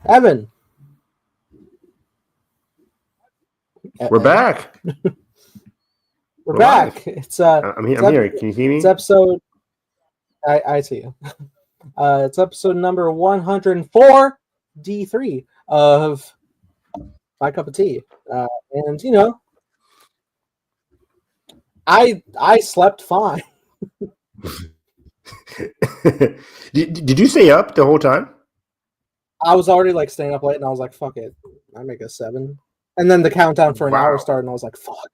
Evan. We're back. We're back. It's I'm here. Can you see me? It's episode. I see you. It's episode number 104, D3 of My Cup of Tea, and you know, I slept fine. Did you stay up the whole time? I was already like staying up late, and I was like, "Fuck it, I make a 7." And then the countdown for an hour started, and I was like, "Fuck."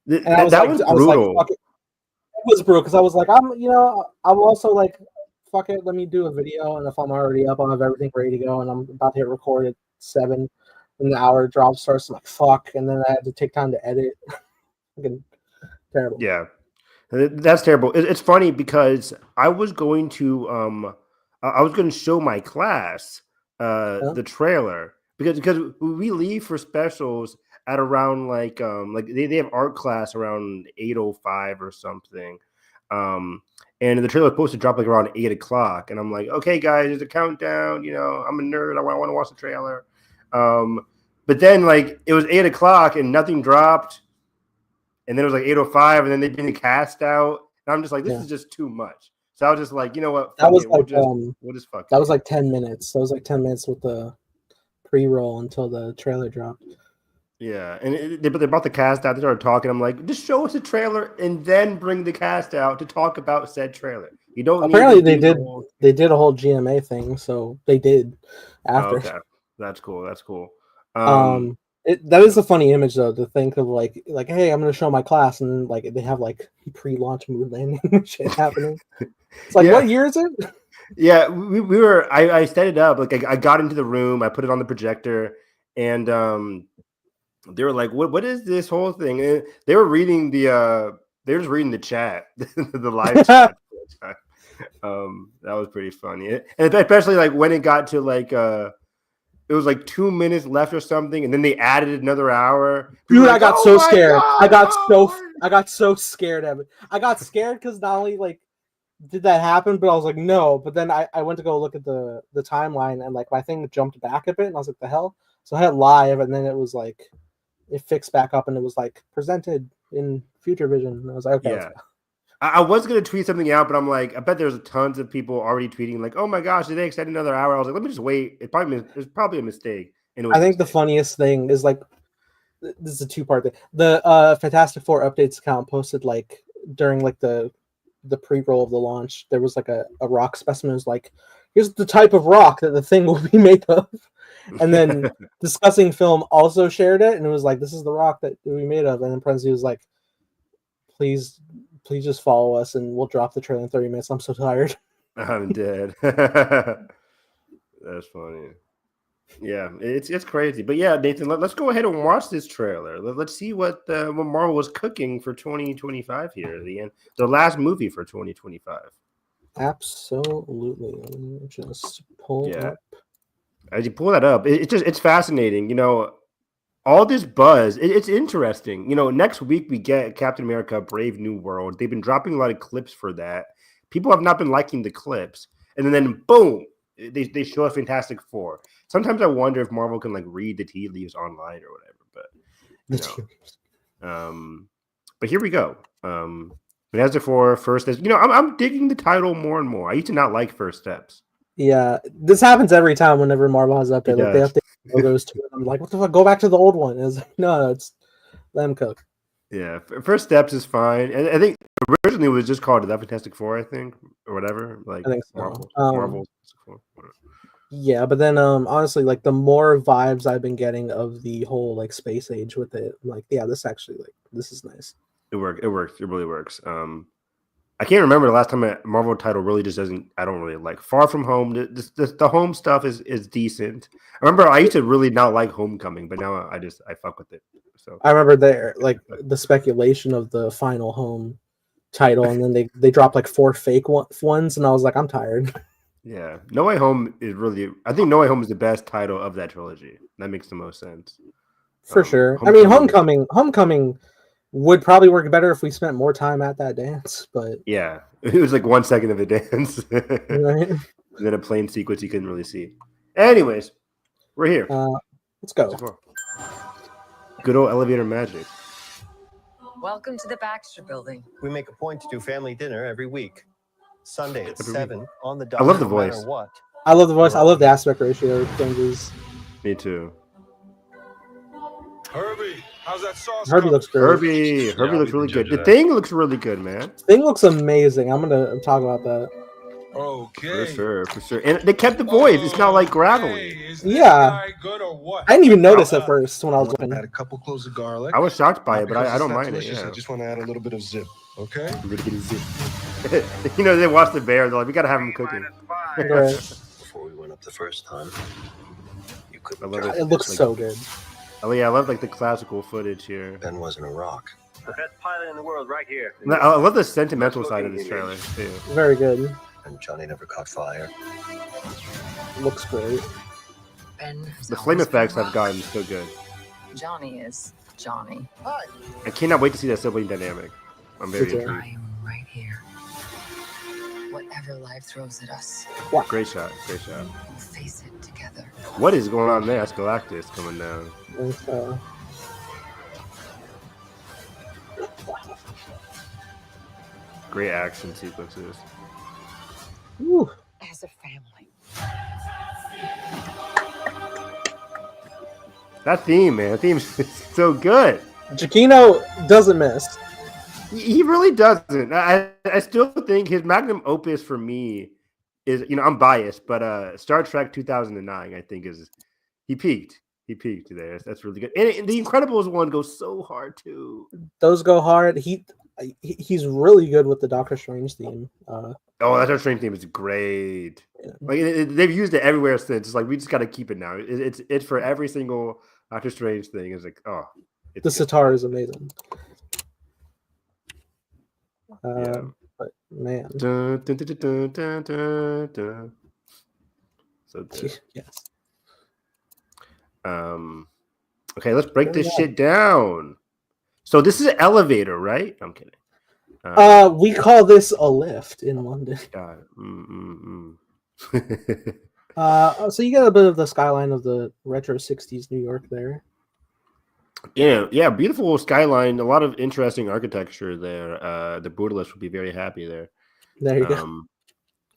And that was brutal. Fuck it. It was brutal because I was like, I'm also like, fuck it, let me do a video, and if I'm already up, I'll have everything ready to go, and I'm about to hit record at 7, and the hour drop starts. I'm like, fuck, and then I had to take time to edit. Fucking terrible. Yeah, that's terrible. It's funny because I was going to show my class the trailer because we leave for specials at around like they have art class around 8:05 or something, and the trailer was supposed to drop like around 8:00, and I'm like, okay guys, there's a countdown. You know, I'm a nerd. I want to watch the trailer. But then like it was 8:00 and nothing dropped, and then it was like 8:05, and then they didn't cast out, and I'm just like, this is just too much. So I was just like, you know what? That was like we'll just fuck. That was like 10 minutes. That was like 10 minutes with the pre-roll until the trailer dropped. Yeah, and they brought the cast out. They started talking. I'm like, just show us the trailer and then bring the cast out to talk about said trailer. You don't. Apparently, they did. They did a whole GMA thing, so they did after. Okay, that's cool. That's cool. That is a funny image though, to think of like, hey, I'm going to show my class, and then, like they have like pre-launch moon landing shit happening. It's like, what year is it? Yeah, we were. I set it up. Like I got into the room. I put it on the projector, and they were like, "What is this whole thing?" And they were reading they were just reading the chat, the live chat. That was pretty funny, and especially like when it got to like it was like 2 minutes left or something, and then they added another hour. Dude, I got so scared. I got so scared of it. I got scared because not only like did that happen, but I was like, no. But then I went to go look at the timeline, and like my thing jumped back a bit, and I was like, the hell? So I had live, and then it was like it fixed back up, and it was like presented in Future Vision. And I was like, okay. Yeah. I was gonna tweet something out, but I'm like, I bet there's tons of people already tweeting like, "Oh my gosh, did they extend another hour?" I was like, let me just wait. It's probably a mistake. I think the funniest thing is like this is a 2-part thing. The Fantastic Four updates account posted like during like the pre-roll of the launch, there was like a rock specimen. It was like, here's the type of rock that the thing will be made of. And then Discussing Film also shared it, and it was like, this is the rock that it will be made of. And then Prenzy was like, please just follow us, and we'll drop the trailer in 30 minutes. I'm so tired. I'm dead. That's funny. Yeah, it's crazy. But yeah, Nathan, let's go ahead and watch this trailer. Let's see what Marvel was cooking for 2025 here. The last movie for 2025. Absolutely. Let me just pull up. As you pull that up, it's fascinating. You know, all this buzz, it's interesting. You know, next week we get Captain America: Brave New World. They've been dropping a lot of clips for that. People have not been liking the clips, and then boom, they show us Fantastic Four. Sometimes I wonder if Marvel can like read the tea leaves online or whatever. But but here we go. Fantastic Four First Steps. You know, I'm digging the title more and more. I used to not like First Steps. Yeah, this happens every time whenever Marvel has update. Like they update logos to it. I'm like, what the fuck? Go back to the old one. It's like, no, it's let them cook. Yeah, First Steps is fine. And I think originally it was just called the Fantastic Four, I think, or whatever. Like I think so. Marvel. Yeah, but then honestly, like the more vibes I've been getting of the whole like space age with it, I'm like, yeah, this is nice. It works. It really works. I can't remember the last time a Marvel title really just doesn't. I don't really like Far From Home. The home stuff is decent. I remember I used to really not like Homecoming, but now I fuck with it. So I remember the speculation of the final Home title, and then they dropped like 4 fake ones, and I was like, I'm tired. Yeah, No Way Home is really. I think No Way Home is the best title of that trilogy. That makes the most sense. For sure. I mean, Homecoming would probably work better if we spent more time at that dance, but yeah, it was like 1 second of a dance, right? And then a plane sequence you couldn't really see. Anyways, we're here. Let's go. Good old elevator magic. Welcome to the Baxter Building. We make a point to do family dinner every week. Sunday at 7 on the dot. I love the no voice. matter what. I love the voice. I love the aspect ratio changes. Me too. Herbie, how's that sauce? Herbie looks great. Herbie looks really good. The thing looks really good, man. Thing looks amazing. I'm gonna talk about that. Okay. For sure. And they kept the voice. It's not like gravelly. Yeah. I didn't even notice at first when I was looking. Add a couple cloves of garlic. I was shocked by it, but Because I don't it's that mind it. delicious, Yeah. I just want to add a little bit of zip. Okay. A little bit of zip. You know, they watch the bear. They're like, we gotta have him cooking. Right. Before we went up the first time, you couldn't. I love It looks so good. Oh yeah, I love like the classical footage here. Ben wasn't a rock. The best pilot in the world, right here. I love the sentimental side of this trailer too. Very good. And Johnny never caught fire. Looks great. Ben has The flame always effects been have gotten so good. Johnny is Johnny. I cannot wait to see that sibling dynamic. I'm very Me too. intrigued. I am right here. Whatever life throws at us, Great shot. Great shot. we'll face it together. What is going on there? That's Galactus coming down. And, Great action sequences. whew. As a family. That theme, man. That theme's so good. Giacchino doesn't miss. He really doesn't. I still think his magnum opus for me is, you know, I'm biased, but Star Trek 2009, I think he peaked. He peaked there. That's really good. And the Incredibles one goes so hard too. Those go hard. He's really good with the Doctor Strange theme. Oh, that Doctor Strange theme is great. Yeah. Like they've used it everywhere since. It's like we just got to keep it now. It's for every single Doctor Strange thing. It's like, oh, The sitar is amazing. Yeah. But man, Dun, dun, dun, dun, dun, dun, dun. So good. yes. Okay, let's break this shit down. So this is an elevator, right? I'm kidding. We call this a lift in London. God. So you get a bit of the skyline of the retro '60s New York there. Yeah, beautiful skyline. A lot of interesting architecture there. The Brutalists would be very happy there. There you go.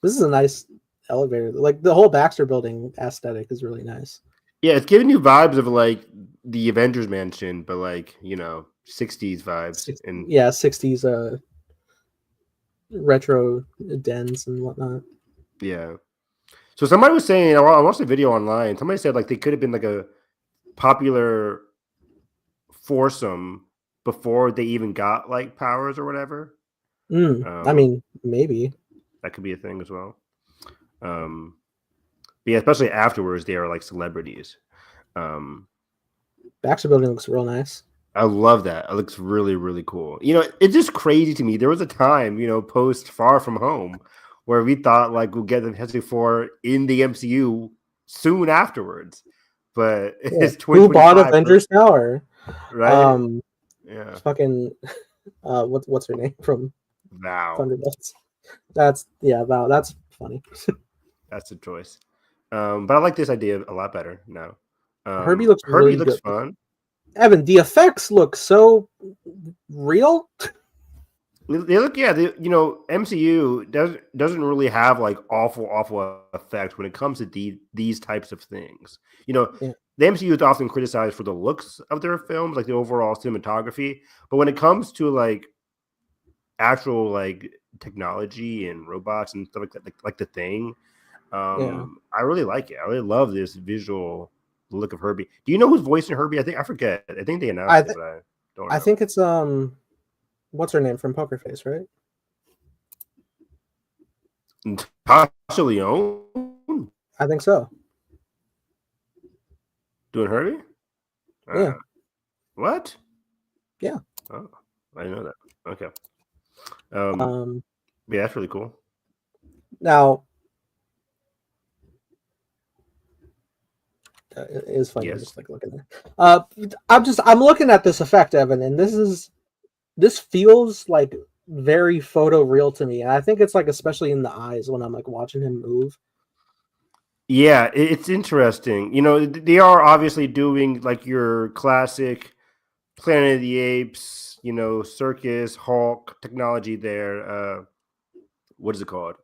This is a nice elevator. Like the whole Baxter Building aesthetic is really nice. Yeah, it's giving you vibes of like the Avengers Mansion, but like, you know, 60s vibes. And yeah, '60s retro dens and whatnot. yeah. So somebody was saying, I watched a video online. Somebody said like they could have been like a popular foursome before they even got like powers or whatever. I mean, maybe that could be a thing as well. But yeah, especially afterwards, they are like celebrities. Baxter Building looks real nice. I love that. It looks really, really cool. You know, it's just crazy to me. There was a time, you know, post Far From Home, where we thought like we'll get the Fantastic Four in the MCU soon afterwards. But it's who bought Avengers Tower? Right? Yeah. Fucking what's her name from Val. Thunderbolts? That's Val. That's funny. That's a choice. But I like this idea a lot better now. Herbie looks really good. Fun. Evan, the effects look so real. They look, yeah. You know, MCU doesn't really have like awful effects when it comes to these types of things. You know, the MCU is often criticized for the looks of their films, like the overall cinematography. But when it comes to like actual like technology and robots and stuff like that, like the Thing, I really like it. I really love this visual look of Herbie. Do you know who's voicing Herbie? I forget. I think they announced it, but I don't know. I think it's what's her name from Poker Face, right? Tasha Leone? I think so. Doing Herbie? Yeah. What? Yeah. Oh, I didn't know that. Okay. Yeah, that's really cool. Now, it is funny. Yes. Just like looking there. I'm looking at this effect, Evan, and this feels like very photo real to me. And I think it's like especially in the eyes when I'm like watching him move. Yeah, it's interesting. You know, they are obviously doing like your classic Planet of the Apes, you know, circus, Hulk technology there. What is it called?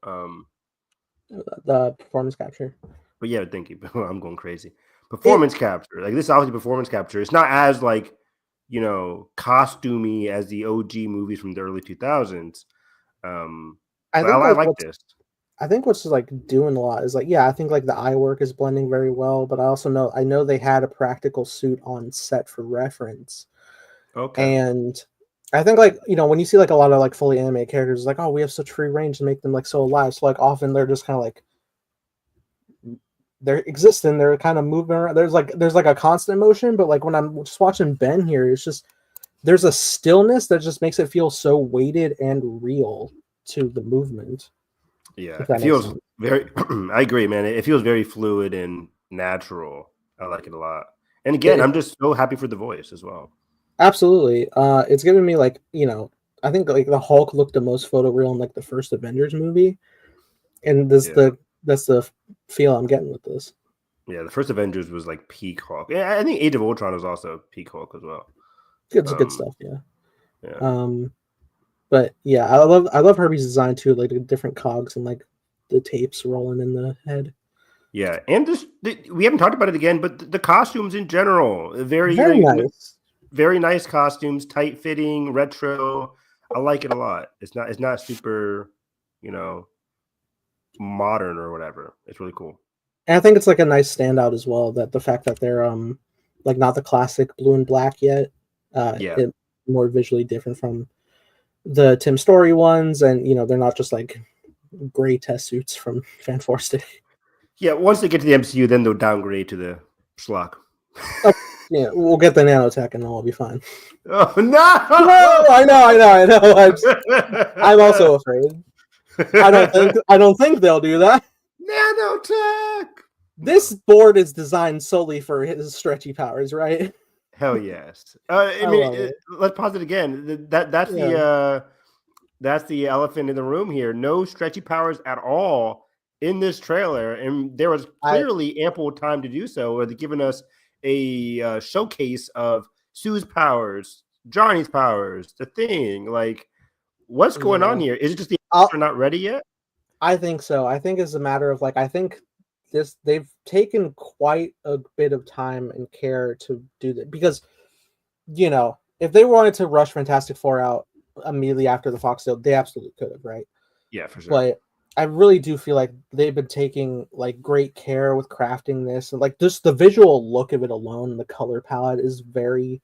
The performance capture. But yeah, thank you. I'm going crazy. It, Performance capture. Like this is obviously performance capture. It's not as like, you know, costumey as the OG movies from the early 2000s. I But think I like like this. I think what's like doing a lot is like, yeah, I think like the eye work is blending very well, but I know they had a practical suit on set for reference. Okay. And I think like, when you see like a lot of like fully animated characters, it's like, oh, we have such free range to make them like so alive. So like often they're just kind of like they're existing, they're kind of moving around. There's like a constant motion, but like when I'm just watching Ben here, it's just there's a stillness that just makes it feel so weighted and real to the movement. Yeah, If that it makes feels sense. very. I agree, man. It feels very fluid and natural. I like it a lot. And again, It, I'm just so happy for the voice as well. Absolutely. It's giving me like, I think like the Hulk looked the most photoreal in like the first Avengers movie, and Yeah, that's the feel I'm getting with this. yeah. The first Avengers was like peak Hulk. Yeah, I think Age of Ultron was also peak Hulk as well. It's good Um, stuff, yeah. yeah, Um, but yeah, I love Herbie's design too, like the different cogs and like the tapes rolling in the head. yeah. And we haven't talked about it again, but the costumes in general, very Very like nice. very nice costumes, tight fitting, retro. I like it a lot. It's not super, you know, modern or whatever. It's really cool. And I think it's like a nice standout as well that the fact that they're like not the classic blue and black yet. Yeah. It more visually different from the Tim Story ones, and they're not just like gray test suits from Fan Force today. Yeah, once they get to the MCU, then they'll downgrade to the schlock. Oh, yeah, we'll get the nanotech and then we'll be fine. Oh no! No, I know. I'm also afraid. I don't think they'll do that. Nanotech. This board is designed solely for his stretchy powers, right? Hell yes. I I mean, love it. let's pause it again. That's the elephant in the room here. No stretchy powers at all in this trailer, and there was clearly ample time to do so. Where they're giving us a showcase of Sue's powers, Johnny's powers, the Thing. Like, what's going on here? Is it just the actors are not ready yet? I think so. I think it's a matter of like I think they've taken quite a bit of time and care to do that because if they wanted to rush Fantastic Four out immediately after the Fox deal, they absolutely could have, right? Yeah, for sure. But I really do feel like they've been taking like great care with crafting this, and like just the visual look of it alone, the color palette is very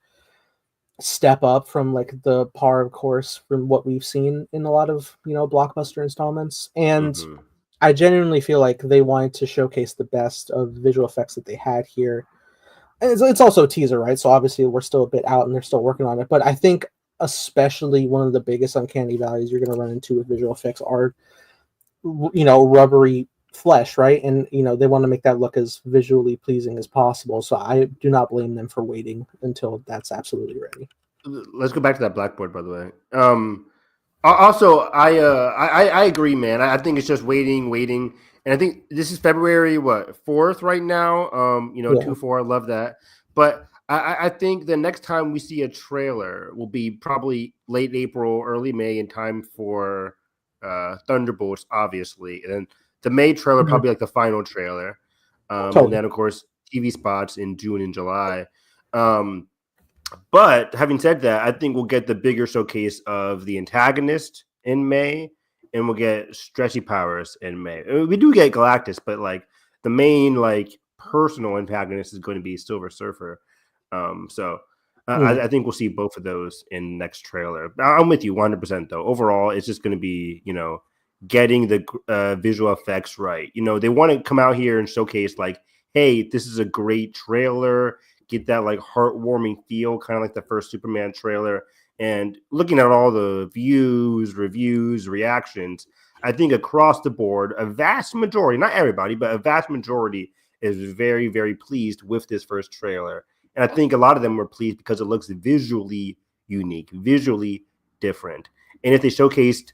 step up from like the par of course from what we've seen in a lot of blockbuster installments. And I genuinely feel like they wanted to showcase the best of visual effects that they had here. And it's also a teaser, right? So obviously we're still a bit out and they're still working on it, but I think especially one of the biggest uncanny values you're going to run into with visual effects are rubbery flesh, right? And they want to make that look as visually pleasing as possible, so I do not blame them for waiting until that's absolutely ready. Let's go back to that blackboard, by the way. Also, I agree, man. I think it's just waiting, and I think this is February 4th right now. 2/4. I love that, but I think the next time we see a trailer will be probably late April, early May, in time for Thunderbolts, obviously, and then the May trailer probably like the final trailer, and then of course TV spots in June and July. But having said that, I think we'll get the bigger showcase of the antagonist in May, and we'll get stretchy powers in May. We do get Galactus, but like the main like personal antagonist is going to be Silver Surfer. I think we'll see both of those in next trailer. I'm with you 100% though. Overall, it's just going to be getting the visual effects right. They want to come out here and showcase like, hey, this is a great trailer. Get that like heartwarming feel, kind of like the first Superman trailer. And looking at all the views, reviews, reactions, I think across the board, a vast majority, not everybody, but a vast majority is very, very pleased with this first trailer. And I think a lot of them were pleased because it looks visually unique, visually different. And if they showcased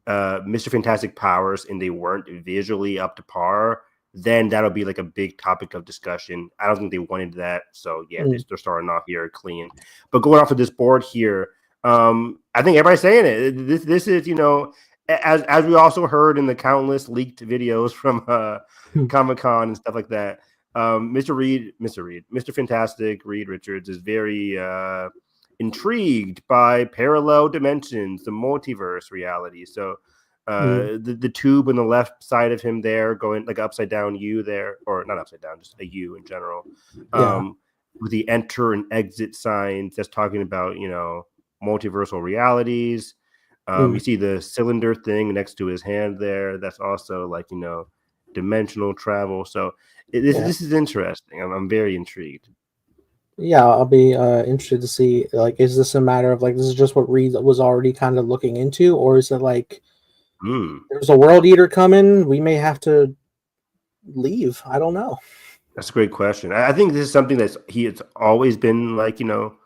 Mr. Fantastic powers and they weren't visually up to par, then that'll be like a big topic of discussion. I don't think they wanted that, so yeah, they're starting off here clean. But going off of this board here, I think everybody's saying it. This is, you know, as we also heard in the countless leaked videos from Comic-Con and stuff like that. Mr. Fantastic Reed Richards is very intrigued by parallel dimensions, the multiverse reality. So the tube on the left side of him there, going like upside down U there, or not upside down, just a U in general. With the enter and exit signs, that's talking about, you know, multiversal realities. You see the cylinder thing next to his hand there. That's also like, you know, dimensional travel. So this is interesting. I'm very intrigued. Yeah, I'll be interested to see, like, is this a matter of like, this is just what Reed was already kind of looking into, or is it like there's a world eater coming, we may have to leave? I don't know. That's a great question. I think this is something that he has always been like, you know,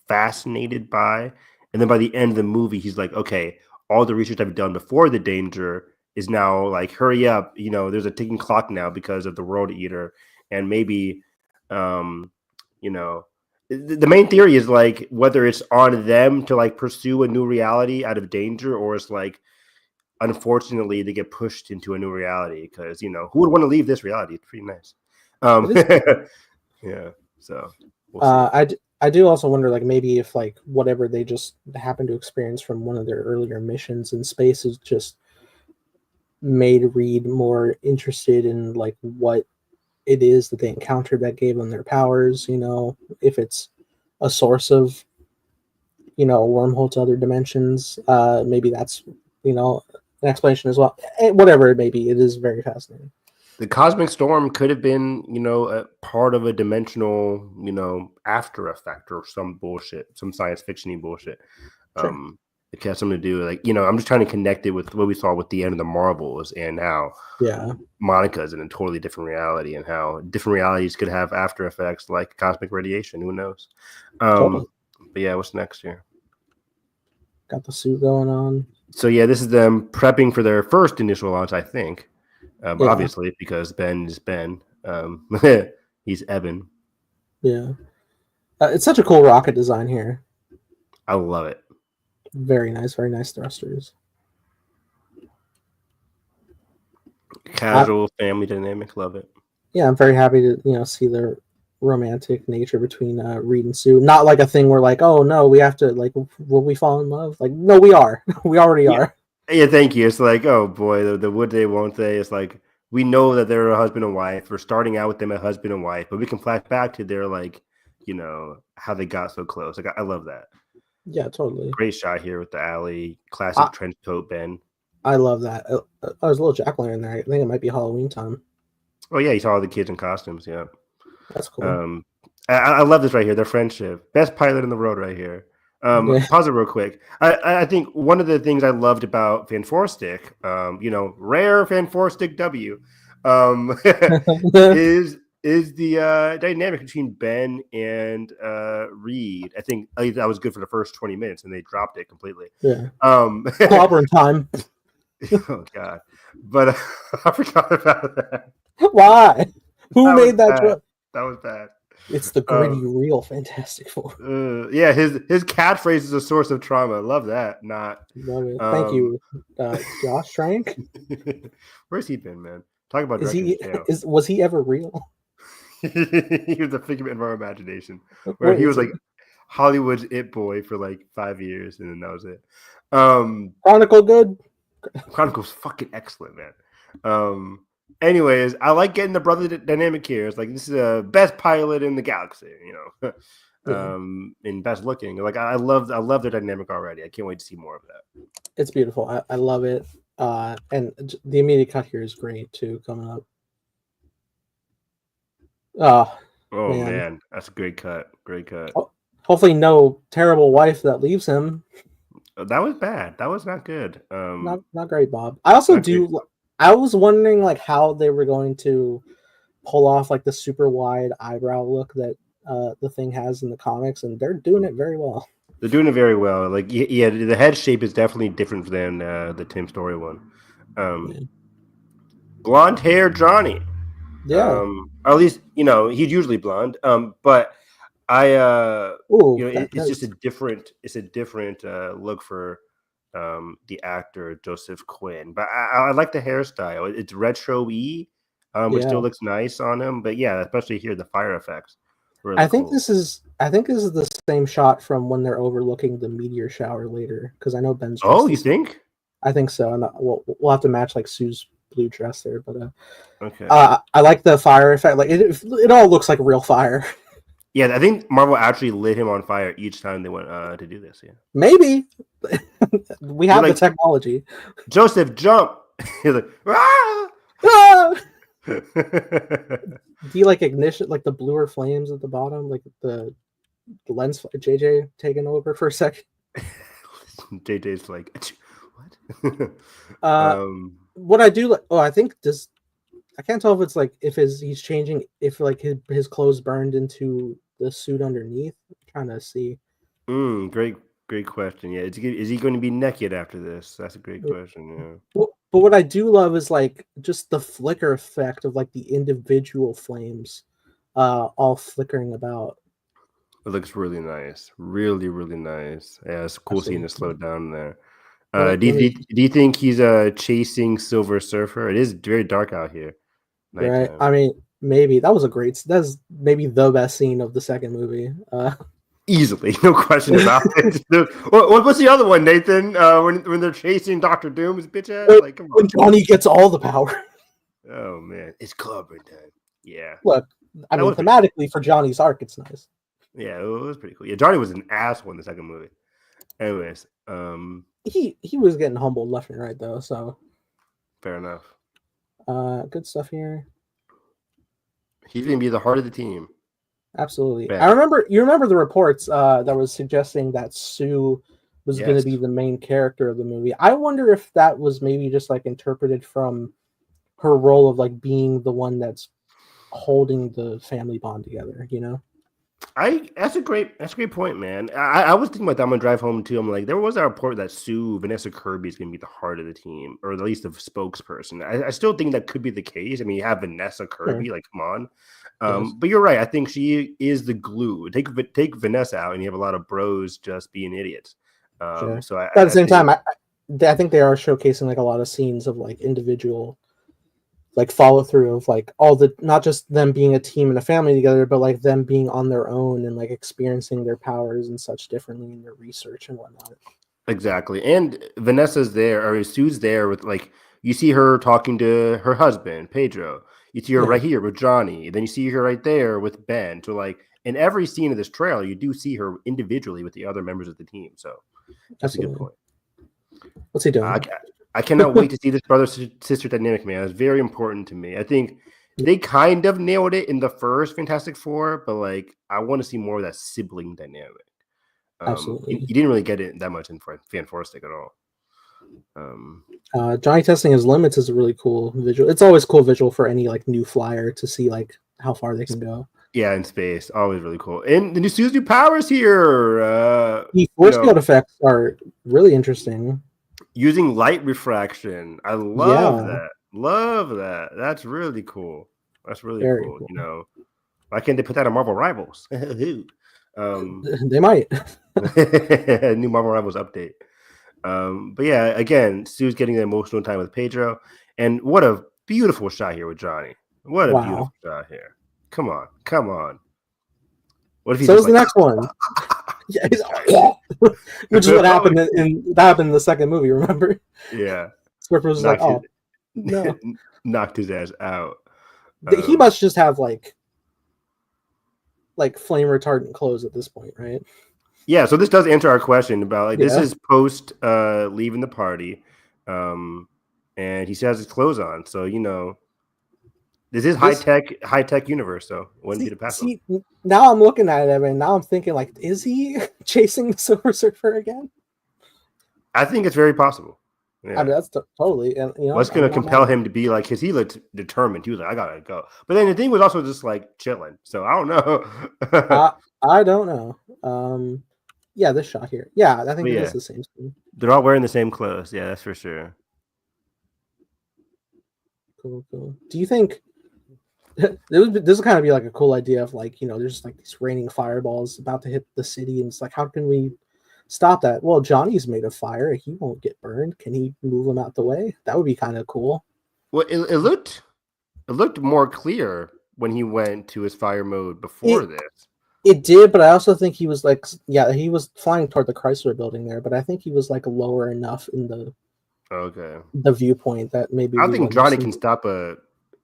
fascinated by. And then by the end of the movie, he's like, okay, all the research I've done before the danger is now like, hurry up. You know, there's a ticking clock now because of the world eater. And maybe, you know, the main theory is like whether it's on them to like pursue a new reality out of danger, or it's like, unfortunately, they get pushed into a new reality because, you know, who would want to leave this reality? It's pretty nice. Yeah. So we'll see. I do also wonder, like, maybe if like whatever they just happened to experience from one of their earlier missions in space is just made Reed more interested in like what it is that they encountered that gave them their powers. You know, if it's a source of, you know, a wormhole to other dimensions, maybe that's, you know, an explanation as well. Whatever it may be, it is very fascinating. The cosmic storm could have been, you know, a part of a dimensional, you know, after effect or some bullshit, some science fiction-y bullshit. Sure. It has something to do, like, you know, I'm just trying to connect it with what we saw with the end of the Marvels and how Monica's in a totally different reality and how different realities could have after effects like cosmic radiation. Who knows? But yeah, what's next here? Got the suit going on. So yeah, this is them prepping for their first initial launch, I think. Obviously, because Ben is Ben. He's Evan. Yeah. It's such a cool rocket design here. I love it. Very nice thrusters. Casual family dynamic, love it. Yeah, I'm very happy to, you know, see the romantic nature between Reed and Sue. Not like a thing where like, oh no, we have to like, will we fall in love? Like, no, we are. We already are. Yeah, thank you. It's like, oh boy, the would they, won't they? It's like, we know that they're a husband and wife. We're starting out with them as husband and wife, but we can flash back to their, like, you know, how they got so close. Like, I love that. Yeah, totally. Great shot here with the alley. Classic trench coat Ben. I love that. Oh, there's a little jack-o'-lantern there. I think it might be Halloween time. Oh, yeah, you saw all the kids in costumes, yeah. That's cool. I love this right here, their friendship. Best pilot in the world right here. Pause it real quick. I think one of the things I loved about Van Forstic, you know, rare Van Forstic W, is the dynamic between Ben and Reed. I think that was good for the first 20 minutes, and they dropped it completely. Yeah. Clobbering time. Oh God! But I forgot about that. Why? Who made that joke? That was bad. It's the gritty, real Fantastic Four. Yeah, his catchphrase is a source of trauma. Love that. Love it. Thank you, Josh Trank. Where's he been, man? Talk about was he ever real? He was a figment of our imagination. Where he was like Hollywood's it boy for like 5 years, and then that was it. Chronicle good. Chronicle's fucking excellent, man. Anyways, I like getting the brother dynamic here. It's like, this is the best pilot in the galaxy, you know, and best looking. Like, I love their dynamic already. I can't wait to see more of that. It's beautiful. I love it. And the immediate cut here is great too. Coming up. Oh man, that's a great cut. Great cut. Hopefully, no terrible wife that leaves him. That was bad. That was not good. Not great, Bob. I also do. I was wondering like how they were going to pull off like the super wide eyebrow look that the Thing has in the comics, and they're doing it very well. They're doing it very well. Like, yeah, the head shape is definitely different than the Tim Story one. Blonde hair Johnny. Yeah. Or at least he's usually blonde. But Oh, it's just a different look for the actor Joseph Quinn. But I like the hairstyle. It's retro-y, which still looks nice on him. But yeah, especially here the fire effects. Really I think cool. this is the same shot from when they're overlooking the meteor shower later, because I know Ben's dressed. Oh, you think? I think so. And we'll have to match like Sue's blue dress there, but okay. I like the fire effect. Like it all looks like real fire. Yeah, I think Marvel actually lit him on fire each time they went to do this. Yeah, maybe we have the technology. Joseph, jump! He's like, ah! Ah! Do you like ignition, like the bluer flames at the bottom, like the lens? JJ taking over for a second. JJ's like, what? What I do like, I think this. I can't tell if it's like he's changing, if like his clothes burned into the suit underneath. I'm trying to see. Great question. Yeah, is he going to be naked after this? That's a great question. Yeah. But what I do love is like just the flicker effect of like the individual flames, all flickering about. It looks really nice. Really, really nice. Yeah, it's cool seeing it slow down there. Do you think he's chasing Silver Surfer? It is very dark out here. Nighttime. Right. I mean, maybe that's maybe the best scene of the second movie. Easily, no question about it. What's the other one, Nathan? When they're chasing Dr. Doom's bitch ass? Like, come on. When Johnny gets all the power. Oh man, it's clubbing time. Yeah. Look, I mean, thematically for Johnny's arc, it's nice. Yeah, it was pretty cool. Yeah, Johnny was an asshole in the second movie. Anyways, he was getting humbled left and right though, so fair enough. Good stuff here. He's gonna be the heart of the team. Absolutely. Bad. You remember the reports that was suggesting that Sue was going to be the main character of the movie. I wonder if that was maybe just like interpreted from her role of like being the one that's holding the family bond together, That's a great point, man. I was thinking about that on my drive home too. I'm like, there was a report that Vanessa Kirby is going to be the heart of the team, or at least the spokesperson. I still think that could be the case. I mean, you have Vanessa Kirby, like, come on. But you're right. I think she is the glue. Take Vanessa out, and you have a lot of bros just being idiots. So at the same time, I think they are showcasing like a lot of scenes of like individual, like follow through of like all the, not just them being a team and a family together, but like them being on their own and like experiencing their powers and such differently in their research and whatnot. Exactly. And Vanessa's there, or Sue's there with like, you see her talking to her husband, Pedro. You see her right here with Johnny. Then you see her right there with Ben. So like in every scene of this trailer, you do see her individually with the other members of the team. So that's a good point. What's he doing? I cannot wait to see this brother-sister dynamic, man. It's very important to me. I think they kind of nailed it in the first Fantastic Four, but like I want to see more of that sibling dynamic. Absolutely. You didn't really get it that much in Fantastic at all. Johnny testing his limits is a really cool visual. It's always cool visual for any like new flyer to see like how far they can go. Yeah, in space, always really cool. And the Sue's new powers here. The force field effects are really interesting. Using light refraction, I love that. Love that. That's really cool. That's really cool. Why can't they put that on Marvel Rivals? They might. New Marvel Rivals update. But yeah, again, Sue's getting the emotional time with Pedro, and what a beautiful shot here with Johnny. What a beautiful shot here. Come on. What if he the next one? Which is what happened in the second movie. Remember? Yeah. Squirper was like, "Oh no!" Knocked his ass out. He must just have like flame retardant clothes at this point, right? Yeah, so this does answer our question about like this is post leaving the party, and he still has his clothes on. So this is high tech universe. So it wouldn't be the past. Now I'm looking at it, and now I'm thinking like, is he chasing the Silver Surfer again? I think it's very possible. Yeah. I mean, that's totally, and what's going to compel him to be like? Because he looked determined. He was like, "I gotta go." But then the thing was also just like chilling. So I don't know. I don't know. Yeah, this shot here. Yeah, I think it is the same thing. They're all wearing the same clothes. Yeah, that's for sure. Cool. Do you think This would kind of be like a cool idea of like, there's like these raining fireballs about to hit the city, and it's like, how can we stop that? Well, Johnny's made of fire. He won't get burned. Can he move him out the way? That would be kind of cool. Well, it looked more clear when he went to his fire mode before this. It did, but I also think he was like, he was flying toward the Chrysler building there, but I think he was like lower enough in the viewpoint that maybe I don't think Johnny can stop a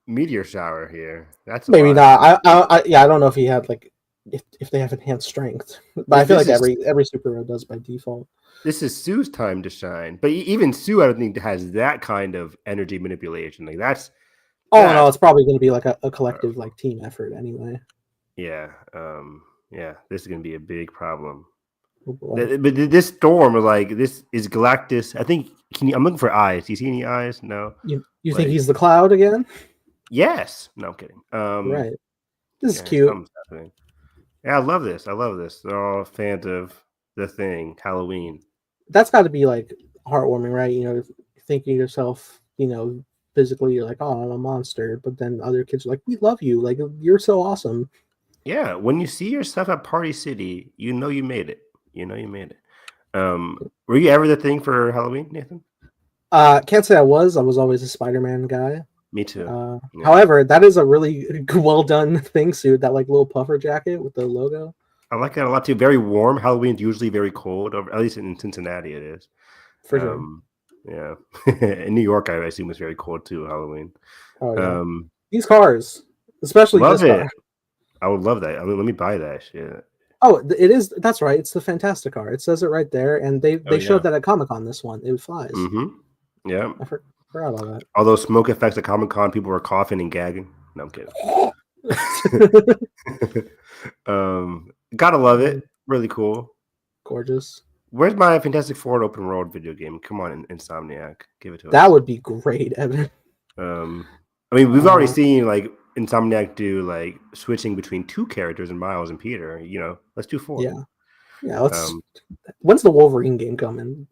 meteor shower here. That's maybe not. I don't know if he had like if they have enhanced strength, but I feel like every superhero does by default. This is Sue's time to shine, but even Sue, I don't think has that kind of energy manipulation. Like that's. No, it's probably going to be like a collective like team effort anyway. Yeah, this is going to be a big problem. But this storm, like this is Galactus. I think. I'm looking for eyes. Do you see any eyes? No. You think he's the Cloud again? Yes. No, I'm kidding. Right. This is cute. Yeah, I love this. They're all fans of the Thing, Halloween. That's got to be like heartwarming, right? Thinking to yourself, physically, you're like, oh, I'm a monster, but then other kids are like, we love you, like you're so awesome. Yeah, when you see yourself at Party City, you know you made it. Were you ever the Thing for Halloween, Nathan? Can't say I was. I was always a Spider-Man guy. Me too. However, that is a really well done Thing suit. That like little puffer jacket with the logo. I like that a lot too. Very warm. Halloween's usually very cold. At least in Cincinnati, it is. For sure. Yeah. In New York, I assume it's very cold too. Halloween. Oh yeah. These cars, especially this car. I would love that. I mean, let me buy that shit. Oh, it is. That's right. It's the Fantastic car. It says it right there, and they showed that at Comic-Con. This one, it flies. Mm-hmm. Yeah, I forgot about that. All those smoke effects at Comic-Con, people were coughing and gagging. No, I'm kidding. Gotta love it. Really cool. Gorgeous. Where's my Fantastic Four open world video game? Come on, Insomniac, give it to us. That would be great, Evan. I mean, we've already seen like Insomniac do like switching between two characters in Miles and Peter. Let's do 4. Yeah. Let's. When's the Wolverine game coming?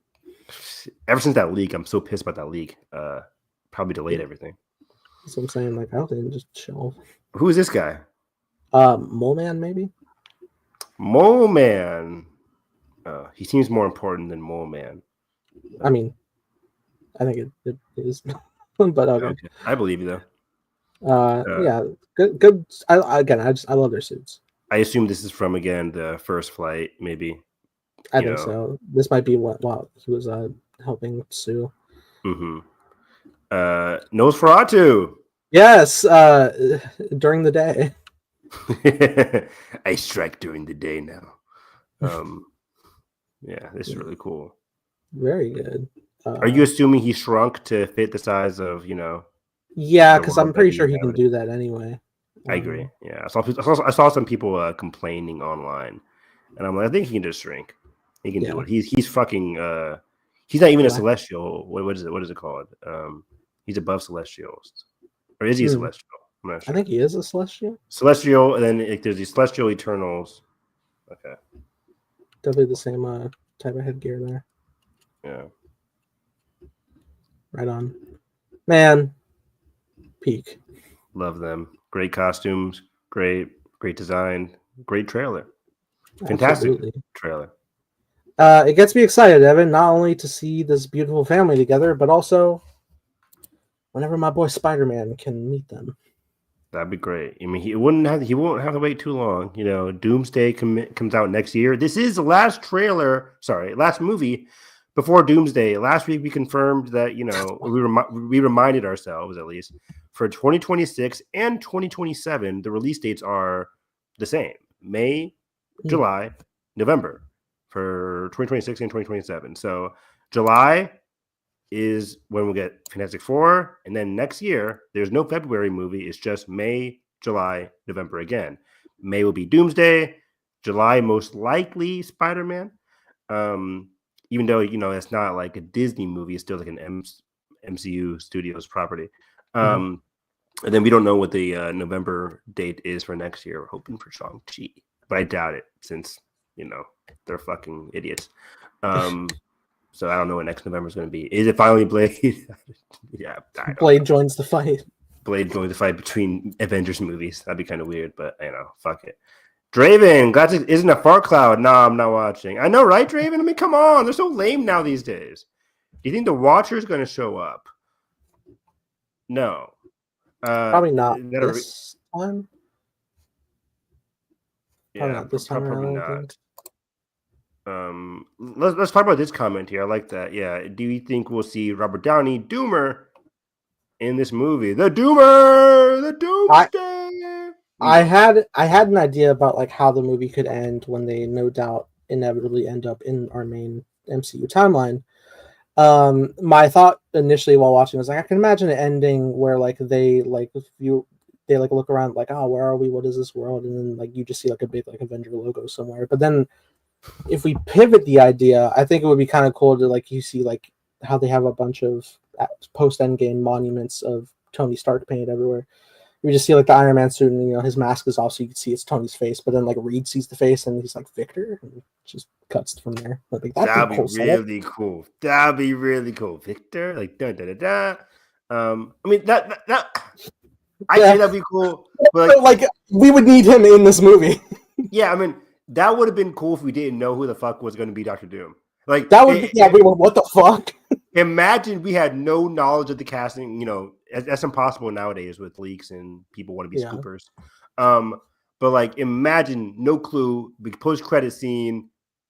Ever since that leak, I'm so pissed about that leak. Probably delayed everything. That's what I'm saying. Like, I don't think just chill. Who is this guy? Mole Man, maybe. Mole Man. He seems more important than Mole Man. I mean, I think it is, but okay. I believe you though. Yeah, good. I love their suits. I assume this is from again the First Flight, maybe. I think so. This might be what he was helping Sue. Mm-hmm. Nosferatu. Yes, during the day. I strike during the day now. Yeah, this is really cool. Very good. Are you assuming he shrunk to fit the size of Yeah, because I'm pretty sure he can do that anyway. I agree. Yeah, I saw some people complaining online, and I'm like, I think he can just shrink. He can do it. He's fucking. He's not even a celestial. What is it? What is it called? He's above celestials, or is he a celestial? I'm not sure. I think he is a celestial. Celestial, and then there's these celestial Eternals. Okay. Definitely the same type of headgear there. Yeah. Right on. Man. Peak. Love them. Great costumes. Great design. Great trailer. Fantastic trailer. It gets me excited, Evan, not only to see this beautiful family together, but also whenever my boy Spider-Man can meet them. That'd be great. I mean, he won't have to wait too long. Doomsday comes out next year. This is the last movie before Doomsday. Last week we confirmed that we reminded ourselves, at least, for 2026 and 2027, the release dates are the same: May, July, November for 2026 and 2027. So July is when we'll get Fantastic Four, and then next year there's no February movie. It's just May, July, November again. May will be Doomsday. July most likely Spider-Man. Even though it's not like a Disney movie, it's still like an MCU Studios property. And then we don't know what the November date is for next year. We're hoping for Shang-Chi, but I doubt it since they're fucking idiots. So I don't know what next November is going to be. Is it finally Blade? Yeah, Blade joins the fight. Blade going to fight between Avengers movies. That'd be kind of weird, but fuck it. Draven, glad it isn't a fart cloud. Nah, I'm not watching. I know, right, Draven? I mean, come on. They're so lame now these days. Do you think the Watcher's going to show up? No. Probably not this time. Yeah, not this time. Probably not. Let's talk about this comment here. I like that. Yeah. Do you think we'll see Robert Downey Doomer in this movie? The Doomer, the Doomsday. I had an idea about like how the movie could end when they no doubt inevitably end up in our main MCU timeline. My thought initially while watching was like I can imagine it ending where like they look around like, oh, where are we? What is this world? And then like you just see like a big like Avenger logo somewhere. But then if we pivot the idea, I think it would be kind of cool to like you see like how they have a bunch of post Endgame monuments of Tony Stark painted everywhere. You just see like the Iron Man suit, and his mask is off, so you can see it's Tony's face. But then like Reed sees the face, and he's like Victor, and just cuts from there. Like, that'd be really cool. That'd be really cool, Victor. Like da da da da. I mean that I say that'd be cool, but like we would need him in this movie. Yeah, I mean that would have been cool if we didn't know who the fuck was going to be Dr. Doom. Like that would what the fuck? Imagine we had no knowledge of the casting. That's impossible nowadays with leaks and people want to be scoopers. But like, imagine no clue. Post-credit scene,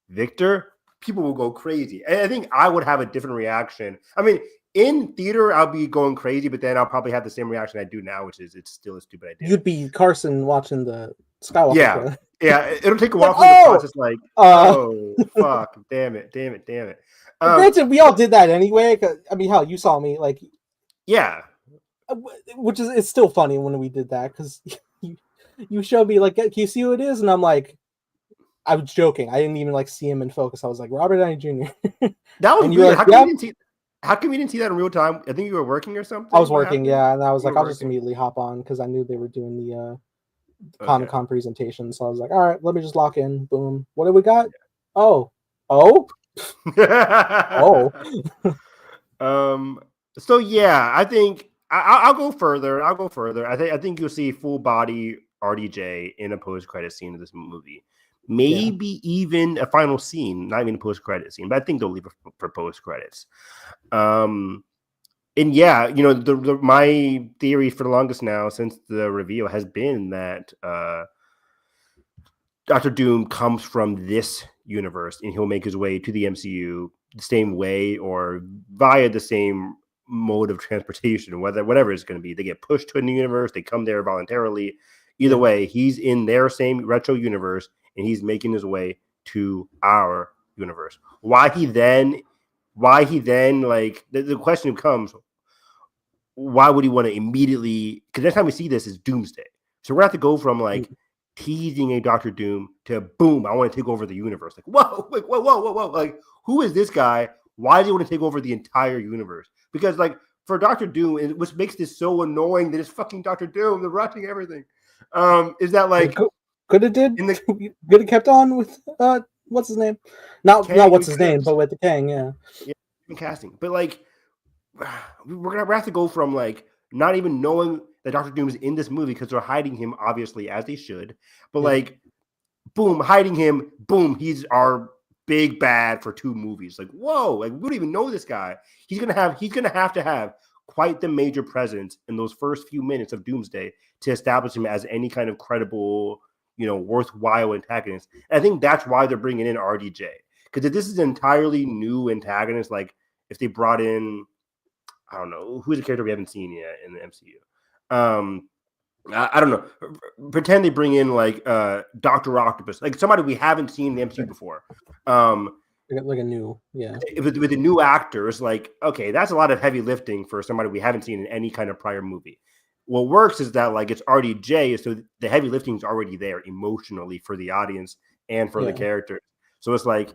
Victor. People will go crazy, and I think I would have a different reaction. I mean, in theater, I'll be going crazy, but then I'll probably have the same reaction I do now, which is it's still a stupid idea. You'd be Carson watching the Skywalker. Yeah. It'll take a while for the process. Like, oh fuck, damn it. Granted, we all did that anyway. I mean, hell, you saw me like, yeah. Which is it's still funny when we did that because you showed me like, can you see who it is? And I'm like, I was joking. I didn't even like see him in focus. I was like Robert Downey Jr. That was weird. Like, how come you didn't see that in real time? I think you were working or something. I was working, yeah, and I was like, I'll just immediately hop on because I knew they were doing the Comic-Con presentation. So I was like, all right, let me just lock in. Boom. What do we got? Oh. So yeah, I think I'll go further. I think you'll see full body RDJ in a post-credit scene of this movie. Maybe even a final scene, not even a post-credit scene, but I think they'll leave it for post-credits. And yeah, my theory for the longest now since the reveal has been that Dr. Doom comes from this universe and he'll make his way to the MCU the same way or via the same mode of transportation, whatever it's going to be. They get pushed to a new universe, they come there voluntarily. Either way, he's in their same retro universe and he's making his way to our universe. Why he then like the question becomes, why would he want to immediately, because next time we see this is Doomsday. So we're gonna have to go from like teasing a Dr. Doom to boom, I want to take over the universe. Like, whoa. Like, who is this guy? Why does he want to take over the entire universe? Because like for Dr. Doom, and what makes this so annoying that it's fucking Dr. Doom, they're rushing everything. Is that like could have kept on with what's his name? Not what's his name, but with the Kang, yeah. Casting. But like we're gonna have to go from like not even knowing that Dr. Doom is in this movie because they're hiding him, obviously, as they should. But like, boom, hiding him, boom, he's our big bad for 2 movies. Like, whoa, like we don't even know this guy. He's gonna have to have quite the major presence in those first few minutes of Doomsday to establish him as any kind of credible, worthwhile antagonist. And I think that's why they're bringing in RDJ. Because if this is an entirely new antagonist, like if they brought in, I don't know, who's a character we haven't seen yet in the MCU. I don't know. Pretend they bring in like Dr. Octopus, like somebody we haven't seen in the MCU before. Like a new, with a new actor, it's like, okay, that's a lot of heavy lifting for somebody we haven't seen in any kind of prior movie. What works is that like it's RDJ, so the heavy lifting is already there emotionally for the audience and for the character. So it's like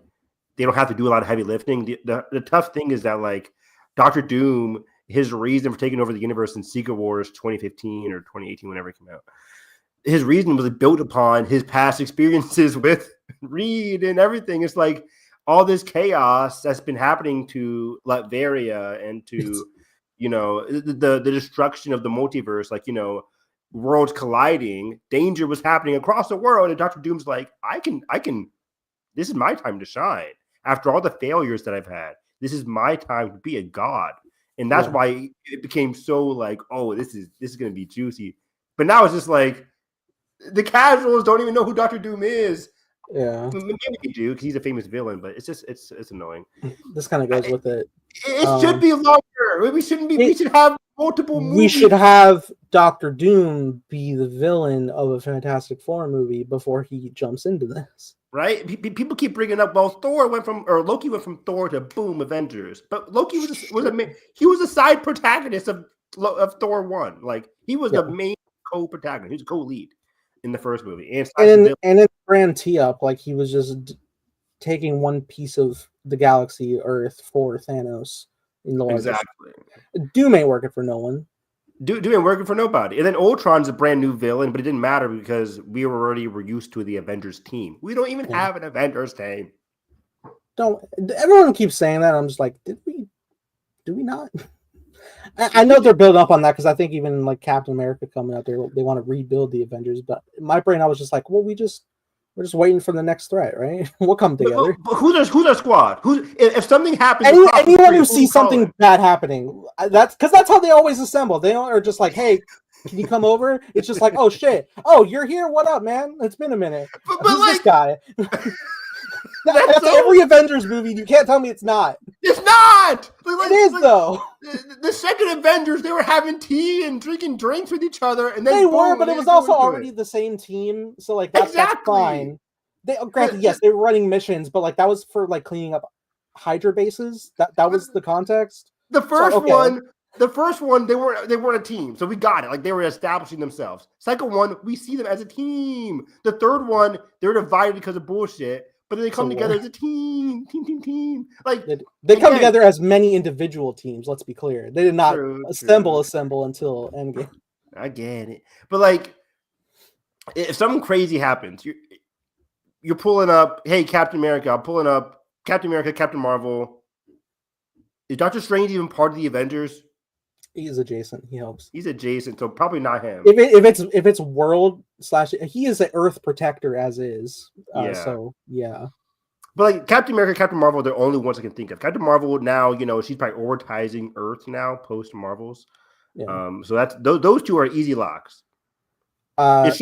they don't have to do a lot of heavy lifting. The tough thing is that like Dr. Doom, his reason for taking over the universe in Secret Wars 2015 or 2018, whenever it came out, his reason was built upon his past experiences with Reed and everything. It's like all this chaos that's been happening to Latveria and to you know, the destruction of the multiverse, like, you know, worlds colliding, danger was happening across the world, and Doctor Doom's like, I can. This is my time to shine. After all the failures that I've had, this is my time to be a god, and that's why it became so like, oh, this is going to be juicy. But now it's just like the casuals don't even know who Doctor Doom is. Yeah, Maybe they do because he's a famous villain, but it's just it's annoying. this kind of goes with it. It should be longer. We shouldn't be. We should have multiple movies. We should have Doctor Doom be the villain of a Fantastic Four movie before he jumps into this. Right? People keep bringing up, well, Loki went from Thor to boom, Avengers, but Loki was a side protagonist of Thor 1. Like, he was the main co-protagonist. He was a co-lead in the first movie, and in Grand Tee-Up, like, he was just taking one piece of the galaxy, Earth, for Thanos in the largest. Exactly. Doom ain't working for no one. Doom ain't working for nobody. And then Ultron's a brand new villain, but it didn't matter because we were used to the Avengers team. We don't even have an Avengers team. Everyone keeps saying that. I'm just like, do we not? I know they're building up on that because I think even like Captain America coming out there, they want to rebuild the Avengers. But in my brain, I was just like, well, we're just waiting for the next threat, right? We'll come together. But who's our squad? If something happens, anyone who sees something bad happening, that's how they always assemble. They are just like, hey, can you come over? It's just like, oh shit, oh, you're here. What up, man? It's been a minute. But Who's like, this guy? That's every Avengers movie. You can't tell me it's not. It's not. It is though. The second Avengers, they were having tea and drinking drinks with each other, and then they were, but it was also already the same team, so like that's fine. Granted, yes, they were running missions, but like that was for like cleaning up Hydra bases. That was the context. The first one, they weren't a team, so we got it. Like, they were establishing themselves. Second one, we see them as a team. The third one, they're divided because of bullshit. But then they come together as a team. Like, they come together as many individual teams. Let's be clear. They did not assemble until Endgame. I get it, but like, if something crazy happens, you're pulling up. Hey, Captain America, I'm pulling up. Captain America, Captain Marvel. Is Doctor Strange even part of the Avengers? He's adjacent. He helps. He's adjacent, so probably not him. If it's world / he is the Earth protector as is. So yeah. But like Captain America, Captain Marvel, they're the only ones I can think of. Captain Marvel now, you know, she's prioritizing Earth now post Marvels. Yeah. So that's those two are easy locks. If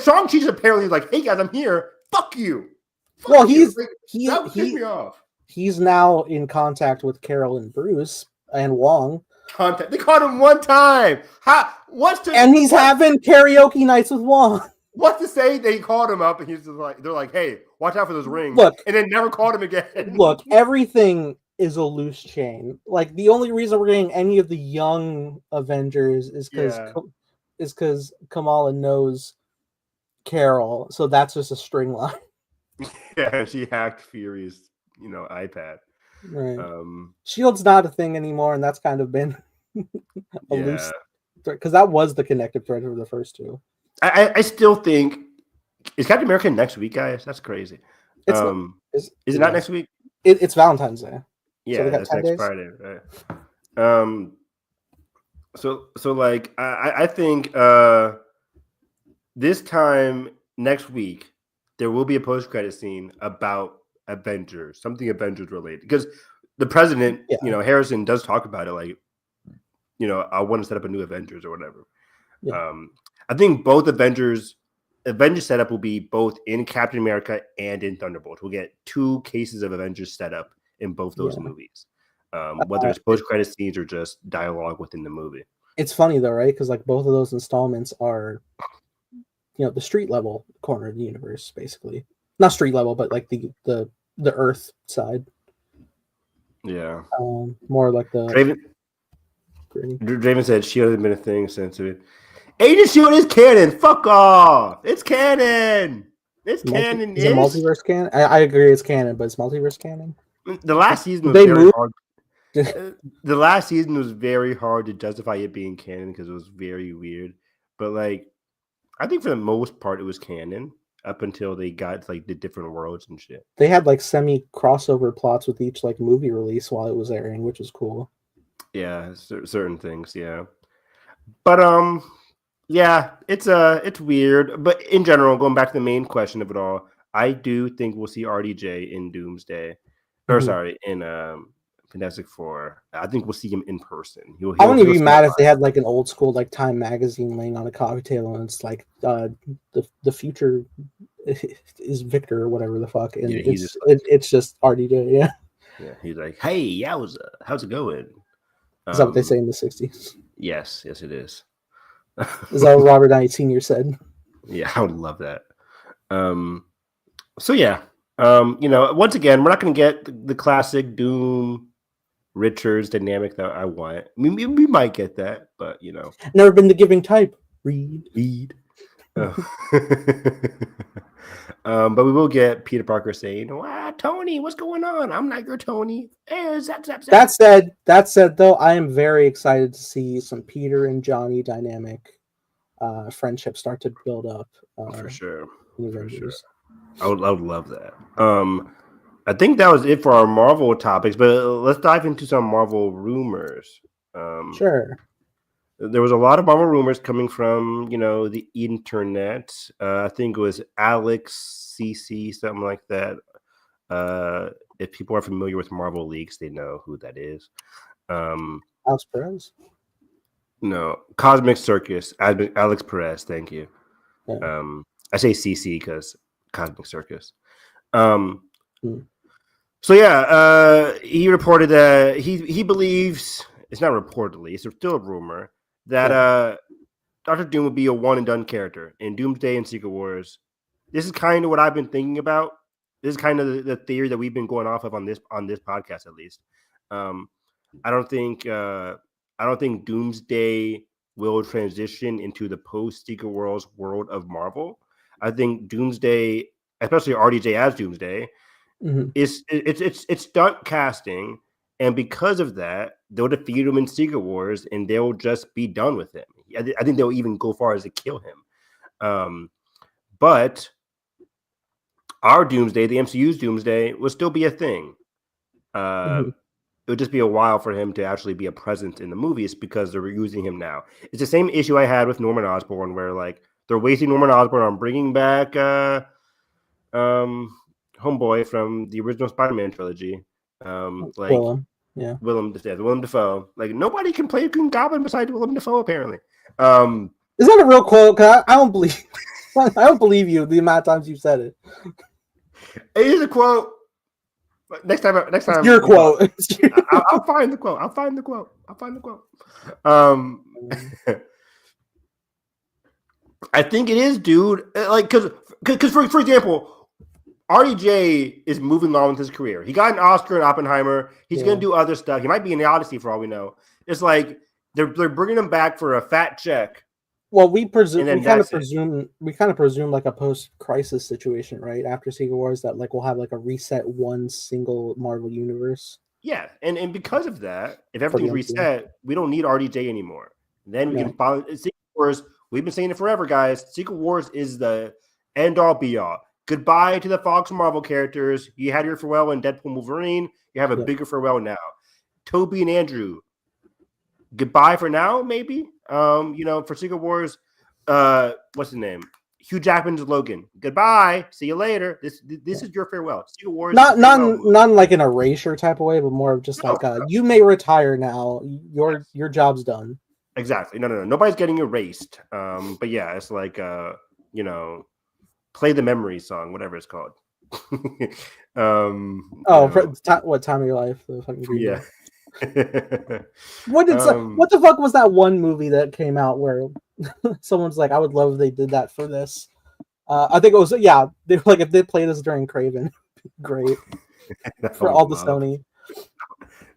Shang-Chi's apparently like, hey guys, I'm here. Fuck you. That would piss me off. He's now in contact with Carol and Bruce and Wong. They caught him one time. He's having karaoke nights with Wong. What's to say they called him up and he's just like, they're like, hey, watch out for those rings. Look, and then never called him again. Look, everything is a loose chain. Like, the only reason we're getting any of the young Avengers is because Kamala knows Carol, so that's just a string line. Yeah, she hacked Fury's, iPad. Right. Shield's not a thing anymore, and that's kind of been a loose thread, because that was the connective thread for the first two. I still think, is Captain America next week, guys? That's crazy. Is it not next week? It's Valentine's Day. Yeah, so that's next Friday, right? So like I think this time next week there will be a post-credit scene about Avengers, something Avengers related, because the president, Harrison does talk about it, like, I want to set up a new Avengers or whatever. Yeah. I think both Avengers setup will be both in Captain America and in Thunderbolts. We'll get 2 cases of Avengers set up in both those movies, whether it's post-credit scenes or just dialogue within the movie. It's funny though, right? Because like both of those installments are, the street level corner of the universe, basically. Not street level, but like the Earth side. Yeah. More like the. Draven said she hasn't been a thing since it. Agent Shield is canon. Fuck off. It's canon. It's canon. Is it multiverse canon? I agree, it's canon, but it's multiverse canon. The last season was very hard. The last season was very hard to justify it being canon because it was very weird. But like, I think for the most part it was canon up until they got like the different worlds and shit. They had like semi crossover plots with each like movie release while it was airing, which was cool. Yeah, certain things. Yeah, but yeah, it's weird. But in general, going back to the main question of it all, I do think we'll see RDJ in Doomsday, or Mhm. sorry, in Fantastic Four. I think we'll see him in person. I wouldn't be say mad a if they had like an old school like Time magazine laying on a coffee table and it's like the future is Victor or whatever the fuck, and Yeah, he's just it's just RDJ. Yeah, yeah, he's like, hey, yowza, how's it going? is that what they say in the '60s? Yes, it is. Is that what Robert Downey Sr. said? Yeah, I would love that. So yeah, once again, we're not going to get the classic Doom Richards dynamic that I want. I mean, we might get that, but Never been the giving type. Read. Uh, but we will get Peter Parker saying, "Wow, Tony, what's going on? I'm not your Tony." Zap. That said, though, I am very excited to see some Peter and Johnny dynamic friendship start to build up. For sure. In Avengers. I would love that. I think that was it for our Marvel topics, but let's dive into some Marvel rumors. Sure. There was a lot of Marvel rumors coming from, the internet. I think it was Alex CC, something like that. If people are familiar with Marvel leaks, they know who that is. Alex Perez? No, Cosmic Circus. Alex Perez, thank you. Yeah. I say CC because Cosmic Circus. So yeah, he reported that he believes, it's not reportedly, it's still a rumor, that Doctor Doom would be a one and done character in Doomsday and Secret Wars. This is kind of what I've been thinking about. This is kind of the theory that we've been going off of on this podcast, at least. I don't think Doomsday will transition into the post Secret Wars world of Marvel. I think Doomsday, especially RDJ as Doomsday, it's stunt casting, and because of that, they'll defeat him in Secret Wars, and they'll just be done with him. I think they'll even go far as to kill him. But our Doomsday, the MCU's Doomsday, will still be a thing. It would just be a while for him to actually be a presence in the movies because they're using him now. It's the same issue I had with Norman Osborn, where like they're wasting Norman Osborn on bringing back homeboy from the original Spider-Man trilogy. Willem Dafoe. Like nobody can play Green Goblin besides Willem Dafoe, apparently. Is that a real quote? I don't believe. I don't believe you. The amount of times you've said it. It is a quote. Next time, it's your quote. I'll find the quote. I think it is, dude. Like, because for example, RDJ is moving on with his career. He got an Oscar in Oppenheimer. He's going to do other stuff. He might be in the Odyssey for all we know. It's like they're bringing him back for a fat check. Well, we kind of presume like a post-crisis situation, right? After Secret Wars, that like we'll have like a reset one single Marvel universe. Yeah, and because of that, if everything's reset, we don't need RDJ anymore. Then we can follow Secret Wars. We've been saying it forever, guys. Secret Wars is the end-all, be-all. Goodbye to the Fox Marvel characters. You had your farewell in Deadpool Wolverine. You have a bigger farewell now. Toby and Andrew, goodbye for now, maybe. For Secret Wars, what's his name? Hugh Jackman's Logan. Goodbye. See you later. This is your farewell. Secret Wars. Not like an erasure type of way, but more of just you may retire now. Your job's done. Exactly. No. Nobody's getting erased. But yeah, it's like play the memory song, whatever it's called. What time of your life? Yeah. What the fuck was that one movie that came out where someone's like, I would love if they did that for this. I think it was they were like, if they play this during Craven, great for all the Sony.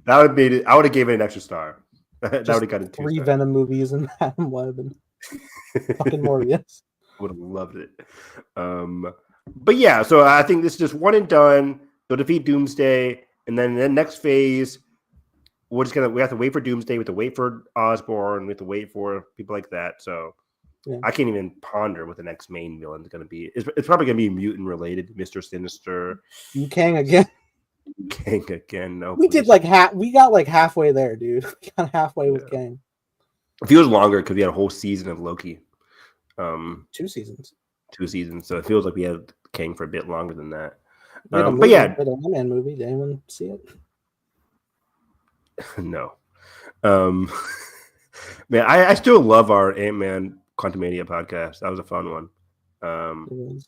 That would be. I would have given it an extra star. That would have gotten 2 3 Venom movies and Madam Web and fucking Morbius. Would have loved it. But yeah, so I think this is just one and done. They'll defeat Doomsday, and then the next phase, we have to wait for Doomsday, we have to wait for Osborn, we have to wait for people like that. So I can't even ponder what the next main villain is going to be. It's probably going to be mutant related, Mr. Sinister. You Kang again. Kang again. No, We did please. like we got like halfway there, dude. We got halfway with Kang. It feels longer because we had a whole season of Loki. 2 seasons. 2 seasons, so it feels like we had Kang for a bit longer than that. We had a movie, but yeah, we had an Ant-Man movie. Did anyone see it? no. Man, I still love our Ant-Man Quantumania podcast. That was a fun one. Going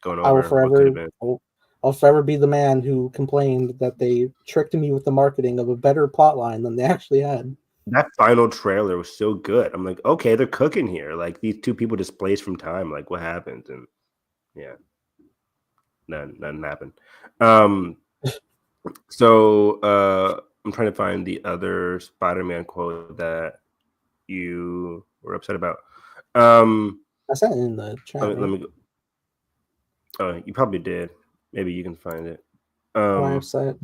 I will over what could have been. I'll forever be the man who complained that they tricked me with the marketing of a better plotline than they actually had. That final trailer was so good. I'm like, okay, they're cooking here. Like these 2 people displaced from time. Like what happened? And yeah, nothing happened. So I'm trying to find the other Spider-Man quote that you were upset about. I said it in the chat. Let me go. Oh, you probably did. Maybe you can find it. Why upset?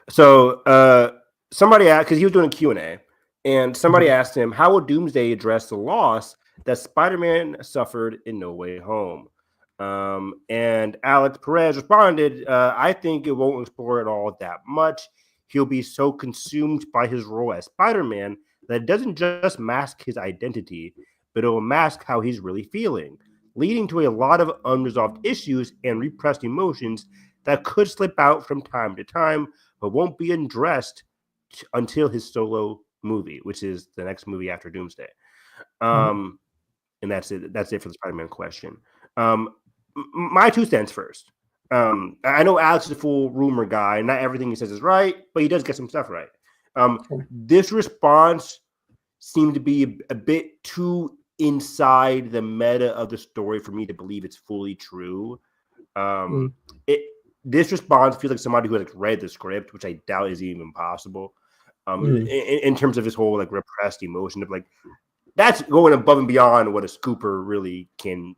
So somebody asked, because he was doing a Q&A, and somebody asked him, how will Doomsday address the loss that Spider-Man suffered in No Way Home? And Alex Perez responded, I think it won't explore it all that much. He'll be so consumed by his role as Spider-Man that it doesn't just mask his identity, but it will mask how he's really feeling, leading to a lot of unresolved issues and repressed emotions that could slip out from time to time, but won't be addressed until his solo movie, which is the next movie after Doomsday. And that's it. That's it for the Spider-Man question. My 2 cents first. I know Alex is a full rumor guy. Not everything he says is right, but he does get some stuff right. This response seemed to be a bit too inside the meta of the story for me to believe it's fully true. This response feels like somebody who has read the script, which I doubt is even possible. In terms of his whole like repressed emotion of like that's going above and beyond what a scooper really can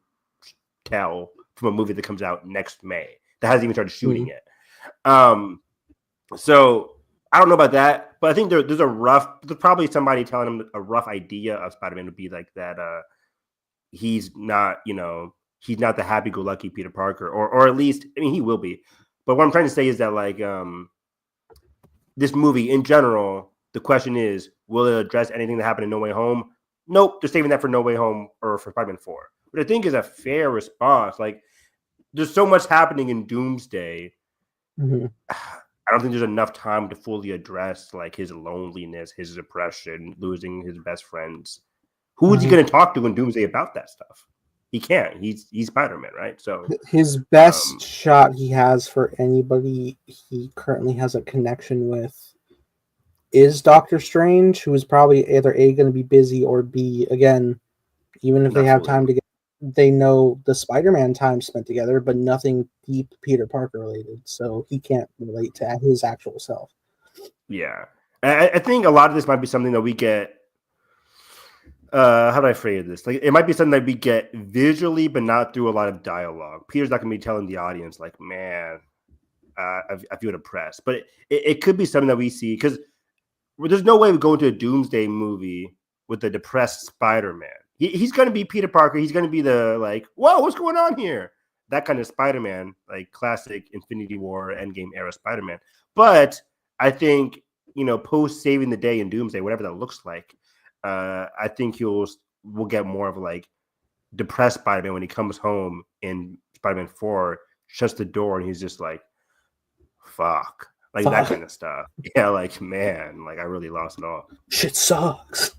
tell from a movie that comes out next May that hasn't even started shooting yet. So I don't know about that, but I think there's probably somebody telling him a rough idea of Spider-Man would be like that. He's not the happy-go-lucky Peter Parker, or at least, I mean, he will be. But what I'm trying to say is that like this movie in general, the question is, will it address anything that happened in No Way Home? Nope, they're saving that for No Way Home or for Spider-Man 4. But I think is a fair response. Like, there's so much happening in Doomsday. I don't think there's enough time to fully address like his loneliness, his depression, losing his best friends. Who is he going to talk to in Doomsday about that stuff? He can't. He's Spider-Man, right? So his best shot he has for anybody he currently has a connection with is Doctor Strange, who is probably either A, going to be busy, or B, again, even if they have time together, they know the Spider-Man time spent together, but nothing deep Peter Parker related, so he can't relate to his actual self. Yeah. I think a lot of this might be something that we get. How do I phrase this? Like, it might be something that we get visually, but not through a lot of dialogue. Peter's not going to be telling the audience, like, man, I feel depressed. But it could be something that we see, because there's no way we go into a Doomsday movie with a depressed Spider-Man. He's going to be Peter Parker. He's going to be the, like, whoa, what's going on here? That kind of Spider-Man, like classic Infinity War, Endgame era Spider-Man. But I think, post saving the day in Doomsday, whatever that looks like, I think we'll get more of like depressed Spider-Man when he comes home in Spider-Man 4, shuts the door, and he's just like, fuck. Like that kind of stuff. Yeah, like, man, like I really lost it all. Shit sucks.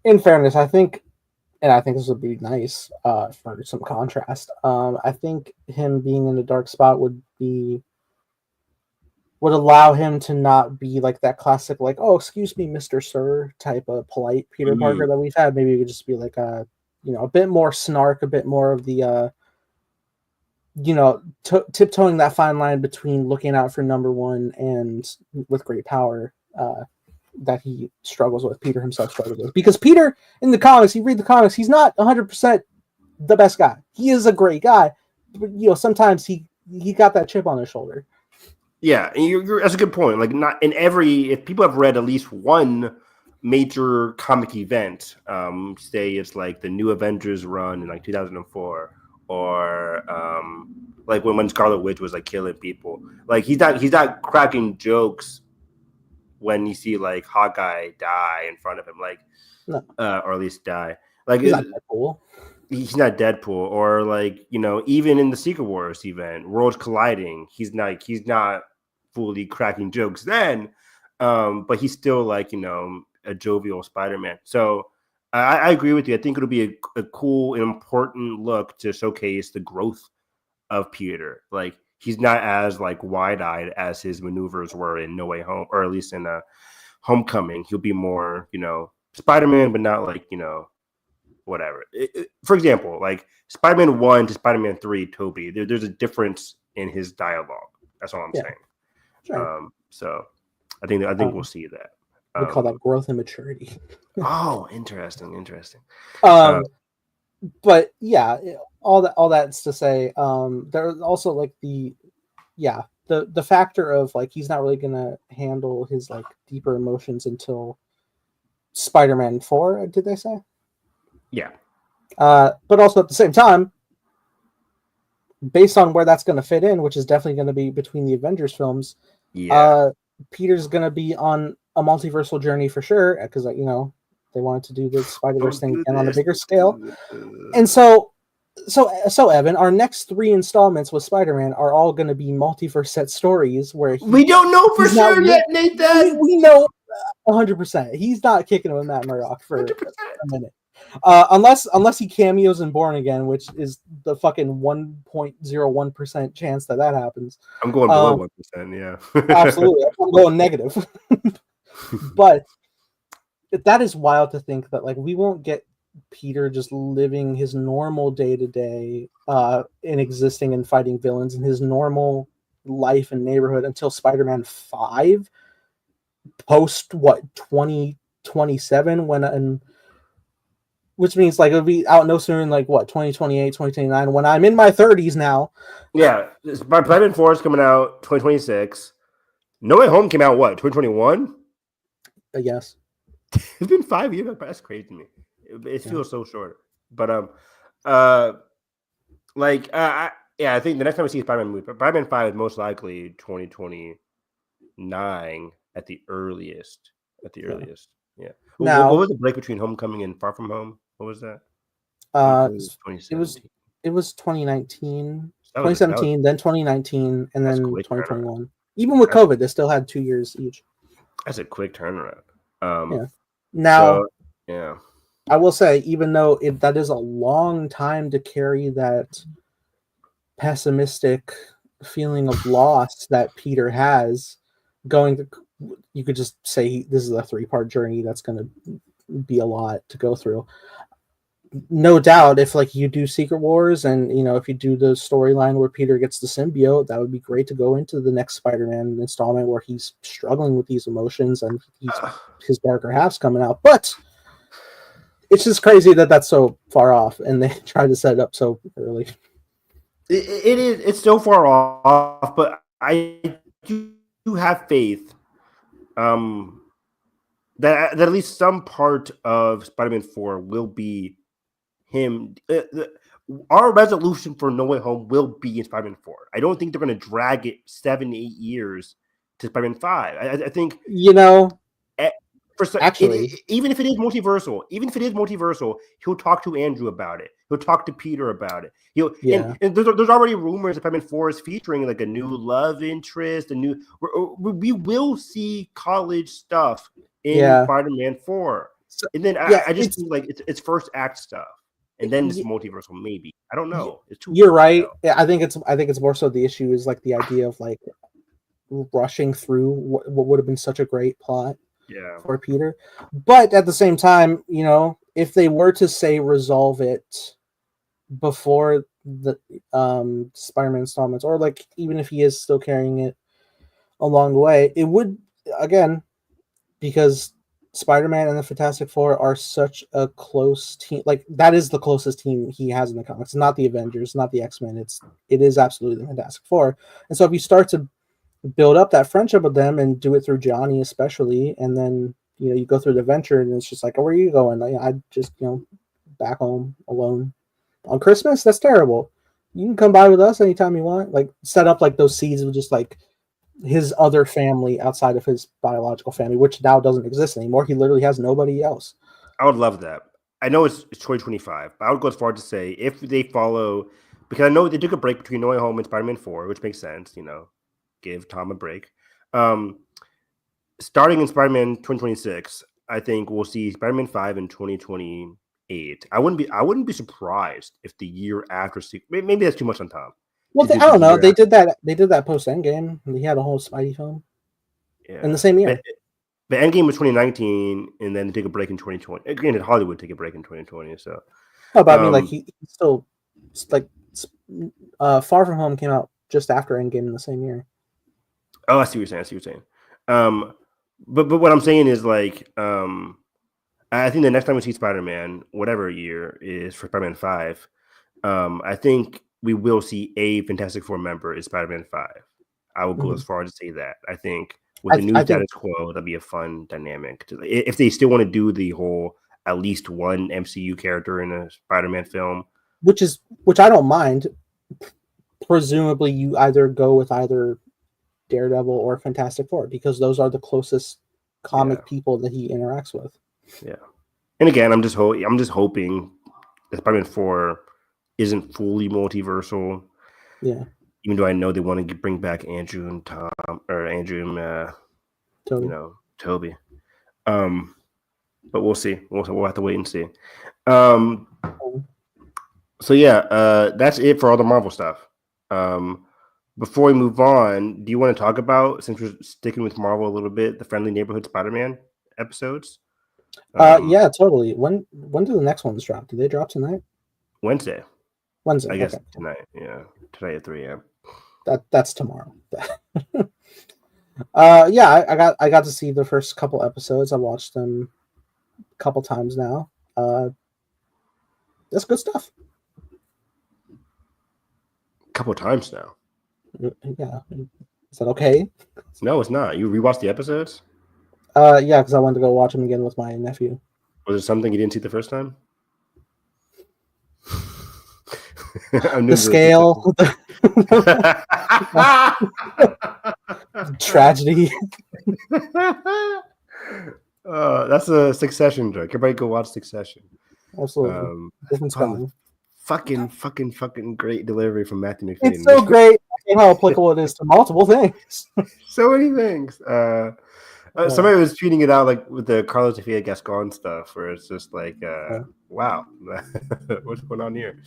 In fairness, I think this would be nice for some contrast. I think him being in a dark spot would allow him to not be like that classic, like, oh, excuse me, Mr. Sir type of polite Peter Parker that we've had. Maybe it could just be like a bit more snark, a bit more of the tiptoeing that fine line between looking out for number one and with great power that he struggles with. Peter himself struggles with, because Peter in the comics, you read the comics, he's not 100% the best guy. He is a great guy, but sometimes he got that chip on his shoulder. Yeah, and that's a good point. Like, not in if people have read at least one major comic event, say it's like the New Avengers run in like 2004, or like when Scarlet Witch was like killing people. Like he's not cracking jokes when you see like Hawkeye die in front of him, like No. Or at least die. Like He's not Deadpool. He's not Deadpool, or like, you know, even in the Secret Wars event, worlds colliding, he's not fully cracking jokes then, but he's still like, you know, a jovial Spider-Man. So I agree with you. I think it'll be a cool and important look to showcase the growth of Peter. Like he's not as like wide-eyed as his maneuvers were in No Way Home, or at least in Homecoming. He'll be more, you know, Spider-Man, but not like, you know, whatever. For example, like Spider-Man 1 to Spider-Man 3, Toby, there's a difference in his dialogue. That's all I'm saying. Sure. So I think we'll see that. We call that growth and maturity. Oh, interesting. But yeah, all that's to say, there's also like the factor of like he's not really gonna handle his like deeper emotions until Spider-Man 4, did they say? Yeah. But also at the same time, based on where that's going to fit in, which is definitely going to be between the Avengers films, Peter's going to be on a multiversal journey for sure, because you know they wanted to do the Spider-Verse thing again on a bigger scale. And so Evan, our next 3 installments with Spider-Man are all going to be multiverse set stories where we don't know for sure yet, Nathan. We know 100%. He's not kicking with Matt Murdock for 100%. A minute. Unless he cameos in Born Again, which is the fucking 1.01% chance that happens. I'm going below 1%, yeah. Absolutely. I'm going negative. But that is wild to think that like we won't get Peter just living his normal day-to-day in existing and fighting villains in his normal life and neighborhood until Spider-Man 5 post 2027 which means like it'll be out no sooner than like 2028, 2029 when I'm in my 30s now. Yeah, Spider-Man 4 is coming out 2026. No Way Home came out 2021? Yes. It's been 5 years. That's crazy to me. It feels so short. But I think the next time we see a Spider-Man movie, Spider-Man 5 is most likely 2029 at the earliest. Yeah. Now, what was the break between Homecoming and Far From Home? What was that? It was 2019, 2017, then 2019, and then 2021. Even with COVID, they still had 2 years each. That's a quick turnaround. Now, I will say, even though that is a long time to carry that pessimistic feeling of loss that Peter has, you could just say this is a 3-part journey that's going to be a lot to go through. No doubt, if like you do Secret Wars and you know if you do the storyline where Peter gets the symbiote, that would be great to go into the next Spider-Man installment where he's struggling with these emotions and his darker half's coming out. But it's just crazy that that's so far off, and they tried to set it up so early. It is. It's so far off, but I do have faith that at least some part of Spider-Man 4 will be him. Our resolution for No Way Home will be in Spider-Man 4. I don't think they're going to drag it 7-8 years to Spider-Man 5. I think, you know, actually, even if it is multiversal, he'll talk to Andrew about it. He'll talk to Peter about it. And there's already rumors that Spider-Man 4 is featuring like a new love interest, we will see college stuff in Spider-Man 4. So, and then I just think like it's first act stuff. And then it's multiversal, maybe. I don't know. You're right. I think it's more so the issue is like the idea of like rushing through what would have been such a great plot for Peter. But at the same time, you know, if they were to say resolve it before the Spider-Man installments, or like even if he is still carrying it along the way, it would again because Spider-Man and the Fantastic Four are such a close team. Like that is the closest team he has in the comics. Not the Avengers, not the X-Men. It is absolutely the Fantastic Four. And so if you start to build up that friendship with them and do it through Johnny especially, and then you know you go through the adventure and it's just like, oh, where are you going? Like, I just back home alone on Christmas. That's terrible. You can come by with us anytime you want. Like set up like those seeds with just like his other family outside of his biological family, which now doesn't exist anymore. He literally has nobody else. I would love that. I know it's 2025, but I would go as far to say if they follow, because I know they took a break between No Way Home and Spider-Man 4, which makes sense, give Tom a break. Starting in Spider-Man 2026, I think we'll see Spider-Man 5 in 2028. I wouldn't be surprised if the year after, maybe that's too much on Tom. Well, I don't know. They did that post Endgame. He had a whole Spidey film in the same year. But Endgame was 2019, and then they take a break in 2020. Granted, Hollywood take a break in 2020. So, but I mean, like he still like Far From Home came out just after Endgame in the same year. Oh, I see what you're saying. But what I'm saying is like, I think the next time we see Spider-Man, whatever year is for Spider-Man 5, I think we will see a Fantastic Four member in Spider-Man 5. I will go as far as to say that. I think with the new status quo, that'd be a fun dynamic. If they still want to do the whole at least one MCU character in a Spider-Man film, which I don't mind. Presumably, you either go with either Daredevil or Fantastic Four because those are the closest comic people that he interacts with. Yeah, and again, I'm just hoping that Spider-Man 4 isn't fully multiversal. Yeah. Even though I know they want to bring back Andrew and Tom, or Andrew and Toby. But we'll see. We'll have to wait and see. So yeah, that's it for all the Marvel stuff. Before we move on, do you want to talk about, since we're sticking with Marvel a little bit, the Friendly Neighborhood Spider-Man episodes? Yeah, totally. When do the next ones drop? Do they drop tonight? Wednesday. I guess okay. tonight. Yeah, tonight at 3 a.m. That's tomorrow. Yeah, I got to see the first couple episodes. I watched them a couple times now. That's good stuff. A couple times now. Yeah, is that okay? No, it's not. You rewatched the episodes? Yeah, because I wanted to go watch them again with my nephew. Was there something you didn't see the first time? The scale, tragedy. That's a Succession joke. Everybody go watch Succession. Absolutely. Different style. Fucking great delivery from Matthew McFadden. It's so great how applicable it is to multiple things. So many things. Somebody was tweeting it out like with the Carlos Sofia Gascon stuff, where it's just like, wow, what's going on here?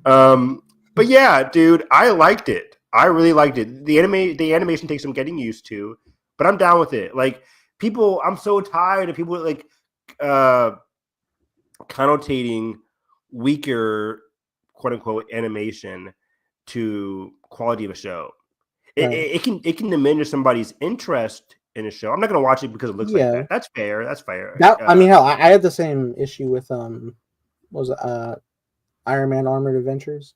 But yeah, dude, I liked it. I really liked it. The animation takes some getting used to, but I'm down with it. Like I'm so tired of people like connotating weaker, quote unquote, animation to quality of a show. It can diminish somebody's interest in a show. I'm not going to watch it because it looks like that. That's fair. I mean, hell, I had the same issue with Iron Man Armored Adventures.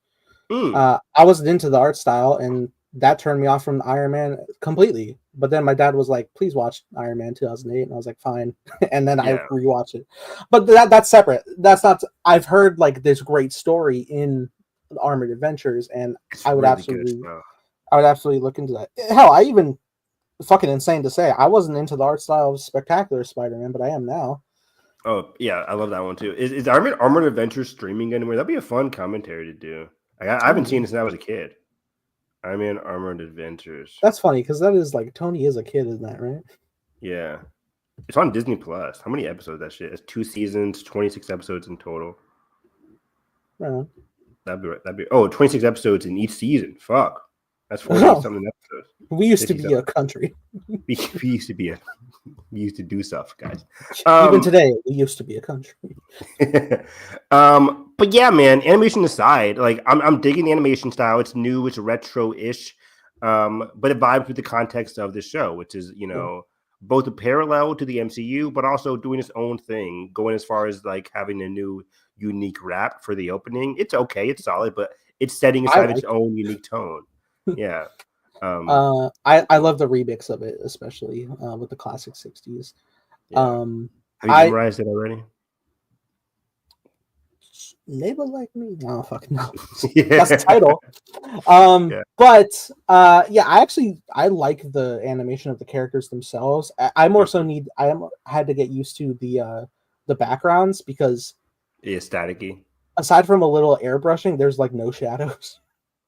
I wasn't into the art style, and that turned me off from Iron Man completely. But then my dad was like, "Please watch Iron Man 2008," and I was like, "Fine." And then I rewatched it. But that's separate. That's not. I've heard like this great story in Armored Adventures, and I would absolutely look into that. Hell, I even fucking insane to say I wasn't into the art style of Spectacular Spider-Man, but I am now. Oh yeah, I love that one too. Is Armored Adventures streaming anywhere? That'd be a fun commentary to do. I haven't seen it since I was a kid. I'm in Armored Adventures. That's funny because that is like Tony is a kid, isn't that right? Yeah, it's on Disney Plus. How many episodes that shit? It's 2 seasons, 26 episodes in total. Right. That'd be 26 episodes in each season. Fuck, that's 40 something episodes. We used to be a country. we used to do stuff, guys. Even today, we used to be a country. But yeah, man, animation aside, like I'm digging the animation style. It's new, it's retro-ish, but it vibes with the context of the show, which is both a parallel to the MCU, but also doing its own thing, going as far as like having a new unique rap for the opening. It's okay, it's solid, but it's setting aside its own unique tone. Yeah. I love the remix of it, especially with the classic 60s. Yeah. Have you memorized it already? Neighbor like me. Oh fuck no. Yeah. That's the title. Yeah. But yeah, I like the animation of the characters themselves. I more so had to get used to the backgrounds because Yeah, staticky. aside from a little airbrushing, there's like no shadows.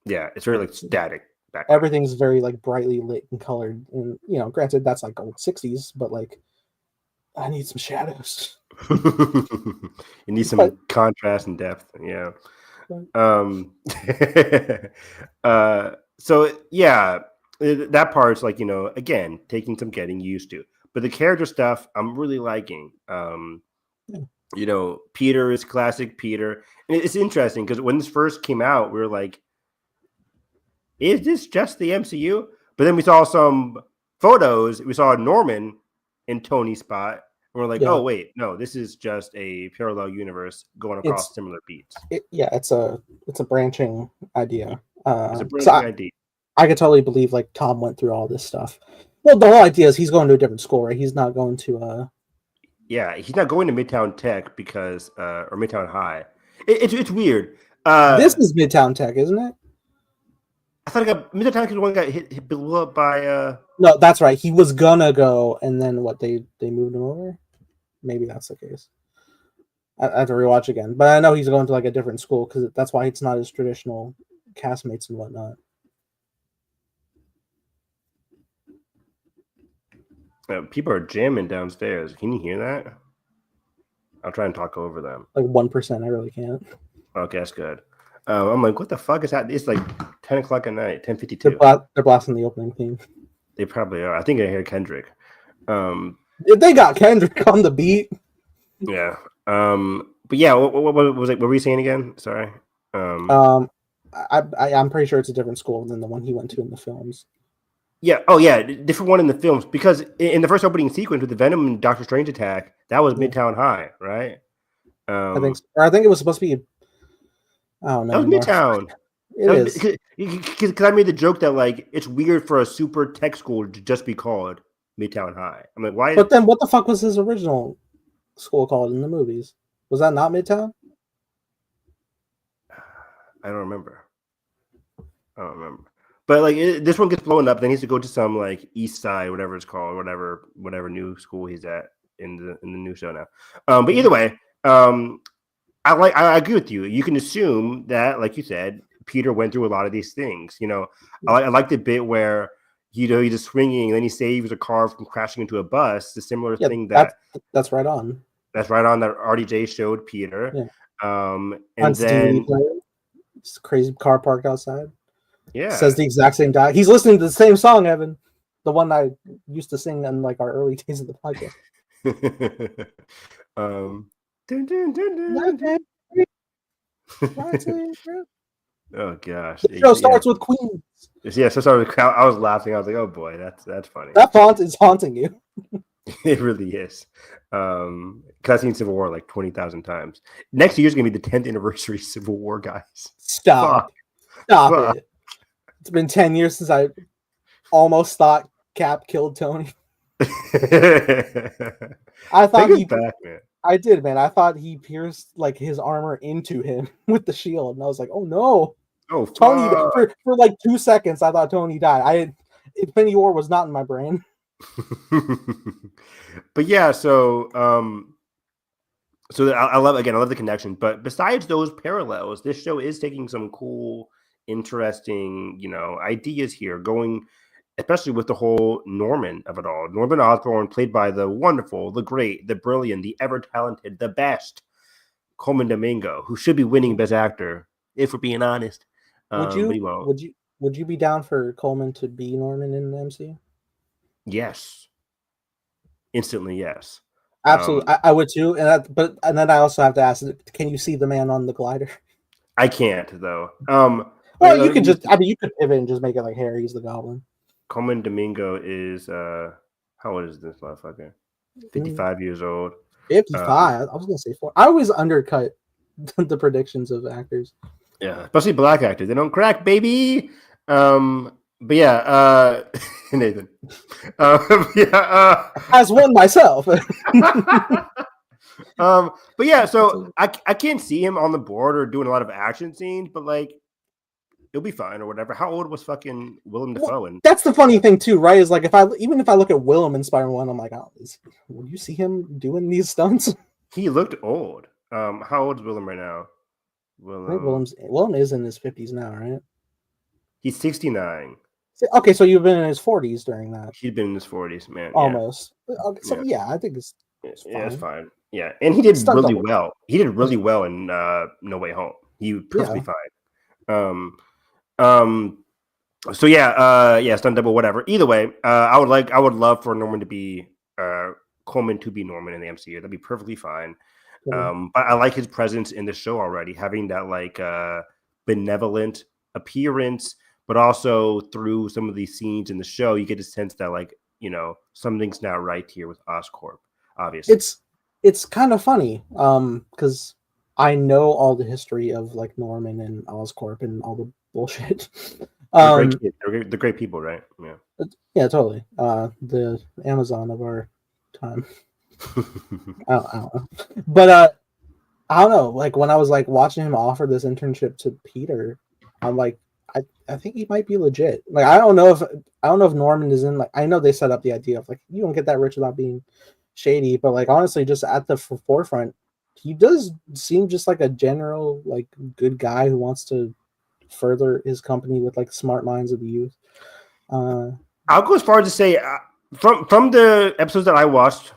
Yeah, it's very like static background. Everything's very like brightly lit and colored. And granted that's like old 60s, but like I need some shadows. You need some contrast and depth. Yeah. So yeah, that part's like, again, taking some getting used to. But the character stuff I'm really liking. Peter is classic Peter. And it's interesting because when this first came out, we were like, is this just the MCU? But then we saw some photos. We saw Norman in Tony's spot. And we're like, oh, wait, no, this is just a parallel universe going across similar beats. It's a branching idea. It's a branching idea. I could totally believe like Tom went through all this stuff. Well, the whole idea is he's going to a different school, right? He's not going to Yeah, he's not going to Midtown Tech because or Midtown High. It's weird. This is Midtown Tech, isn't it? I thought Midtown Tech is the one that got hit blew up by No, that's right. He was gonna go, and then they moved him over. Maybe that's the case. I have to rewatch again, but I know he's going to like a different school because that's why it's not his traditional castmates and whatnot. People are jamming downstairs. Can you hear that? I'll try and talk over them. Like 1%. I really can't. Okay, that's good. I'm like, what the fuck is that? It's like 10 o'clock at night, 10:52. They're blasting the opening theme. They probably are. I think I hear Kendrick. If they got Kendrick on the beat. Yeah. But yeah, what was it? What were you saying again? Sorry. I'm pretty sure it's a different school than the one he went to in the films. Yeah. Oh, yeah. Different one in the films because in the first opening sequence with the Venom and Doctor Strange attack, that was Midtown High, right? I think it was supposed to be. I don't know. That was Midtown. It is because I made the joke that like it's weird for a super tech school to just be called Midtown High. I'm like, why? But then, what the fuck was his original school called in the movies? Was that not Midtown? I don't remember. But like this one gets blown up, then he has to go to some like East Side, whatever it's called, whatever new school he's at in the new show now. But either way, I agree with you. You can assume that, like you said, Peter went through a lot of these things. I like the bit where he's just swinging, and then he saves a car from crashing into a bus. The similar thing that's right on. That's right on that RDJ showed Peter. Yeah. And then it's a crazy car parked outside. Yeah, says the exact same dialogue. He's listening to the same song, Evan, the one I used to sing in like our early days of the podcast. Oh gosh, the show starts with Queen. Yeah, so sorry. I was laughing. I was like, "Oh boy, that's funny." That font is haunting you. It really is. Because I've seen Civil War like 20,000 times. Next year's gonna be the 10th anniversary Civil War, guys. Stop it. It's been 10 years since I almost thought Cap killed Tony. I thought back, man. I did, man. I thought he pierced like his armor into him with the shield, and I was like, "Oh no!" Oh, Tony! For like 2 seconds, I thought Tony died. Infinity War was not in my brain. But yeah, so I love the connection. But besides those parallels, this show is taking some cool, interesting, ideas here, going especially with the whole Norman of it all. Norman Osborn, played by the wonderful, the great, the brilliant, the ever talented, the best Coleman Domingo, who should be winning Best Actor, if we're being honest. Would you be down for Coleman to be Norman in the MCU? Yes. Instantly, yes. Absolutely, I would too. And then I also have to ask: can you see the man on the glider? I can't though. Well, you could just. I mean, you could pivot and just make it like Harry's the Goblin. Coleman Domingo is how old is this motherfucker? 55 years old. 55. I was gonna say 4. I always undercut the predictions of actors. Yeah, especially black actors. They don't crack, baby. But yeah, Nathan. As one myself. But yeah, so I can't see him on the board or doing a lot of action scenes, but like he'll be fine or whatever. How old was fucking Willem Dafoe? And that's the funny thing too, right? Is like if I look at Willem in Spider-Man 1, I'm like, oh, would you see him doing these stunts? he looked old. How old is Willem right now? I think Willem is in his 50s now, right? He's 69. Okay, so you've been in his 40s during that. He'd been in his 40s, man. Almost. Okay, so yeah, I think it's fine. Yeah, it's fine. Yeah, and he did really well. He did really well in No Way Home. He was perfectly fine. So yeah, stunt double, whatever. Either way, I would love for Norman to be Coleman to be Norman in the MCU. That'd be perfectly fine. But I like his presence in the show already, having that like benevolent appearance, but also through some of these scenes in the show, you get a sense that like, you know, something's not right here with Oscorp. Obviously, it's kind of funny because I know all the history of like Norman and Oscorp and all the bullshit. They're great people, right? Yeah, totally. The Amazon of our time. I don't know, but I don't know. Like when I was like watching him offer this internship to Peter, I'm like, I think he might be legit. Like I don't know if Norman is in. Like I know they set up the idea of like you don't get that rich without being shady, but like honestly, just at the forefront, he does seem just like a general like good guy who wants to further his company with like smart minds of the youth. I'll go as far as to say from the episodes that I watched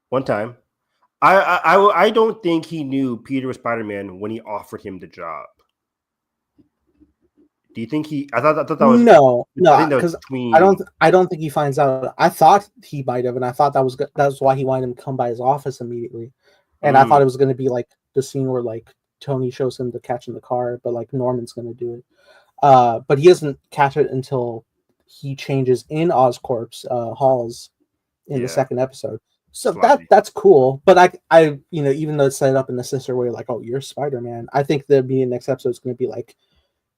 one time, I don't think he knew Peter was Spider-Man when he offered him the job. Do you think he? I thought that was no, because I don't think he finds out. I thought he might have, and I thought that was good. That's why he wanted him to come by his office immediately. And I thought it was going to be like the scene where like Tony shows him the catch in the car, but like Norman's going to do it. But he doesn't catch it until he changes in Oscorp's halls in the second episode. So that's cool. But I even though it's set up in the sister way, like, oh, you're Spider-Man. I think the next episode is going to be like,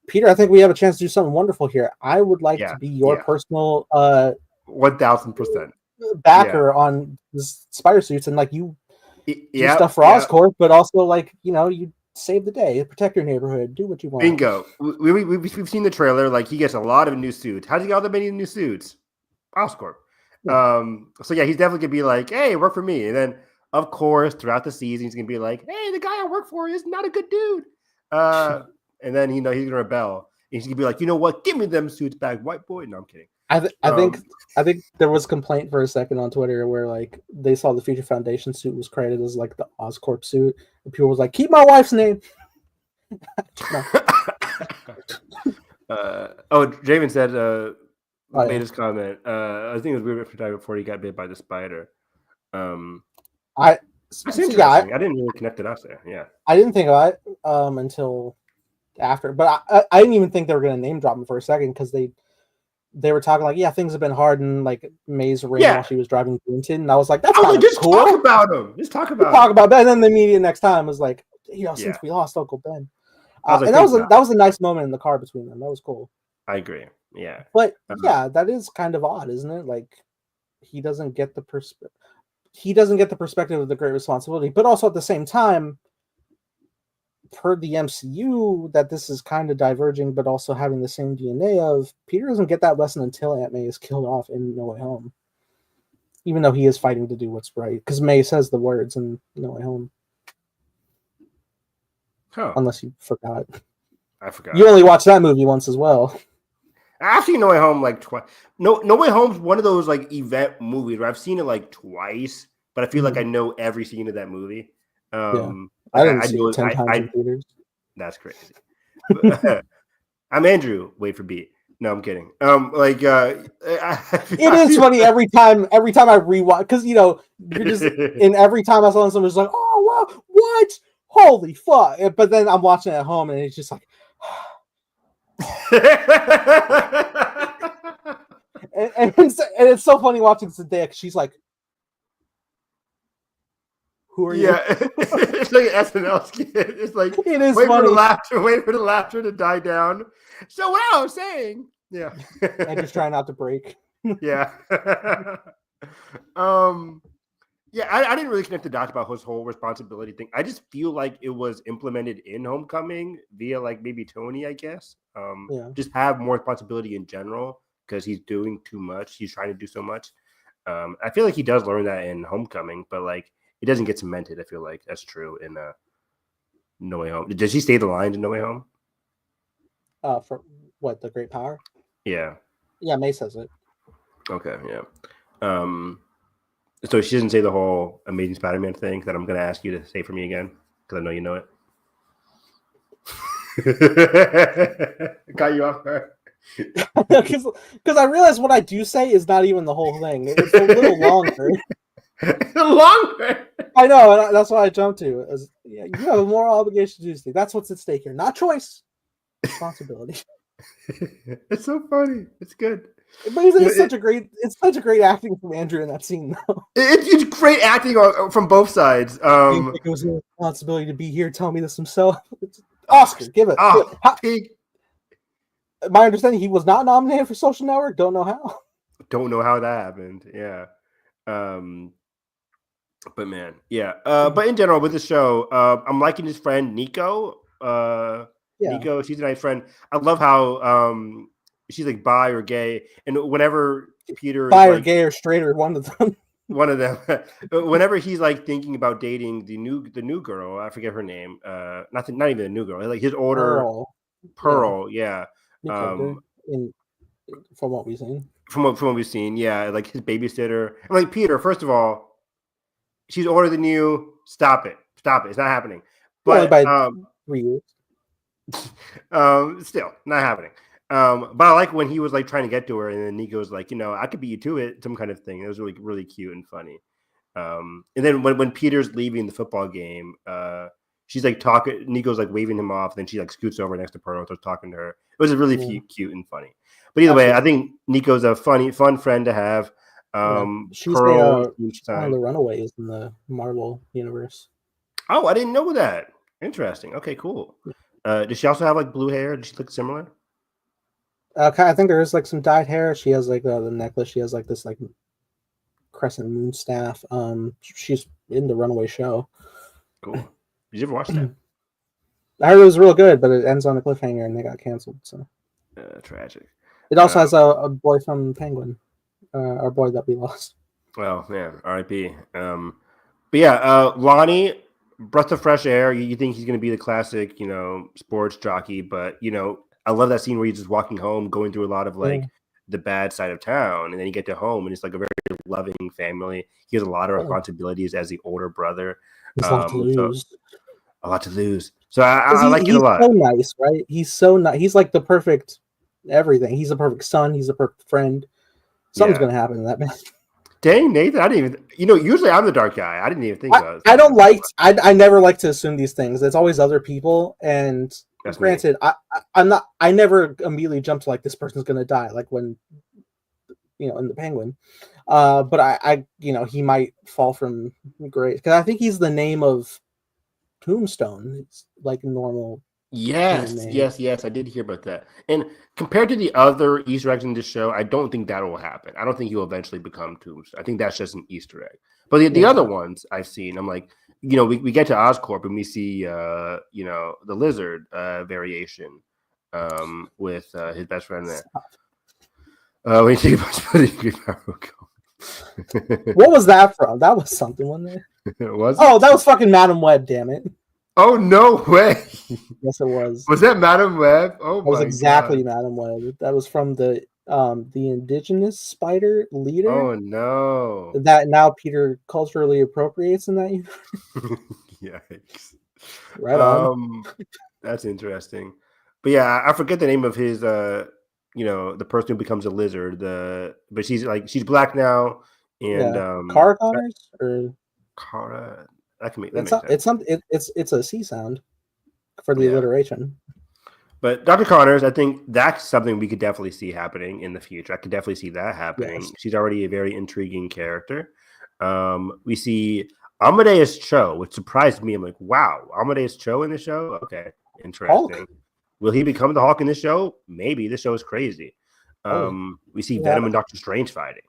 Peter, I think we have a chance to do something wonderful here. I would like to be your personal 1000% backer on this spider suits, and like you do stuff for Oscorp, but also like you save the day, protect your neighborhood, do what you want. Bingo. We've seen the trailer. Like he gets a lot of new suits. How does he get all that many new suits? Oscorp. Yeah. So yeah, he's definitely gonna be like, hey, work for me. And then of course throughout the season he's gonna be like, hey, the guy I work for is not a good dude. And then he's gonna rebel. He's gonna be like, you know what? Give me them suits back, white boy. No, I'm kidding. I think there was complaint for a second on Twitter where like they saw the Future Foundation suit was credited as like the Oscorp suit, and people was like, keep my wife's name. Javen said made his comment. I think it was weird for time before he got bit by the spider. That's interesting. I didn't really connect the dots there. Yeah, I didn't think about it until after, but I didn't even think they were going to name drop him for a second because they were talking like, yeah, things have been hard in like May's ring while she was driving Clinton, and I was like, that's kind of cool. Talk about him. Just talk about Ben. And then the media next time was like, since we lost Uncle Ben, and that was a nice moment in the car between them. That was cool. I agree. Yeah, but that is kind of odd, isn't it? Like he doesn't get the perspective of the great responsibility, but also at the same time, per the MCU, that this is kind of diverging, but also having the same DNA of Peter doesn't get that lesson until Aunt May is killed off in No Way Home, even though he is fighting to do what's right because May says the words in No Way Home. Unless you forgot. I forgot. You only watched that movie once as well. I've seen No Way Home like twice. No Way Home's one of those like event movies where I've seen it like twice, but I feel like I know every scene of that movie. I didn't see it 10 times in theaters. That's crazy. I'm Andrew. Wait for beat. No, I'm kidding. It is funny every time I rewatch because you're just and every time I saw someone was like, oh wow, what? Holy fuck! But then I'm watching it at home and it's just like, and it's so funny watching Zendaya. She's like, who are you? Yeah, it's like an SNL skit. It's like it is wait funny. Wait for the laughter to die down. So what I was saying, yeah, and just try not to break. Yeah, Yeah, I didn't really connect the dots about his whole responsibility thing. I just feel like it was implemented in Homecoming via like maybe Tony, I guess. Yeah. Just have more responsibility in general because he's doing too much. He's trying to do so much. I feel like he does learn that in Homecoming, but like it doesn't get cemented. I feel like that's true in No Way Home. Does he say the lines in No Way Home? For what, the great power? Yeah. Yeah, May says it. Okay, yeah. So she doesn't say the whole Amazing Spider-Man thing that I'm going to ask you to say for me again because I know you know it. Got you off guard. Because I realize what I do say is not even the whole thing. It's a little longer. Longer. I know, and that's why I jumped to it. Yeah, you have a moral obligation to do this thing. That's what's at stake here. Not choice, responsibility. It's so funny. It's good. But it's such a great acting from Andrew in that scene, though. It's great acting from both sides. It was a responsibility to be here. Tell me this himself. Oscar, give it. My understanding, he was not nominated for Social Network. Don't know how. Don't know how that happened. Yeah. But man, yeah. But in general, with the show, I'm liking his friend Nico. Nico, she's a nice friend. I love how she's like bi or gay, and whenever Peter bi is or like, gay or straight or one of them. One of them. Whenever he's like thinking about dating the new girl, I forget her name. Not even the new girl. Like his older Pearl. Yeah. From what we've seen. From what we've seen, yeah. Like his babysitter. I'm like, Peter. First of all, she's older than you. Stop it. It's not happening. But by 3 years. Still not happening. But I like when he was like trying to get to her, and then Nico's like, I could beat you to it, some kind of thing. It was really, really cute and funny. And then when Peter's leaving the football game, she's like talking. Nico's like waving him off, and then she like scoots over next to Pearl and starts talking to her. It was really cute and funny. But either way, I think Nico's a fun friend to have. She's Pearl, one of the Runaways in the Marvel universe. Oh, I didn't know that. Interesting. Okay, cool. Does she also have like blue hair? Does she look similar? I think there is like some dyed hair. She has like the necklace. She has like this like crescent moon staff. She's in the Runaway show. Cool. Did you ever watch that? I heard it was real good, but it ends on a cliffhanger and they got canceled. So tragic. It also has a boy from Penguin, our boy that we lost. Well, man, R.I.P. But yeah, Lonnie, breath of fresh air. You think he's going to be the classic, sports jockey, but I love that scene where he's just walking home, going through a lot of like the bad side of town, and then you get to home, and it's like a very loving family. He has a lot of responsibilities as the older brother. A lot to lose. So I like it a lot. He's so nice, right? He's so nice. He's like the perfect everything. He's a perfect son. He's a perfect friend. Something's gonna happen to that man. Dang, Nathan, I didn't even. Usually I'm the dark guy. I didn't even think about it. I never like to assume these things. It's always other people, and that's granted, I never immediately jump to like this person's gonna die, like when in the Penguin. But I he might fall from grace because I think he's the name of Tombstone. It's like normal. Yes, I did hear about that. And compared to the other Easter eggs in this show, I don't think that will happen. I don't think he'll eventually become Tombstone. I think that's just an Easter egg. But the other ones I've seen, I'm like, we get to Oscorp and we see the lizard variation with his best friend there. When you think about Splitting Green Arrow, what was that from? That was something, wasn't it? That was fucking Madam Web, damn it. Oh, no way. Yes, it was. Was that Madam Web? Oh, my God. That was exactly Madam Web. That was from the indigenous spider leader. Oh, no. That now Peter culturally appropriates in that universe. Yikes. Right on. That's interesting. But yeah, I forget the name of his, the person who becomes a lizard. But she's black now. And Cara Connors or Cara. It's a C sound for the alliteration. But Dr. Connors, I think that's something we could definitely see happening in the future. I could definitely see that happening. Yes. She's already a very intriguing character. We see Amadeus Cho, which surprised me. I'm like, wow, Amadeus Cho in the show? Okay, interesting. Hulk? Will he become the Hulk in this show? Maybe. This show is crazy. We see Venom and Doctor Strange fighting.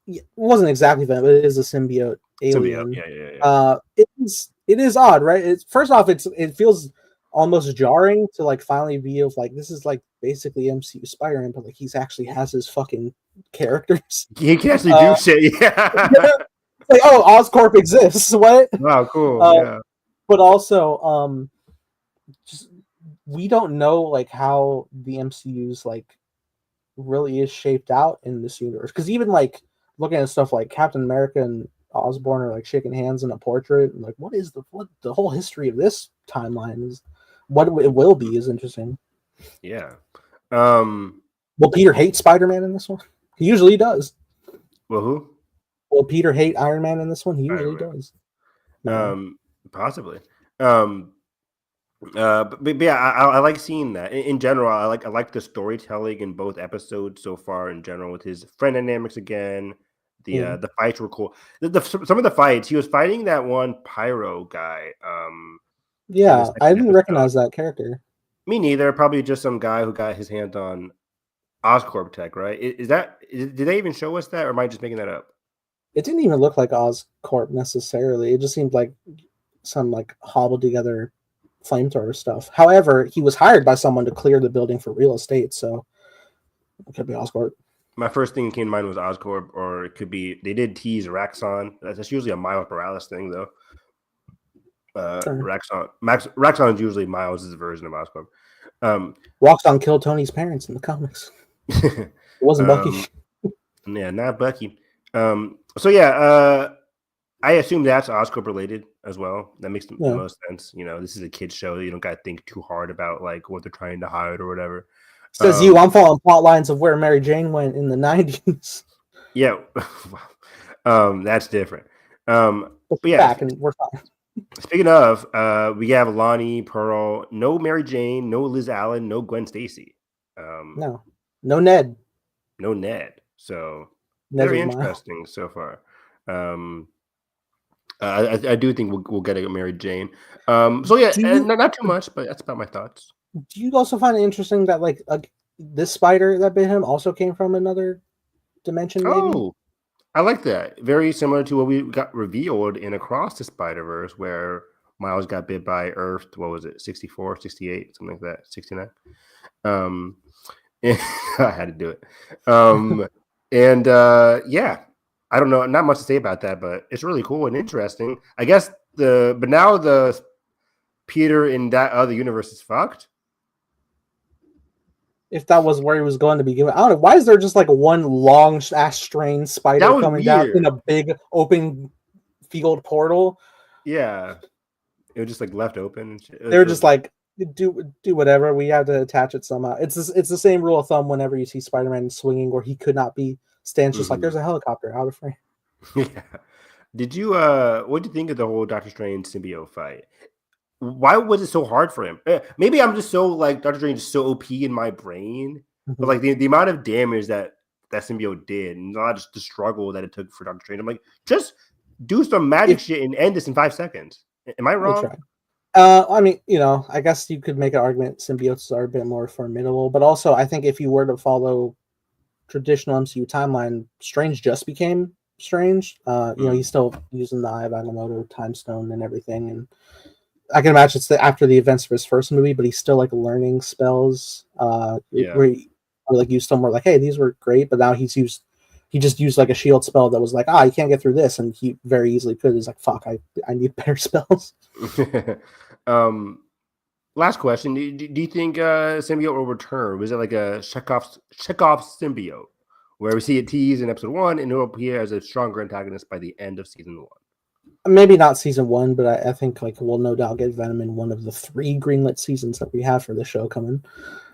it wasn't exactly Venom, but it is a symbiote alien. Yeah. It is odd, right? It's first off, it feels almost jarring to like finally be of like this is like basically MCU Spider-Man, but like he's actually has his fucking characters. He can actually do shit. Yeah. Like, oh, Oscorp exists. What? Wow, cool. Yeah. But also, just we don't know like how the MCU's like really is shaped out in this universe. Because even like looking at stuff like Captain America and Osborn are like shaking hands in a portrait, and like what the whole history of this timeline is, what it will be is interesting. Yeah. Will Peter hate Spider-Man in this one? He usually does. Well, who? Will Peter hate Iron Man in this one? He usually does. No. Possibly. But yeah, I like seeing that. In general, I like the storytelling in both episodes so far. In general, with his friend dynamics again, the fights were cool. Some of the fights, he was fighting that one pyro guy. Yeah, I didn't recognize that character. Me neither. Probably just some guy who got his hands on Oscorp tech, right? Did they even show us that, or am I just making that up? It didn't even look like Oscorp necessarily. It just seemed like some like hobbled together flamethrower stuff. However, he was hired by someone to clear the building for real estate, so it could be Oscorp. My first thing that came to mind was Oscorp, or it could be they did tease Raxon. That's usually a Miles Morales thing, though. Sure. Raxon is usually Miles' version of Oscorp. Roxxon killed Tony's parents in the comics. It wasn't Bucky. Yeah, not Bucky. So yeah, I assume that's Oscorp related as well. That makes the most sense. You know, this is a kid's show. You don't got to think too hard about like what they're trying to hide or whatever. Says I'm following plot lines of where Mary Jane went in the 90s. Yeah, that's different. But yeah, back and we're fine. Speaking of, we have Lonnie, Pearl, no Mary Jane, no Liz Allen, no Gwen Stacy. No Ned. No Ned. So Never very interesting so far. I do think we'll get a Mary Jane. So yeah, not too much, but that's about my thoughts. Do you also find it interesting that like this spider that bit him also came from another dimension? Maybe? Oh, I like that. Very similar to what we got revealed in Across the Spider-Verse, where Miles got bit by Earth. What was it? 64, 68, something like that. 69. I had to do it. Yeah, I don't know. Not much to say about that, but it's really cool and interesting. I guess but now the Peter in that other universe is fucked. If that was where he was going to begin with. I don't know. Why is there just like one long ass strange spider coming down in a big open field portal? Yeah. It was just like left open. They're just like, do whatever. We have to attach it somehow. It's the same rule of thumb whenever you see Spider-Man swinging where he could not be stands just like there's a helicopter out of frame. Yeah. Did you what did you think of the whole Doctor Strange symbiote fight? Why was it so hard for him? Maybe I'm just so like Doctor Strange is so OP in my brain, but like the amount of damage that symbiote did, and not just the struggle that it took for Doctor Strange. I'm like, just do some magic shit and end this in 5 seconds. Am I wrong? I mean, I guess you could make an argument symbiotes are a bit more formidable, but also I think if you were to follow traditional MCU timeline, Strange just became Strange. He's still using the Eye of Agamotto time stone and everything, and I can imagine it's after the events of his first movie, but he's still like learning spells. Where he, like used some more like, hey, these were great, but now he just used like a shield spell that was like, you can't get through this, and he very easily could. He's like, fuck, I need better spells. Last question: Do you think symbiote will return? Was it like a Chekhov symbiote, where we see it teased in episode 1, and it will appear as a stronger antagonist by the end of season 1? Maybe not season 1, but I think like we'll no doubt get Venom in one of the 3 greenlit seasons that we have for the show coming.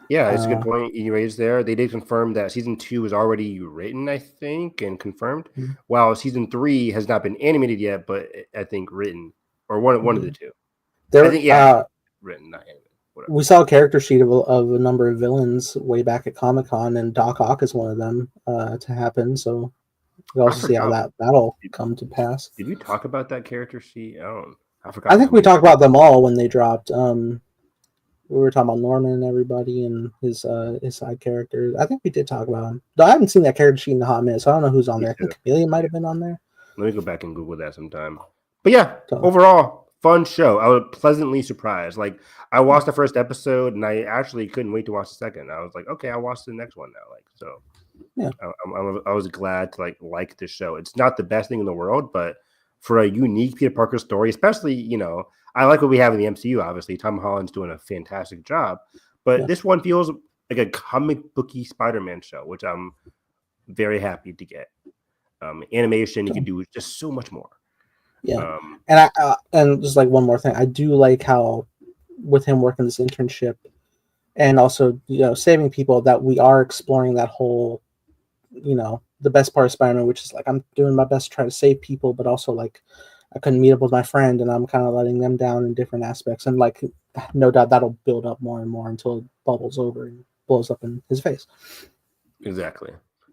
Yeah, it's a good point you raised there. They did confirm that season 2 is already written, I think, and confirmed. Mm-hmm. While season 3 has not been animated yet, but I think written, or one of the two. I think written, not animated. Whatever. We saw a character sheet of a number of villains way back at Comic-Con, and Doc Ock is one of them to happen. So we'll also see how that'll come to pass. Did we talk about that character sheet? I forgot. I think we talked about them all when they dropped. We were talking about Norman and everybody and his side characters. I think we did talk about him. Though I haven't seen that character sheet in a hot minute, so I don't know who's on there. I think Chameleon might have been on there. Let me go back and Google that sometime. But yeah, So, overall, fun show. I was pleasantly surprised. Like, I watched the first episode, and I actually couldn't wait to watch the second. I was like, okay, I'll watch the next one now. Like, so yeah, I was glad to like this show. It's not the best thing in the world, but for a unique Peter Parker story, especially, you know, I like what we have in the MCU. Obviously, Tom Holland's doing a fantastic job, but this one feels like a comic booky Spider-Man show, which I'm very happy to get. Animation, you can do just so much more. Yeah, and just like one more thing, I do like how with him working this internship and also, you know, saving people, that we are exploring that whole, you know, the best part of Spider-Man, which is like, I'm doing my best to try to save people, but also like I couldn't meet up with my friend and I'm kind of letting them down in different aspects. And like, no doubt that'll build up more and more until it bubbles over and blows up in his face. Exactly.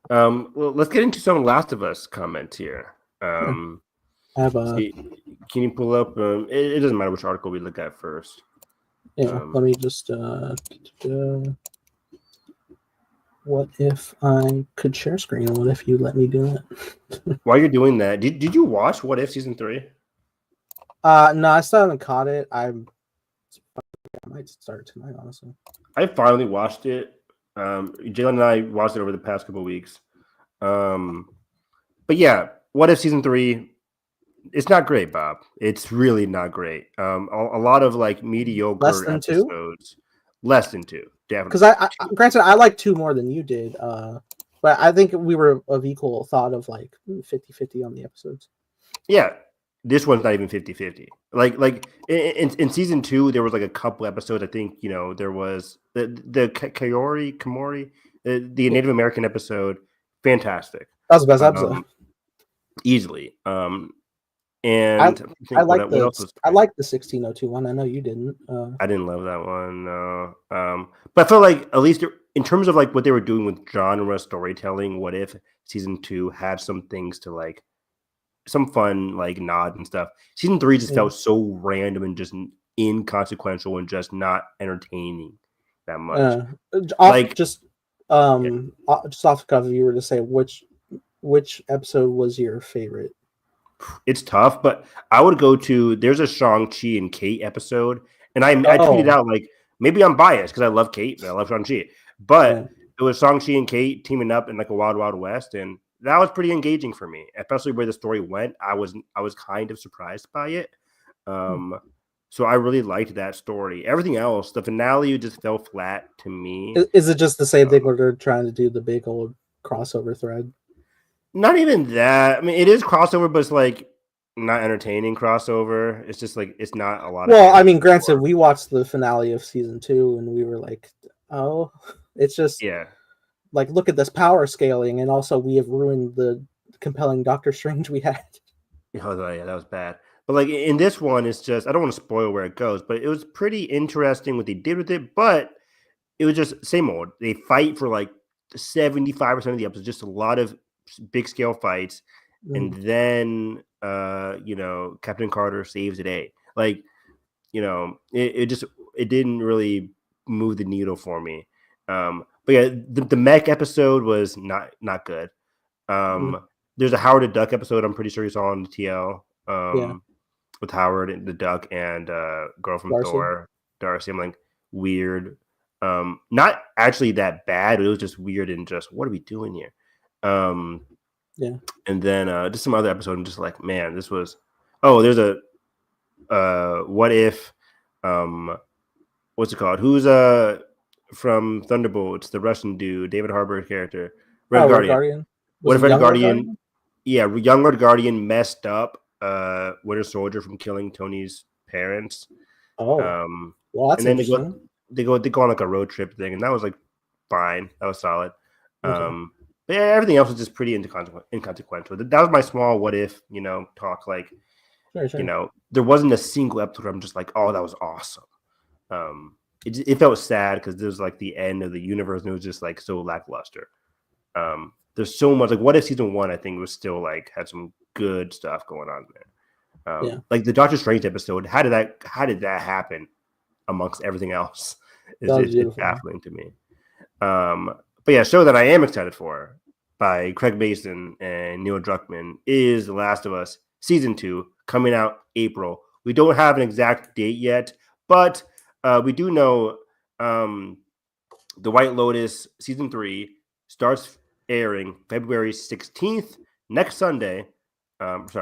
Well, let's get into some Last of Us comments here. I have a. Can you pull up? It doesn't matter which article we look at first. Yeah, let me just. What if I could share screen? What if you let me do it? While you're doing that, did you watch What If season 3? No, I still haven't caught it. I might start tonight, honestly. I finally watched it. Jalen and I watched it over the past couple of weeks. But yeah, What If season 3? It's not great, Bob. It's really not great. A lot of like mediocre Less than episodes. 2? Less than 2, definitely. Because I granted, I like 2 more than you did. But I think we were of equal thought of like 50-50 on the episodes. Yeah, this one's not even 50-50. Like in season 2, there was like a couple episodes. I think, you know, there was the Kamori, the Native American episode. Fantastic. That was the best episode. Easily. And I like the 1602 one. I know you didn't. I didn't love that one. No. But I felt like at least in terms of like what they were doing with genre storytelling, What If season 2 had some things to like, some fun like nod and stuff. Season 3 just felt so random and just inconsequential and just not entertaining that much. Just off the cuff, if you were to say which episode was your favorite. It's tough, but I would go to, there's a Shang-Chi and Kate episode, and I tweeted out, like, maybe I'm biased because I love Kate and I love Shang-Chi, but it was Shang-Chi and Kate teaming up in like a Wild Wild West, and that was pretty engaging for me, especially where the story went. I was kind of surprised by it. So I really liked that story. Everything else, the finale just fell flat to me. Is it just the same thing where they're trying to do the big old crossover thread? Not even that. I mean, it is crossover, but it's like not entertaining crossover. It's just like it's not a lot. Well, I mean, granted, we watched the finale of season 2, and we were like, "Oh, it's just like look at this power scaling," and also we have ruined the compelling Doctor Strange we had. Oh yeah, that was bad. But like in this one, it's just I don't want to spoil where it goes, but it was pretty interesting what they did with it. But it was just same old. They fight for like 75% of the episode, just a lot of big scale fights, and then you know, Captain Carter saves the day. Like, you know, it didn't really move the needle for me. But yeah, the mech episode was not good. There's a Howard the Duck episode I'm pretty sure you saw on the TL with Howard and the Duck and girl from Thor, Darcy. I'm like, weird. Not actually that bad, but it was just weird and just what are we doing here? And then just some other episode. I'm just like, man, this was. Oh, there's a What If? What's it called? Who's from Thunderbolts? The Russian dude, David Harbour's character, Red Guardian. What if Red Guardian? Yeah, young Red Guardian messed up Winter Soldier from killing Tony's parents. Oh, well, that's and then they go on like a road trip thing, and that was like fine. That was solid. But yeah, everything else was just pretty inconsequential. That was my small what if, you know, talk. Like, you know, there wasn't a single episode where I'm just like, oh, that was awesome. It felt sad because there was like the end of the universe, and it was just like so lackluster. There's so much like what if season 1, I think, was still like had some good stuff going on there. Like the Doctor Strange episode, how did that happen amongst everything else? It's baffling to me. But yeah, a show that I am excited for by Craig Mason and Neil Druckmann is The Last of Us Season 2, coming out April. We don't have an exact date yet, but we do know The White Lotus Season 3 starts airing February 16th, next Sunday. Next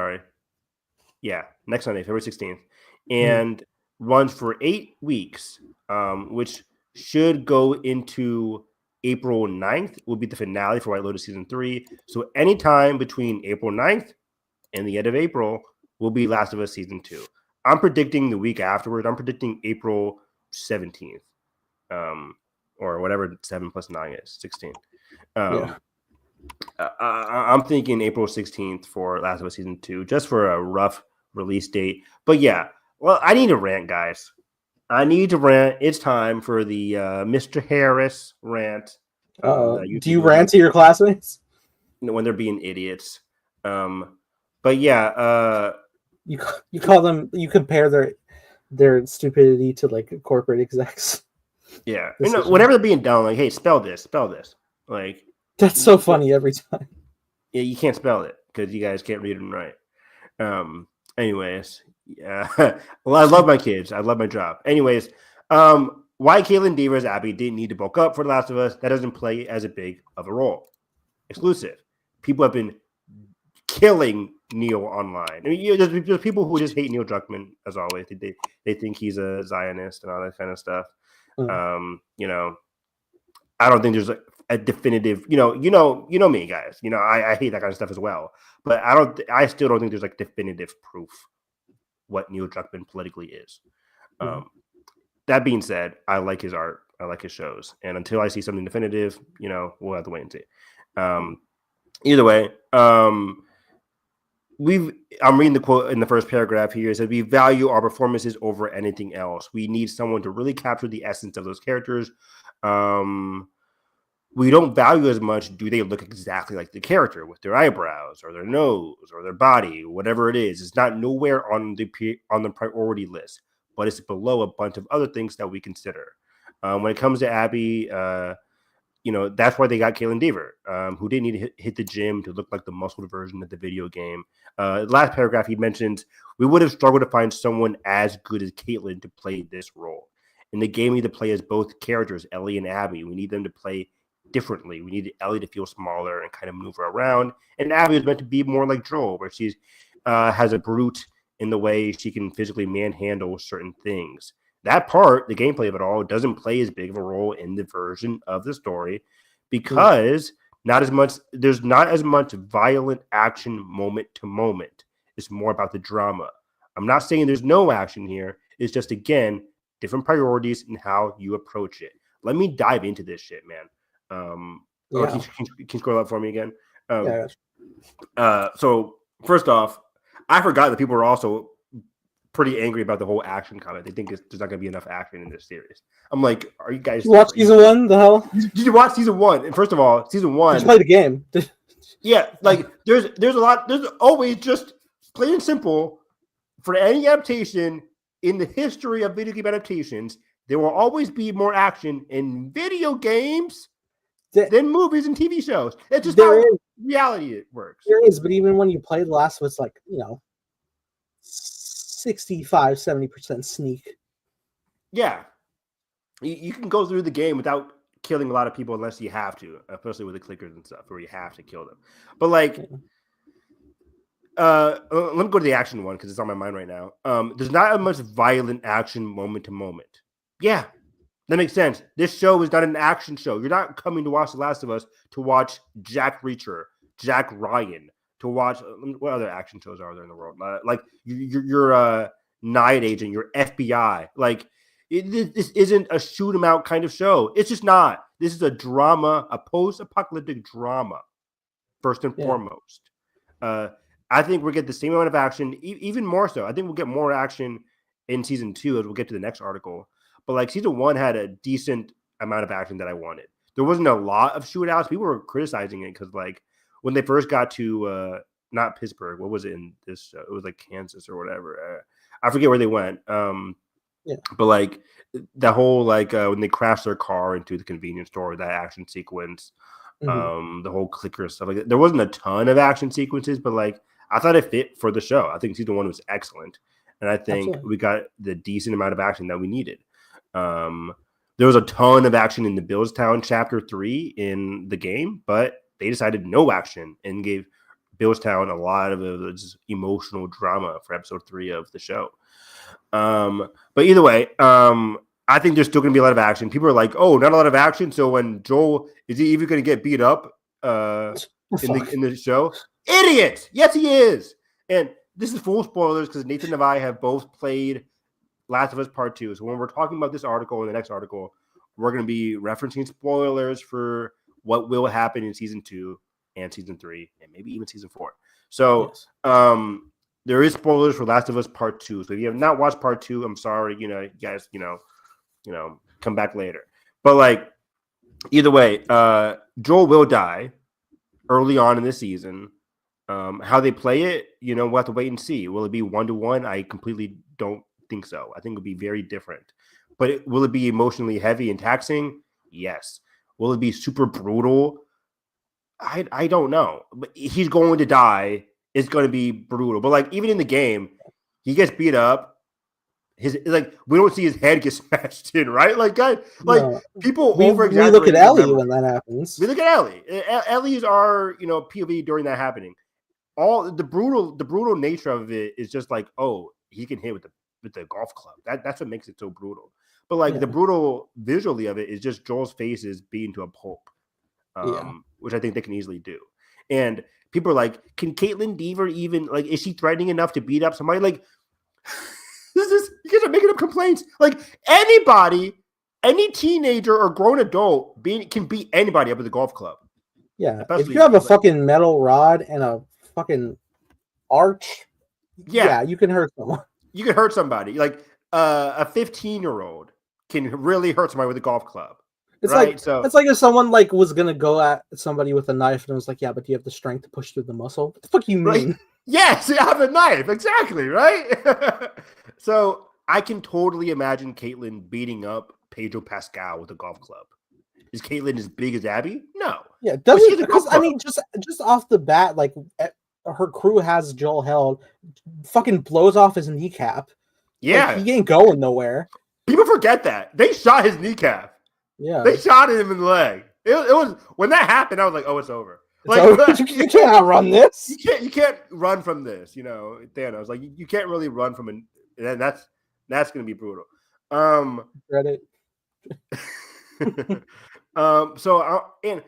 Sunday, February 16th, and runs for 8 weeks, which should go into April 9th will be the finale for White Lotus Season 3. So anytime between April 9th and the end of April will be Last of Us Season 2. I'm predicting the week afterwards. I'm predicting April 17th, or whatever 7 plus 9 is, 16. I'm thinking April 16th for Last of Us Season 2, just for a rough release date. But yeah, well, I need to rant, guys. I need to rant. It's time for the Mr. Harris rant. Do you rant to your classmates? When they're being idiots. But yeah, you call them. You compare their stupidity to like corporate execs. Yeah, whenever they're being dumb, like, hey, spell this. Like, that's so funny every time. Yeah, you can't spell it because you guys can't read and write. Anyways, yeah. Well, I love my kids. I love my job. Anyways, why Caitlin Dever's Abby didn't need to bulk up for The Last of Us? That doesn't play as a big of a role. Exclusive. People have been killing Neil online. I mean, there's people who just hate Neil Druckmann, as always. They think he's a Zionist and all that kind of stuff. I don't think there's a definitive, you know me, guys. I hate that kind of stuff as well. But I still don't think there's like definitive proof what Neil Druckmann politically is. That being said, I like his art. I like his shows. And until I see something definitive, we'll have to wait and see. Either way, I'm reading the quote in the first paragraph here. It says, we value our performances over anything else. We need someone to really capture the essence of those characters. We don't value as much, do they look exactly like the character with their eyebrows or their nose or their body, whatever it is. It's not nowhere on the priority list, but it's below a bunch of other things that we consider. When it comes to Abby, that's why they got Caitlin Dever, who didn't need to hit the gym to look like the muscled version of the video game. Last paragraph, he mentions, we would have struggled to find someone as good as Caitlin to play this role. In the game, we need to play as both characters, Ellie and Abby. We need them to play differently. We needed Ellie to feel smaller and kind of maneuver around. And Abby was meant to be more like Joel, where she has a brute in the way she can physically manhandle certain things. That part, the gameplay of it all, doesn't play as big of a role in the version of the story because there's not as much violent action moment to moment. It's more about the drama. I'm not saying there's no action here. It's just, again, different priorities and how you approach it. Let me dive into this shit, man. Can you scroll up for me again? So first off, I forgot that people were also pretty angry about the whole action comment. They think there's not going to be enough action in this series. I'm like, are you guys watch season 1? The hell? Did you watch season 1? And first of all, season 1. Did you play the game? Yeah, like there's a lot. There's always, just plain and simple, for any adaptation in the history of video game adaptations, there will always be more action in video games than movies and TV shows. It's just how reality it works. There is, but even when you play The Last of Us, like, 65-70% sneak. Yeah. You can go through the game without killing a lot of people unless you have to, especially with the clickers and stuff, where you have to kill them. But like, let me go to the action one because it's on my mind right now. There's not as much violent action moment to moment. Yeah, that makes sense. This show is not an action show. You're not coming to watch The Last of Us to watch Jack Reacher, Jack Ryan, to watch what other action shows are there in the world? Like you're Night Agent, your FBI. Like this isn't a shoot 'em out kind of show. It's just not. This is a drama, a post-apocalyptic drama, first and foremost. I think we'll get the same amount of action, even more so. I think we'll get more action in season 2 as we'll get to the next article. But like season 1 had a decent amount of action that I wanted. There wasn't a lot of shootouts. People were criticizing it because like when they first got to not Pittsburgh, what was it in this show? It was like Kansas or whatever. I forget where they went. Yeah. But like that whole like when they crash their car into the convenience store, that action sequence, the whole clicker stuff like that. There wasn't a ton of action sequences, but like I thought it fit for the show. I think season 1 was excellent, and I think Absolutely. we got the decent amount of action that we needed. There was a ton of action in the Billstown chapter 3 in the game, but they decided no action and gave Billstown a lot of emotional drama for episode 3 of the show. But either way, I think there's still going to be a lot of action. People are like, "Oh, not a lot of action." So when Joel is he even going to get beat up in the show? Idiot! Yes, he is. And this is full spoilers because Nathan and I have both played Last of Us Part 2. So when we're talking about this article and the next article, we're going to be referencing spoilers for what will happen in season 2 and season 3 and maybe even season 4. So there is spoilers for Last of Us Part 2. So if you have not watched Part 2, I'm sorry. You guys, come back later. But like either way, Joel will die early on in the season. How they play it, we'll have to wait and see. Will it be 1-to-1? I completely don't think so. I think it'll be very different. But will it be emotionally heavy and taxing? Yes. Will it be super brutal? I don't know. But he's going to die. It's going to be brutal. But like even in the game, he gets beat up. We don't see his head get smashed in, right? Like guys, people over-exaggerate. We look at Ellie when that happens. We look at Ellie. Ellie is our POV during that happening. All the brutal nature of it is just like, oh, he can hit with the golf club. That's what makes it so brutal. But like the brutal visually of it is just Joel's face is beaten to a pulp, which I think they can easily do. And people are like, can Caitlin Deaver even is she threatening enough to beat up somebody? Like, you guys are making up complaints. Like anybody, any teenager or grown adult can beat anybody up with a golf club. Yeah, if you have a fucking metal rod and a fucking arch, you can hurt someone. You can hurt somebody. Like a 15-year-old can really hurt somebody with a golf club. It's right? It's like if someone was gonna go at somebody with a knife and was like, "Yeah, but do you have the strength to push through the muscle?" What the fuck you mean? Right? Yes, you have a knife. Exactly, right? So I can totally imagine Caitlyn beating up Pedro Pascal with a golf club. Is Caitlyn as big as Abby? No. Yeah, doesn't because I mean just off the bat, her crew has Joel held, fucking blows off his kneecap. Yeah, he ain't going nowhere. People forget that they shot his kneecap. Yeah, they shot him in the leg. It was when that happened. I was like, oh, it's over. You can't outrun this. You can't run from this. Thanos. Like you can't really run from it. And that's gonna be brutal. Reddit. And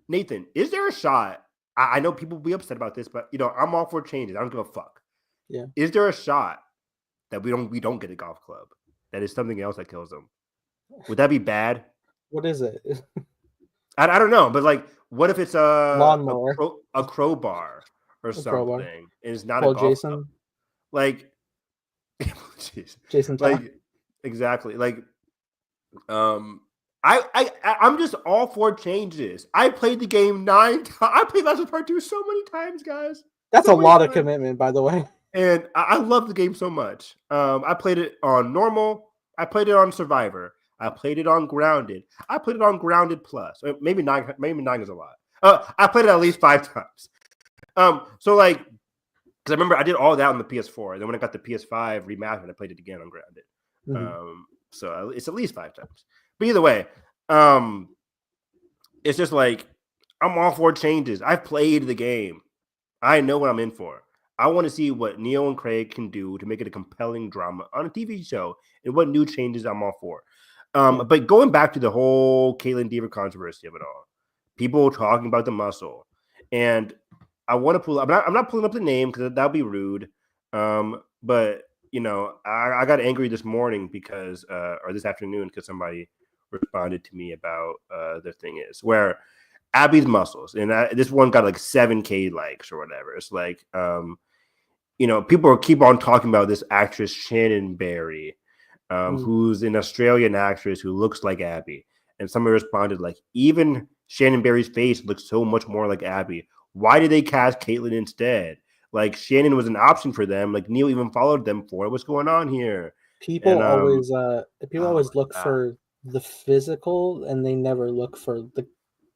Nathan, is there a shot? I know people will be upset about this, but I'm all for changes. I don't give a fuck. Yeah. Is there a shot that we don't get a golf club? That is something else that kills them. Would that be bad? What is it? I don't know, but what if it's a lawnmower, a crowbar or something? Crowbar. And it's not a golf Jason. Club. Jason. Exactly. I'm just all for changes. I played the game 9 times. I played Last of Us Part 2 so many times, guys. That's a lot of commitment, by the way. And I love the game so much. I played it on normal. I played it on Survivor. I played it on Grounded. I played it on Grounded Plus. Maybe 9. Maybe 9 is a lot. I played it at least 5 times. Because I remember I did all that on the PS4. And then when I got the PS5 remastered, I played it again on Grounded. Mm-hmm. So it's at least 5 times. But either way, it's just I'm all for changes. I've played the game. I know what I'm in for. I want to see what Neil and Craig can do to make it a compelling drama on a TV show and what new changes I'm all for. But going back to the whole Caitlin Deaver controversy of it all, people talking about the muscle, and I want to pull up. I'm not pulling up the name because that would be rude. But I got angry this morning because, or this afternoon, because somebody responded to me about the thing is where Abby's muscles, and this one got 7K likes or whatever. It's people keep on talking about this actress Shannon Barry, who's an Australian actress who looks like Abby, and somebody responded even Shannon Barry's face looks so much more like Abby. Why did they cast Caitlyn instead? Shannon was an option for them. Neil even followed them for it. What's going on here? People And always oh my look God. for the physical, and they never look for the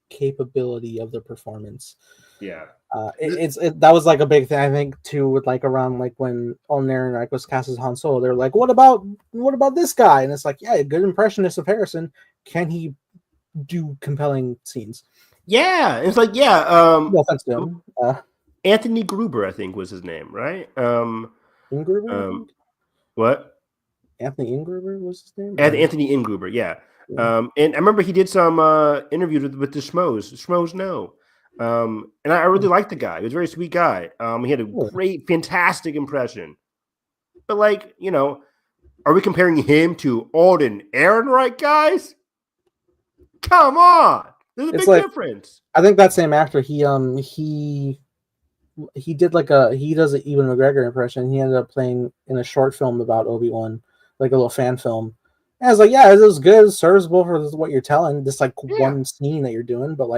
capability of the performance. Yeah. That was like a big thing, I think, too, with like around like when Alner like was cast as Han Solo. They're like, what about this guy? And it's like, yeah, good impressionist of Harrison. Can he do compelling scenes? Yeah, it's like No offense to him. Anthony Gruber, I think was his name, right? Ingruber, I think? What? Anthony Ingruber was his name. Anthony Ingruber, yeah. Yeah. And I remember he did some interviews with the Schmoes. Schmoes know. And I really liked the guy. He was a very sweet guy. He had a great, fantastic impression. But like, are we comparing him to Alden Ehrenreich, guys? Come on. There's a big difference. I think that same actor, he did he does an Ewan McGregor impression. He ended up playing in a short film about Obi-Wan, like a little fan film. And I was like, yeah, it was good, it's serviceable for what you're telling, this one scene that you're doing, but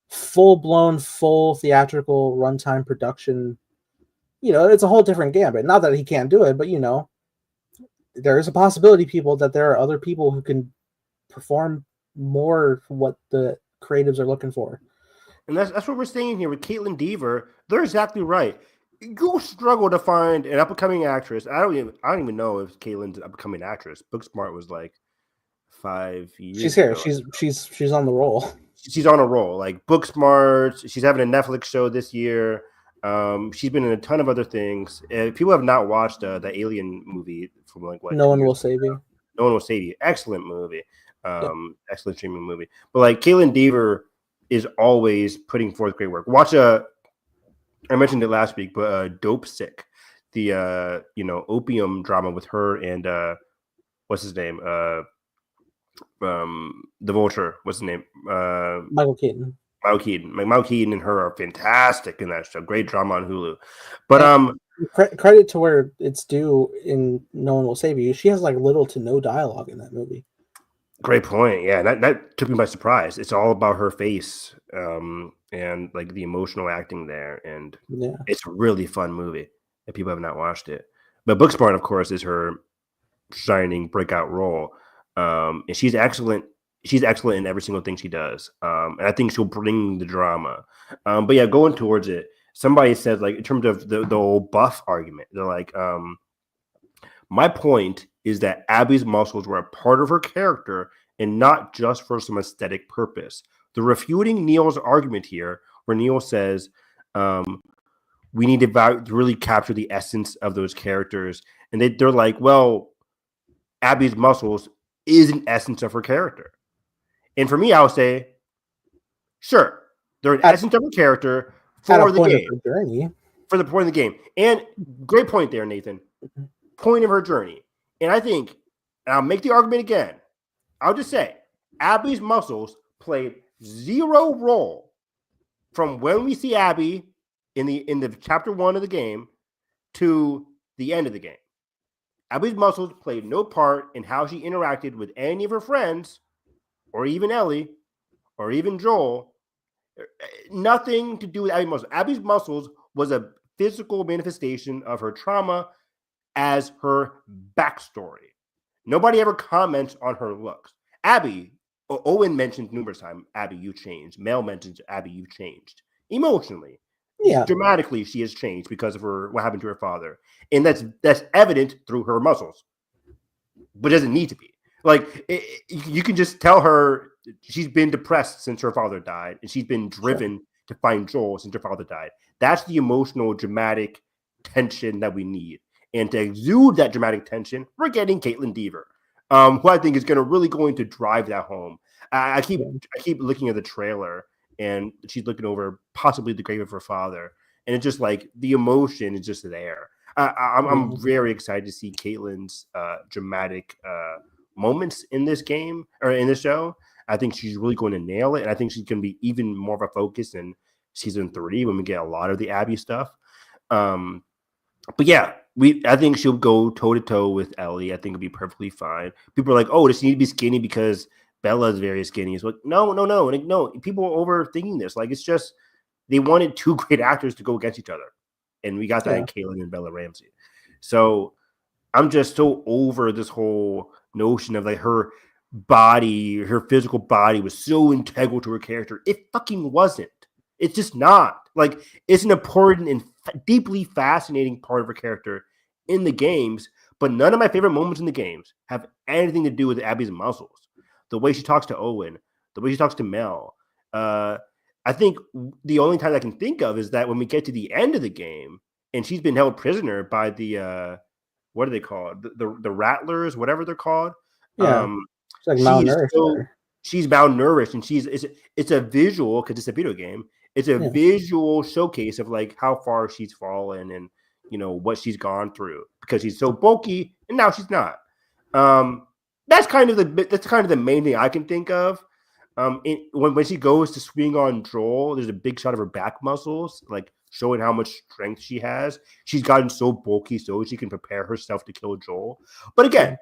full-blown, full theatrical runtime production, it's a whole different gambit. Not that he can't do it, but there is a possibility, people, that there are other people who can perform more what the creatives are looking for. And that's what we're saying here with Caitlin Dever. They're exactly right. You struggle to find an up-and-coming actress. I don't even know if Caitlin's an up-and-coming actress. Booksmart was like 5 years. She's here. ago. She's on the roll. She's on a roll. Like Booksmart. She's having a Netflix show this year. She's been in a ton of other things. If people have not watched the Alien movie from No One Will Save You. No One Will Save You. Excellent movie. Excellent streaming movie. But like Caitlin Dever is always putting forth great work. Watch I mentioned it last week, but Dope Sick, the opium drama with her and what's his name? The Vulture. What's his name? Michael Keaton. Michael Keaton and her are fantastic in that show. Great drama on Hulu. But credit to where it's due in No One Will Save You. She has little to no dialogue in that movie. Great point. Yeah, that took me by surprise. It's all about her face, and like the emotional acting there, and it's a really fun movie if people have not watched it. But Booksmart, of course, is her shining breakout role, and she's excellent. She's excellent in every single thing she does, and I think she'll bring the drama. But yeah, going towards it, somebody said in terms of the old buff argument, they're like, my point is that Abby's muscles were a part of her character and not just for some aesthetic purpose. They're refuting Neil's argument here, where Neil says we need to really capture the essence of those characters. And they're like, well, Abby's muscles is an essence of her character. And for me, I would say, sure, they're an essence of her character for the game. For the point of the game. And great point there, Nathan. Point of her journey. And I think, and I'll make the argument again, I'll just say, Abby's muscles played zero role from when we see Abby in the chapter 1 of the game to the end of the game. Abby's muscles played no part in how she interacted with any of her friends, or even Ellie, or even Joel. Nothing to do with Abby's muscles. Abby's muscles was a physical manifestation of her trauma as her backstory. Nobody ever comments on her looks. Abby, Owen mentions numerous times, Abby, you changed. Mel mentions, Abby, you changed. Emotionally. Yeah. Dramatically, she has changed because of what happened to her father. And that's evident through her muscles. But it doesn't need to be. You can just tell her she's been depressed since her father died, and she's been driven to find Joel since her father died. That's the emotional, dramatic tension that we need. And to exude that dramatic tension, we're getting Caitlin Dever, who I think is going to drive that home. I keep looking at the trailer, and she's looking over possibly the grave of her father, and it's just the emotion is just there. I'm very excited to see Caitlin's dramatic moments in this game or in this show. I think she's really going to nail it, and I think she's going to be even more of a focus in season 3 when we get a lot of the Abby stuff. But yeah, I think she'll go toe to toe with Ellie. I think it'll be perfectly fine. People are like, "Oh, does she need to be skinny because Bella's very skinny?" It's like, no. People are overthinking this. It's just they wanted 2 great actors to go against each other, and we got that in Caitlin and Bella Ramsey. So I'm just so over this whole notion of like her body, her physical body was so integral to her character. It fucking wasn't. It's just not. Like, it's an important and deeply fascinating part of her character in the games, but none of my favorite moments in the games have anything to do with Abby's muscles. The way she talks to Owen, the way she talks to Mel. I think the only time I can think of is that when we get to the end of the game and she's been held prisoner by the what are they called? The rattlers, whatever they're called. Yeah, it's like She's malnourished. so she's malnourished, and it's a visual because it's a video game. It's a visual showcase of like how far she's fallen and what she's gone through because she's so bulky and now she's not. That's kind of the main thing I can think of. When she goes to swing on Joel, there's a big shot of her back muscles, like showing how much strength she has. She's gotten so bulky so she can prepare herself to kill Joel. But again,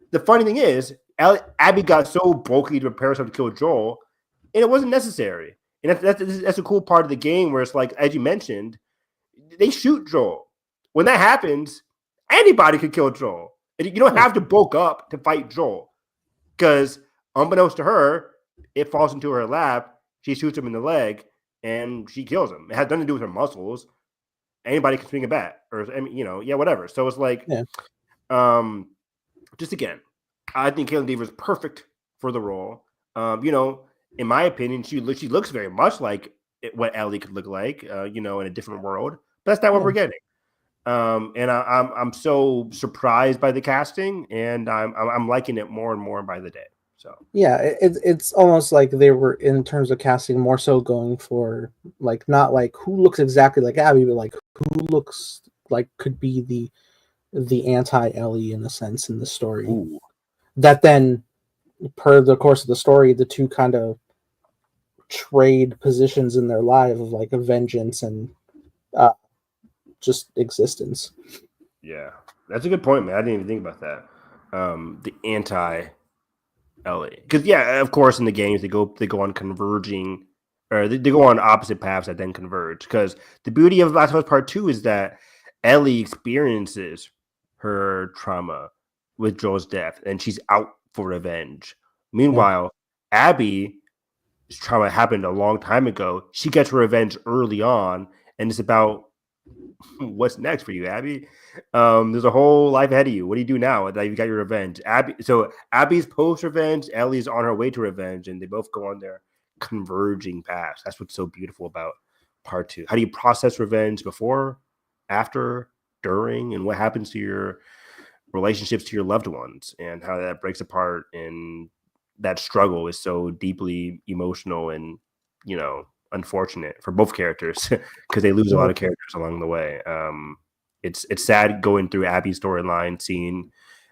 the funny thing is, Abby got so bulky to prepare herself to kill Joel, and it wasn't necessary. And that's a cool part of the game where it's like, as you mentioned, they shoot Joel. When that happens, anybody could kill Joel. And you don't have to bulk up to fight Joel. Because unbeknownst to her, it falls into her lap, she shoots him in the leg, and she kills him. It has nothing to do with her muscles. Anybody can swing a bat. Or, whatever. So it's like, just again, I think Caitlin Dever is perfect for the role. In my opinion, she looks very much like what Ellie could look like, in a different world. But that's not what we're getting. And I'm so surprised by the casting, and I'm liking it more and more by the day. So it's almost like they were, in terms of casting, more so going for like not like who looks exactly like Abby, but like who looks like could be the anti-Ellie in a sense in the story. Ooh. That then, per the course of the story, the two kind of trade positions in their life of like a vengeance and just existence. Yeah, that's a good point, man. I didn't even think about that. The anti-Ellie, because of course in the games they go on converging, or they go on opposite paths that then converge. Because the beauty of Last of Us Part 2 is that Ellie experiences her trauma with Joel's death, and she's out for revenge. Meanwhile, Abby's trauma happened a long time ago. She gets her revenge early on, and it's about what's next for you, Abby. There's a whole life ahead of you. What do you do now that you got your revenge? Abby's post-revenge, Ellie's on her way to revenge, and they both go on their converging paths. That's what's so beautiful about Part 2. How do you process revenge before, after, during, and what happens to your relationships to your loved ones, and how that breaks apart, and that struggle is so deeply emotional and unfortunate for both characters because they lose a lot of characters along the way. It's sad going through Abby's storyline, seeing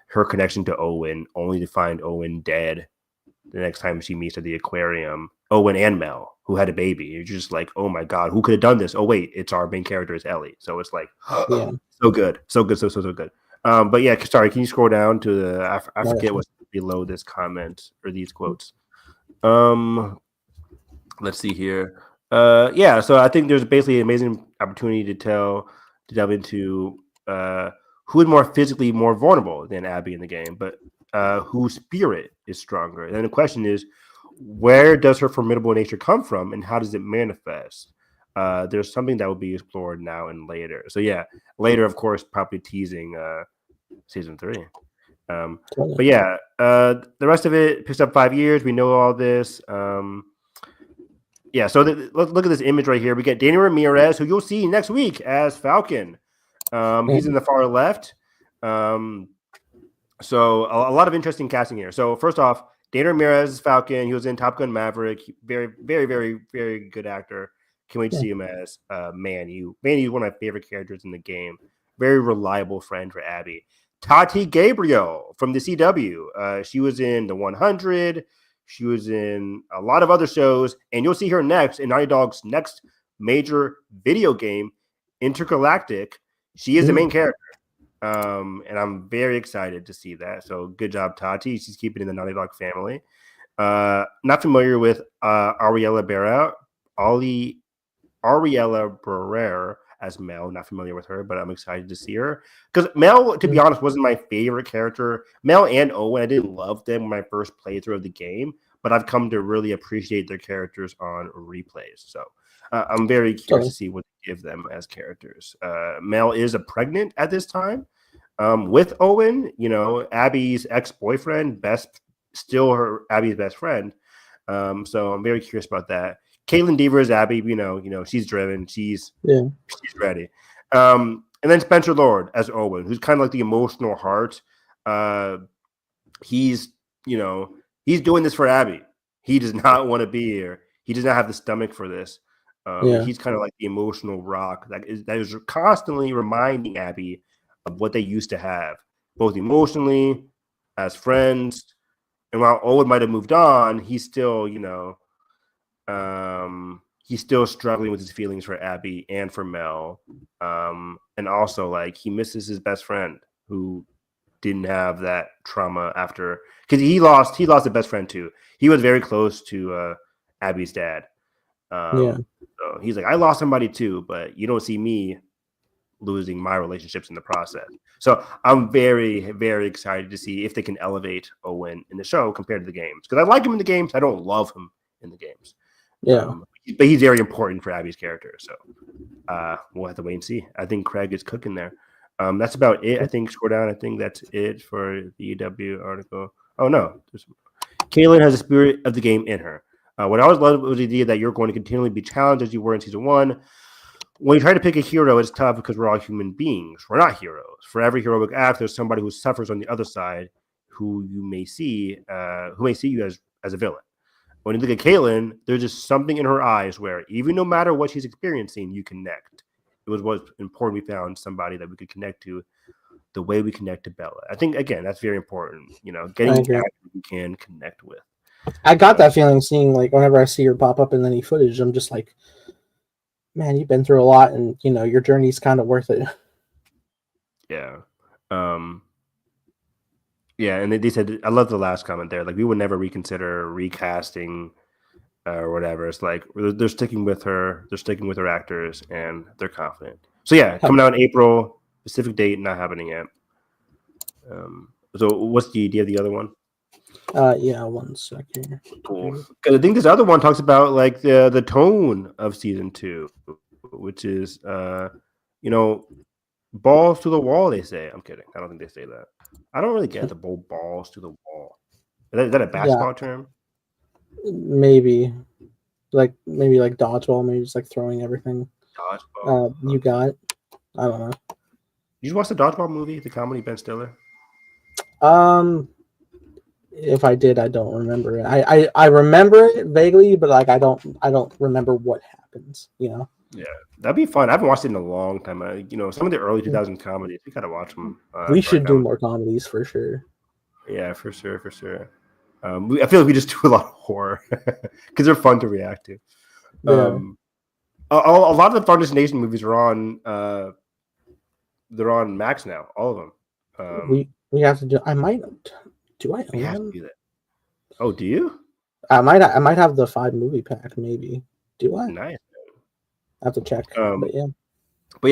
her connection to Owen, only to find Owen dead the next time she meets at the aquarium. Owen and Mel, who had a baby. You're just like, oh my god, who could have done this? Oh wait, it's our main character is Ellie. So it's like, so good, so good. But yeah, sorry, can you scroll down to the I forget what's below this comment or these quotes. Let's see here. So I think there's basically an amazing opportunity to delve into who is more physically more vulnerable than Abby in the game, but whose spirit is stronger. And then the question is, where does her formidable nature come from, and how does it manifest? There's something that will be explored now and later. So later, of course, probably teasing season 3. But the rest of it picks up 5 years. We know all this. So let's look at this image right here. We get Danny Ramirez, who you'll see next week as Falcon. He's in the far left. So a lot of interesting casting here. So first off, Danny Ramirez is Falcon. He was in Top Gun Maverick. Very, very, very, very good actor. Can't wait to see him as Manny. Manny is one of my favorite characters in the game. Very reliable friend for Abby. Tati Gabriel from the CW. She was in The 100. She was in a lot of other shows, and you'll see her next in Naughty Dog's next major video game, Intergalactic. She is the main character, and I'm very excited to see that. So good job, Tati. She's keeping in the Naughty Dog family. Not familiar with Ariella Barrera as Mel. Not familiar with her, but I'm excited to see her because Mel, to be honest, wasn't my favorite character. Mel and Owen, I didn't love them when my first playthrough of the game, but I've come to really appreciate their characters on replays. So I'm very curious to see what they give them as characters. Mel is pregnant at this time with Owen, Abby's ex-boyfriend, Abby's best friend. So I'm very curious about that. Caitlin Deaver is Abby, she's driven, she's ready. And then Spencer Lord as Owen, who's kind of like the emotional heart. He's doing this for Abby. He does not want to be here. He does not have the stomach for this. He's kind of like the emotional rock that is constantly reminding Abby of what they used to have, both emotionally, as friends. And while Owen might have moved on, he's still, he's still struggling with his feelings for Abby and for Mel. And also, like, he misses his best friend who didn't have that trauma after, because he lost a best friend too. He was very close to Abby's dad. So he's like, I lost somebody too, but you don't see me losing my relationships in the process. So I'm very, very excited to see if they can elevate Owen in the show compared to the games. Because I like him in the games. I don't love him in the games. But he's very important for Abby's character. So we'll have to wait and see. I think Craig is cooking there. That's about it. I think, scroll down. I think that's it for the EW article. Oh, no. Caitlin has the spirit of the game in her. What I always loved was the idea that you're going to continually be challenged as you were in season 1. When you try to pick a hero, it's tough because we're all human beings. We're not heroes. For every heroic act, there's somebody who suffers on the other side who may see you as a villain. When you look at Caitlin, there's just something in her eyes where even no matter what she's experiencing, you connect. It was what's important. We found somebody that we could connect to the way we connect to Bella. I think, again, that's very important. Getting a character you can connect with. I got that feeling seeing, like, whenever I see her pop up in any footage, I'm just like, man, you've been through a lot, and your journey's kind of worth it. Yeah. Yeah, and they said, I love the last comment there. Like, we would never reconsider recasting or whatever. It's like they're sticking with her. They're sticking with her actors, and they're confident. So yeah, coming out in April. Specific date not happening yet. So what's do you have the other one? Yeah, 1 second. Cool. Because I think this other one talks about like the tone of season 2, which is balls to the wall. They say. I'm kidding. I don't think they say that. I don't really get the balls to the wall. Is that a basketball term? Maybe like dodgeball. Maybe just like throwing everything. Dodgeball. You got. I don't know. You just watched the dodgeball movie, the comedy Ben Stiller? If I did, I don't remember it. I remember it vaguely, but like I don't remember what happens. Yeah, that'd be fun. I haven't watched it in a long time. Some of the early 2000 comedies, we gotta watch them. We should do more comedies for sure. Yeah, for sure. I feel like we just do a lot of horror because they're fun to react to. Yeah. A lot of the Far Destination movies are on. They're on Max now, all of them. We have to do. I might. Do I own we have them? to do that. Oh, do you? I might have the 5 movie pack. Maybe. Do I? Nice. I have to check. But yeah,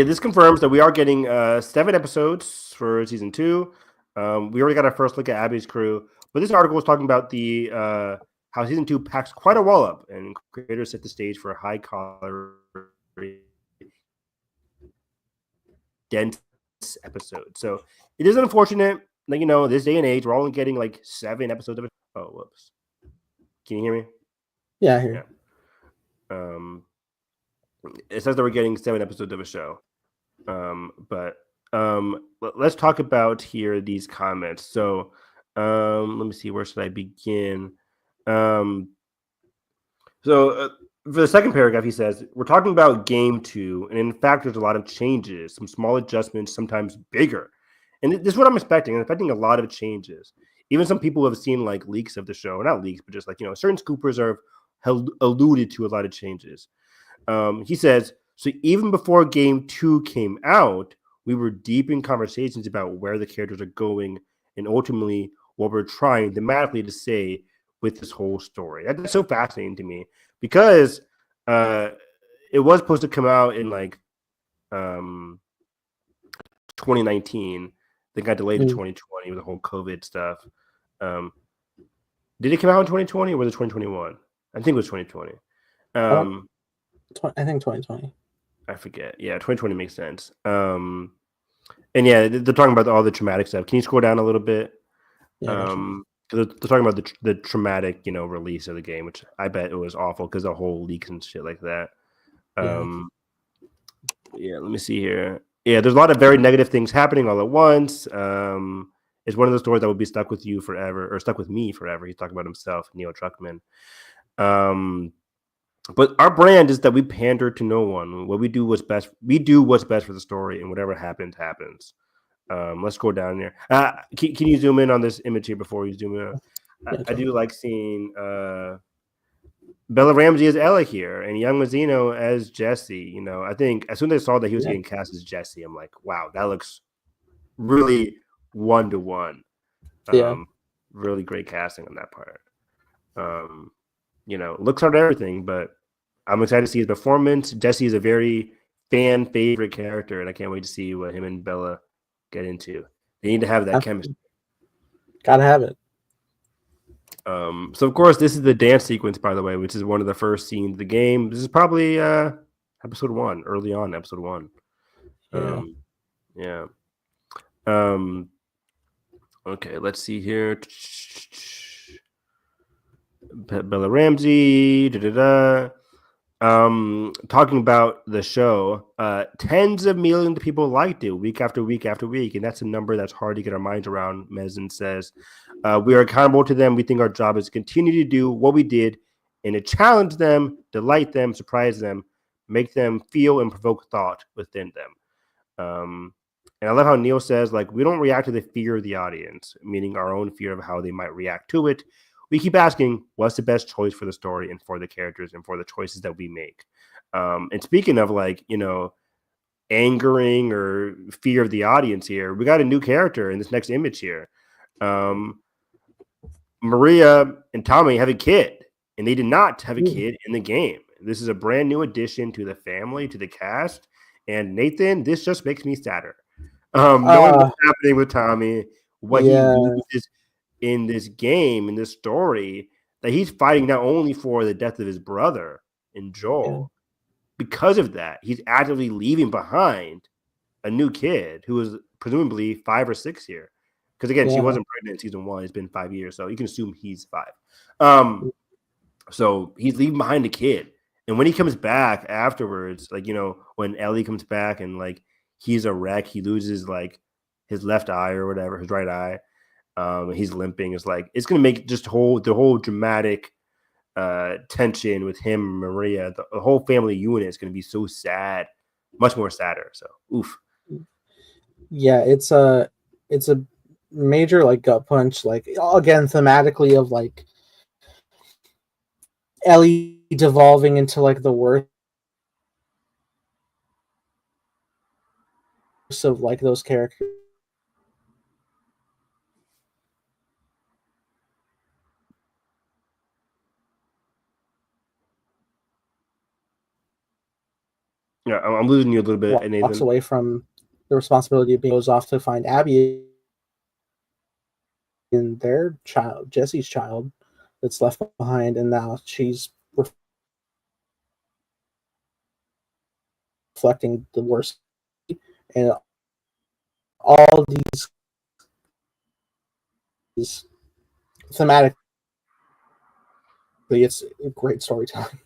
this confirms that we are getting 7 episodes for season 2. We already got our first look at Abby's crew, but this article is talking about the how season 2 packs quite a wallop, and creators set the stage for a high calorie, dense episode. So it is unfortunate that this day and age we're only getting like 7 episodes of it. Oh, whoops! Can you hear me? Yeah, I hear. Yeah. It says that we're getting 7 episodes of a show. But let's talk about here these comments. So let me see, where should I begin? So for the second paragraph, he says, we're talking about game 2, and in fact, there's a lot of changes, some small adjustments, sometimes bigger. And this is what I'm expecting. I'm expecting a lot of changes. Even some people have seen like leaks of the show, not leaks, but just like, certain scoopers have alluded to a lot of changes. He says, so even before game 2 came out, we were deep in conversations about where the characters are going and ultimately what we're trying thematically to say with this whole story. That's so fascinating to me because it was supposed to come out in like 2019. They got delayed to 2020 with the whole COVID stuff. Did it come out in 2020 or was it 2021? I think it was 2020. I think 2020. I forget. Yeah, 2020 makes sense. And yeah, they're talking about all the traumatic stuff. Can you scroll down a little bit? Yeah, They're talking about the traumatic, release of the game, which I bet it was awful because the whole leaks and shit like that. Yeah, let me see here. Yeah, there's a lot of very negative things happening all at once. It's one of those stories that will be stuck with you forever, or stuck with me forever. He's talking about himself, Neil Druckmann. But our brand is that we pander to no one. What we do what's best. We do what's best for the story, and whatever happens, happens. Let's go down there. Can you zoom in on this image here before you zoom in? I do like seeing Bella Ramsey as Ella here, and Young Mazzino as Jesse. I think as soon as I saw that he was getting cast as Jesse, I'm like, wow, that looks really 1-to-1. Really great casting on that part. Looks hard at everything, but I'm excited to see his performance. Jesse is a very fan favorite character, and I can't wait to see what him and Bella get into. They need to have that chemistry. Gotta have it. So of course, this is the dance sequence, by the way, which is one of the first scenes of the game. This is probably episode 1, early on, episode 1. Yeah. Okay, let's see here. Bella Ramsey, talking about the show. Tens of millions of people liked it week after week after week, and that's a number that's hard to get our minds around. Mezen says, we are accountable to them. We think our job is to continue to do what we did and to challenge them, delight them, surprise them, make them feel and provoke thought within them. And I love how Neil says, we don't react to the fear of the audience, meaning our own fear of how they might react to it. We keep asking, what's the best choice for the story and for the characters and for the choices that we make? And speaking of angering or fear of the audience here, we got a new character in this next image here. Maria and Tommy have a kid, and they did not have a kid in the game. This is a brand new addition to the family, to the cast. And Nathan, this just makes me sadder. Knowing what's happening with Tommy, what he loses in this game, in this story, that he's fighting not only for the death of his brother and Joel, because of that, he's actively leaving behind a new kid who was presumably 5 or 6 here. Because again, she wasn't pregnant in season 1. It's been 5 years, so you can assume he's 5. So he's leaving behind a kid. And when he comes back afterwards, when Ellie comes back and he's a wreck, he loses his left eye or whatever, his right eye. He's limping. It's it's gonna make just the whole dramatic tension with him and Maria. The whole family unit is gonna be so sad, much more sadder. So oof. Yeah, it's a major gut punch. Again, thematically of Ellie devolving into the worst of those characters. Yeah, I'm losing you a little bit. And Walks away from the responsibility of being goes off to find Abby and their child, Jesse's child, that's left behind, and now she's reflecting the worst. And all these thematically, it's great storytelling.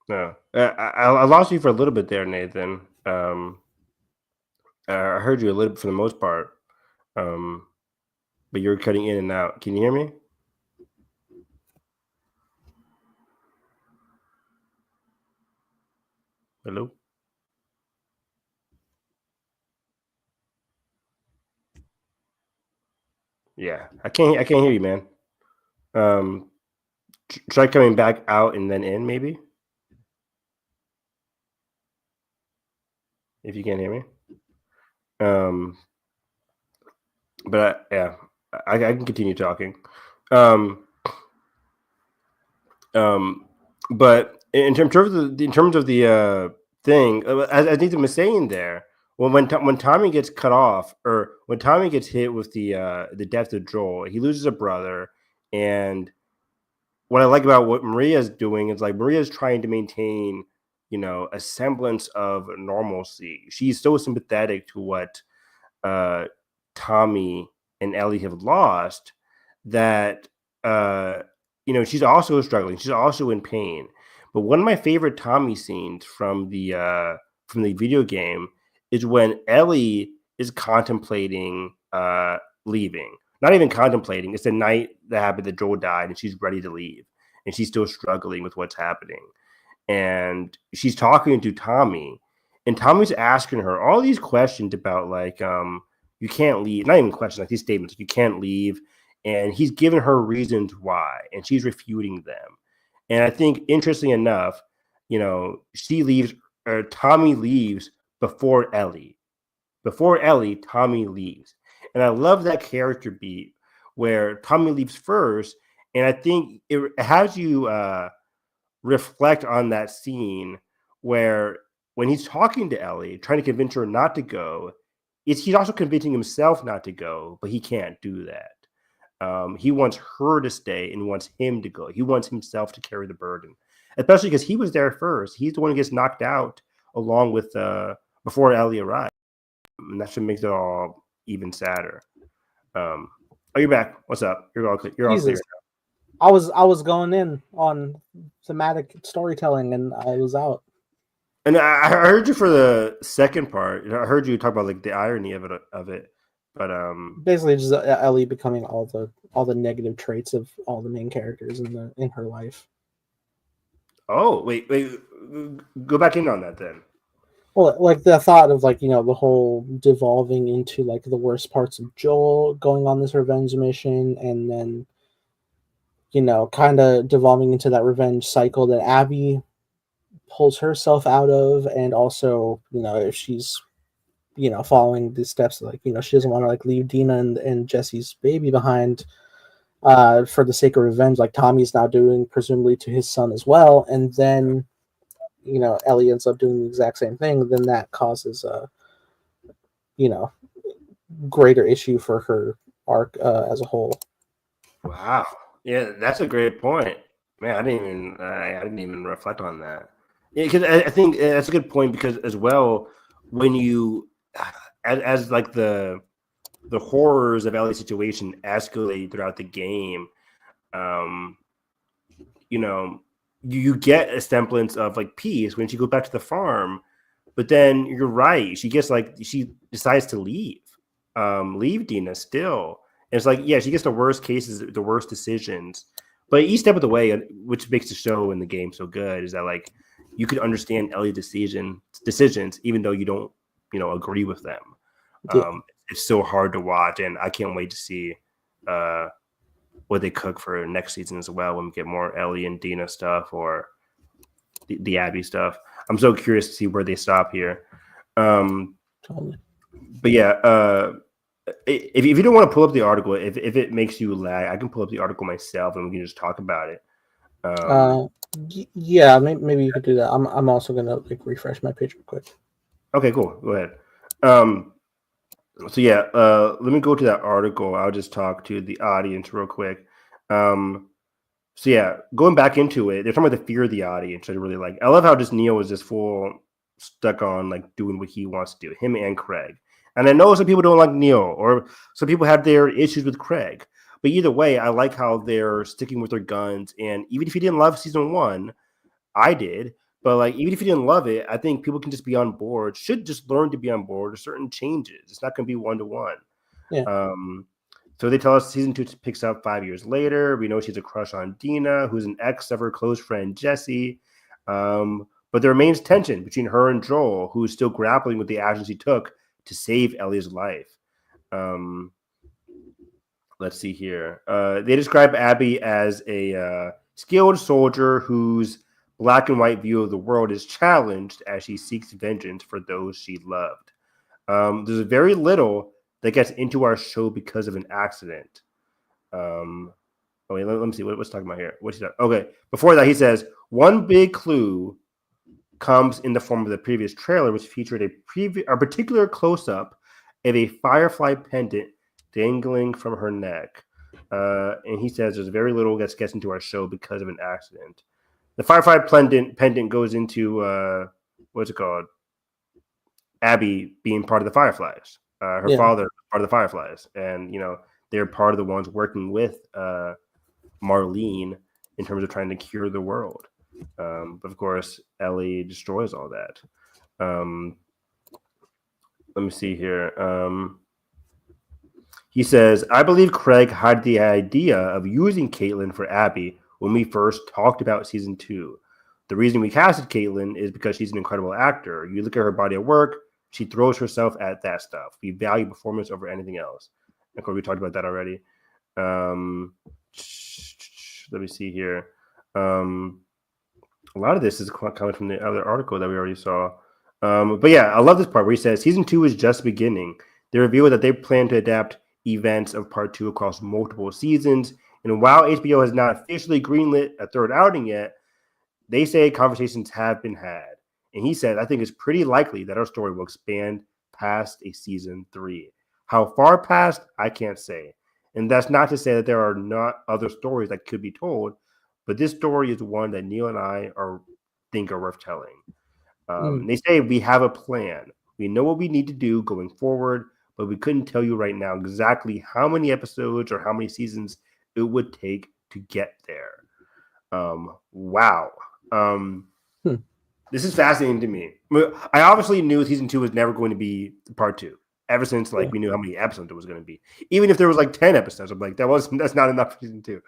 No, I lost you for a little bit there, Nathan. I heard you a little bit for the most part, but you're cutting in and out. Can you hear me? Hello? Yeah, I can't hear you, man. Try coming back out and then in, maybe. If you can't hear me. But yeah, I can continue talking. But in terms of the thing. I think the saying there. Well, when Tommy gets cut off, or when Tommy gets hit with the death of Joel, he loses a brother. And what I like about what Maria's doing is like Maria's trying to maintain, a semblance of normalcy. She's so sympathetic to what Tommy and Ellie have lost that she's also struggling. She's also in pain. But one of my favorite Tommy scenes from the video game is when Ellie is contemplating leaving. Not even contemplating. It's the night that happened that Joel died, and she's ready to leave, and she's still struggling with what's happening. And she's talking to Tommy, and Tommy's asking her all these questions about like, you can't leave. Not even questions, like these statements, like, you can't leave. And he's giving her reasons why, and she's refuting them. And I think, interestingly enough, she leaves, or Tommy leaves before Ellie. Before Ellie, Tommy leaves. And I love that character beat where Tommy leaves first. And I think it has you reflect on that scene where when he's talking to Ellie, trying to convince her not to go, he's also convincing himself not to go, but he can't do that. He wants her to stay and wants him to go. He wants himself to carry the burden, especially because he was there first. He's the one who gets knocked out along with before Ellie arrived. And that's what makes it all even sadder. Oh, you're back. What's up? You're all clear. You're all clear. I was going in on thematic storytelling, and I was out. And I heard you for the second part. I heard you talk about like the irony of it. But basically just Ellie becoming all the negative traits of all the main characters in her life. Oh, wait, go back in on that then. Well, like the thought of like, the whole devolving into like the worst parts of Joel going on this revenge mission, and then kind of devolving into that revenge cycle that Abby pulls herself out of, and also, if she's following the steps, like, she doesn't want to like leave Dina and Jesse's baby behind for the sake of revenge, like Tommy's now doing presumably to his son as well. And then, Ellie ends up doing the exact same thing. Then that causes a, greater issue for her arc as a whole. Wow. Yeah, that's a great point. Man, I didn't even reflect on that. Yeah, because I think that's a good point, because as well, when you as like the horrors of Ellie's situation escalate throughout the game, you get a semblance of like peace when she goes back to the farm. But then you're right, she decides to leave Dina still. And it's like, yeah, she gets the worst cases, the worst decisions. But each step of the way, which makes the show and the game so good, is that like you could understand Ellie's decisions, even though you don't, agree with them. Yeah. It's so hard to watch, and I can't wait to see what they cook for next season as well, when we get more Ellie and Dina stuff, or the Abby stuff. I'm so curious to see where they stop here. Totally. But yeah, if you don't want to pull up the article, if it makes you lag, I can pull up the article myself, and we can just talk about it. Yeah, maybe you could do that. I'm also gonna like refresh my page real quick. Okay, cool. Go ahead. So yeah, let me go to that article. I'll just talk to the audience real quick. So yeah, going back into it, they're talking about the fear of the audience. I really like. I love how just Neil was just full stuck on like doing what he wants to do, him and Craig. And I know some people don't like Neil, or some people have their issues with Craig. But either way, I like how they're sticking with their guns. And even if you didn't love season 1, I did. But like, even if you didn't love it, I think people can just be on board, should just learn to be on board with certain changes. It's not going to be 1-to-1. Yeah. So they tell us season 2 picks up 5 years later. We know she's a crush on Dina, who's an ex of her close friend Jesse. But there remains tension between her and Joel, who is still grappling with the actions he took to save Ellie's life. Let's see here. They describe Abby as a skilled soldier whose black and white view of the world is challenged as she seeks vengeance for those she loved. There's very little that gets into our show because of an accident. Let me see. What's talking about here? What's he talking? Okay. Before that, he says, one big clue comes in the form of the previous trailer, which featured a particular close-up of a firefly pendant dangling from her neck. And he says there's very little that gets into our show because of an accident. The firefly pendant goes into what's it called? Abby being part of the Fireflies. Her father part of the Fireflies, and they're part of the ones working with Marlene in terms of trying to cure the world. But of course, Ellie destroys all that. Let me see here. He says, I believe Craig had the idea of using Caitlin for Abby when we first talked about season 2. The reason we casted Caitlin is because she's an incredible actor. You look at her body of work, she throws herself at that stuff. We value performance over anything else. Of course, we talked about that already. Let me see here. A lot of this is coming from the other article that we already saw. But yeah, I love this part where he says season 2 is just beginning. They reveal that they plan to adapt events of part 2 across multiple seasons. And while HBO has not officially greenlit a third outing yet, they say conversations have been had. And he said, I think it's pretty likely that our story will expand past a season 3. How far past, I can't say. And that's not to say that there are not other stories that could be told, but this story is one that Neil and I think are worth telling. They say we have a plan. We know what we need to do going forward, but we couldn't tell you right now exactly how many episodes or how many seasons it would take to get there. Wow. This is fascinating to me. I obviously knew season 2 was never going to be part 2. Ever since we knew how many episodes it was going to be. Even if there was 10 episodes, I'm like, that's not enough for season 2.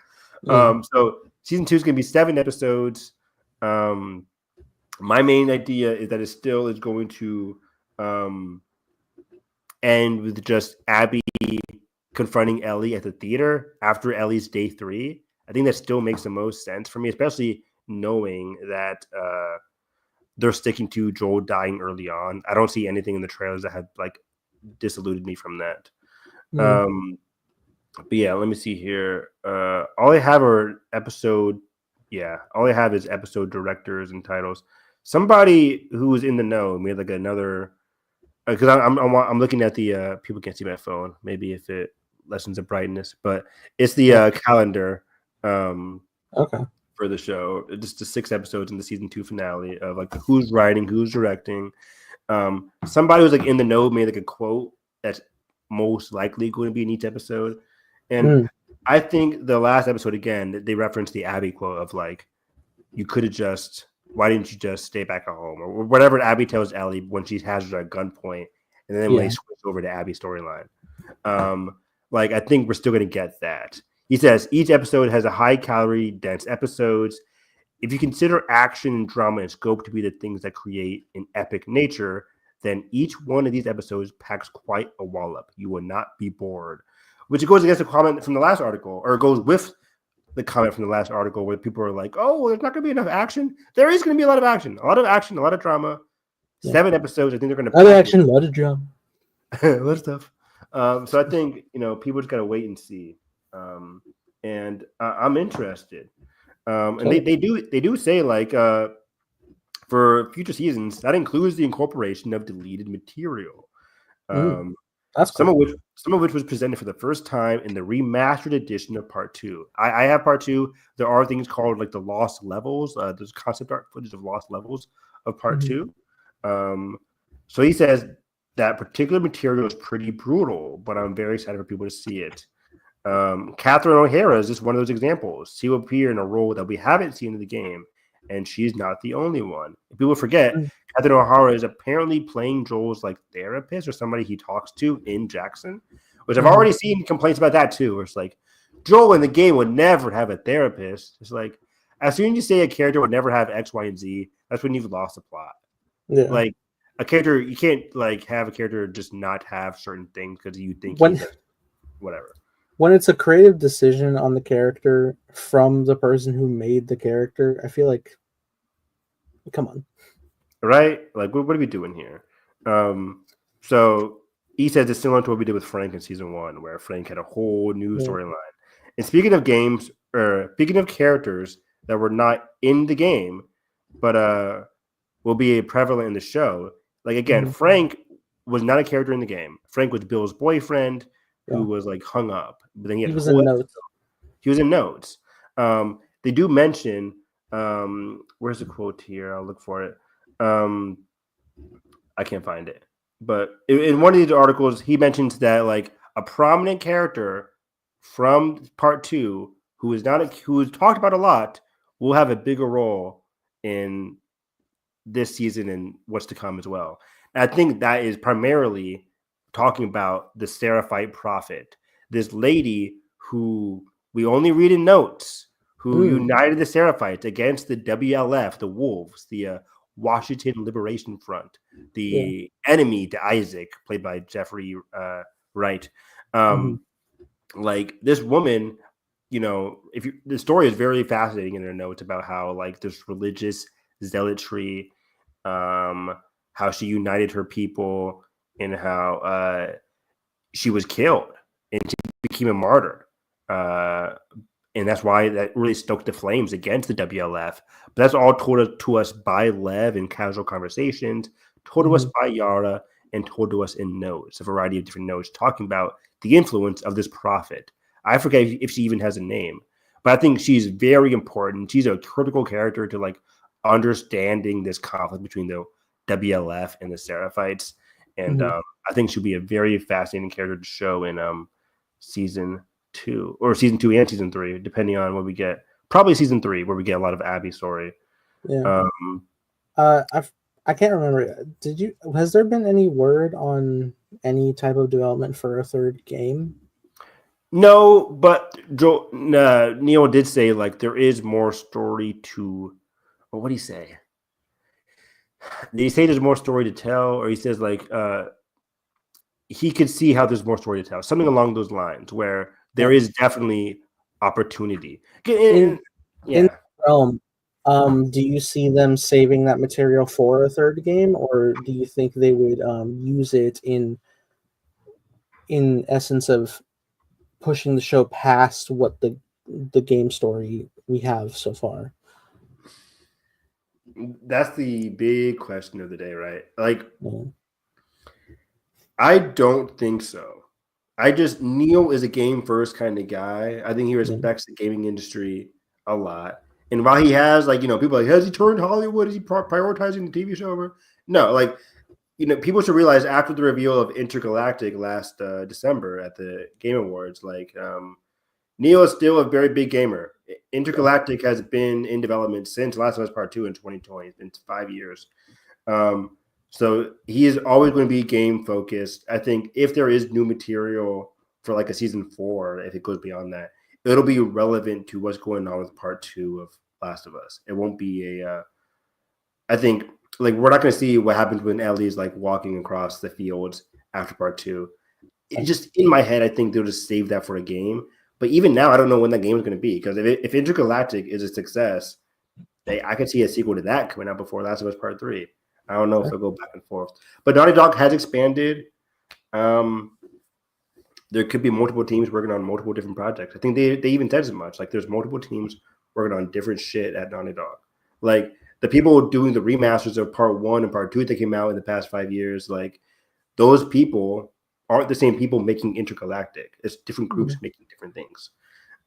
So season 2 is going to be 7 episodes. My main idea is that it still is going to end with just Abby confronting Ellie at the theater after Ellie's day 3. I think that still makes the most sense for me, especially knowing that they're sticking to Joel dying early on. I don't see anything in the trailers that had disillusioned me from that. But yeah, let me see here. All I have are episode. Yeah, all I have is episode directors and titles. Somebody who was in the know made another. Because I'm looking at the people can't see my phone. Maybe if it lessens the brightness, but it's the calendar. Okay. For the show, just the 6 episodes in the season 2 finale of who's writing, who's directing. Somebody was in the know made a quote that's most likely going to be in each episode, and I think the last episode again they referenced the Abby quote of you could have why didn't you just stay back at home or whatever Abby tells Ellie when she has her at gunpoint, and then when they switch over to Abby's storyline. I think we're still going to get that. He says each episode has a high-calorie, dense episodes. If you consider action and drama and scope to be the things that create an epic nature, then each one of these episodes packs quite a wallop. You will not be bored. Which goes against the comment from the last article, or goes with the comment from the last article where people are like, oh, well, there's not going to be enough action. There is going to be a lot of action, a lot of drama. 7 episodes. I think they're going to. A lot of action, a lot of drama. A lot of stuff. So I think, people just got to wait and see. And I'm interested. And they do say for future seasons that includes the incorporation of deleted material. That's cool. Some of which was presented for the first time in the remastered edition of part 2. I have part 2. There are things called the lost levels. There's concept art footage of lost levels of part 2. So he says that particular material is pretty brutal, but I'm very excited for people to see it. Catherine O'Hara is just one of those examples. She will appear in a role that we haven't seen in the game, and she's not the only one. If people forget, Catherine O'Hara is apparently playing Joel's therapist or somebody he talks to in Jackson, which I've already seen complaints about that too. Where it's Joel in the game would never have a therapist. It's as soon as you say a character would never have X, Y, and Z, that's when you've lost the plot. Yeah. A character, you can't have a character just not have certain things because you think whatever. When it's a creative decision on the character from the person who made the character, I feel come on. Right? What are we doing here? So he says it's similar to what we did with Frank in season 1, where Frank had a whole new storyline. And speaking of speaking of characters that were not in the game, but will be prevalent in the show. Like again, Frank was not a character in the game. Frank was Bill's boyfriend who was like hung up. But then he was in notes. He was in notes. They do mention where's the quote here? I'll look for it. I can't find it. But in one of these articles, he mentions that like a prominent character from part 2 who is talked about a lot will have a bigger role in this season and what's to come as well. And I think that is primarily talking about the Seraphite prophet, this lady who we only read in notes, who united the Seraphites against the WLF, the Wolves, the Washington Liberation Front, the enemy to Isaac, played by Jeffrey Wright. Like this woman, the story is very fascinating in her notes about how like there's religious zealotry, how she united her people, and how she was killed and she became a martyr. And that's why that really stoked the flames against the WLF. But that's all told to us by Lev in casual conversations, told to us by Yara, and told to us in notes, a variety of different notes talking about the influence of this prophet. I forget if she even has a name, but I think she's very important. She's a critical character to like understanding this conflict between the WLF and the Seraphites. And I think she'll be a very fascinating character to show in season 2 and season 3, depending on what we get. Probably season 3, where we get a lot of Abby's story. Yeah. I can't remember. Has there been any word on any type of development for a third game? No, but Neil did say like there is more story to. Well, what did he say? Did he say there's more story to tell, or he says like he could see how there's more story to tell, something along those lines, where there is definitely opportunity in the realm. Do you see them saving that material for a third game, or do you think they would use it in essence of pushing the show past what the game story we have so far? That's the big question of the day, right? Like, I don't think so. Neil is a game first kind of guy. I think he respects the gaming industry a lot. And while he has people like, has he turned Hollywood? Is he prioritizing the TV show over? No, people should realize after the reveal of Intergalactic last December at the Game Awards, Neil is still a very big gamer. Intergalactic has been in development since Last of Us Part 2 in 2020. It's been 5 years. So he is always going to be game focused. I think if there is new material for like a season 4, if it goes beyond that, it'll be relevant to what's going on with Part 2 of Last of Us. It won't be I think we're not going to see what happens when Ellie's like walking across the fields after Part 2. It just in my head, I think they'll just save that for a game. But even now, I don't know when that game is going to be, because if Intergalactic is a success, I could see a sequel to that coming out before Last of Us Part 3. I don't know if they'll go back and forth. But Naughty Dog has expanded. There could be multiple teams working on multiple different projects. I think they even said as much. Like, there's multiple teams working on different shit at Naughty Dog. Like, the people doing the remasters of Part 1 and Part 2 that came out in the past 5 years, like, those people aren't the same people making Intergalactic. It's different groups making different things.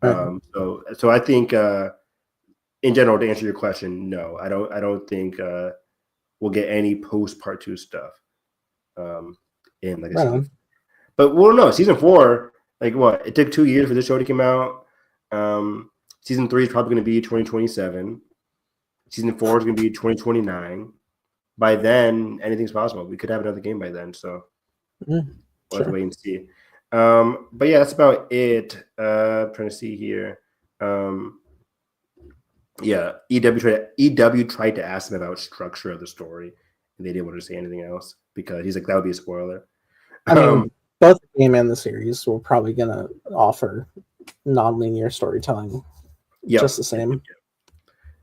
So I think in general, to answer your question, no, I don't think we'll get any post Part 2 stuff. In like a season. But we'll know. Season 4, like what? It took 2 years for this show to come out. Season 3 is probably going to be 2027. Season 4 is going to be 2029. By then, anything's possible. We could have another game by then. So we'll have to wait and see. But yeah, that's about it. Trying to see here. Yeah, EW tried to ask him about structure of the story, and they didn't want to say anything else because he's like, that would be a spoiler. I mean, both the game and the series were probably going to offer non-linear storytelling just the same.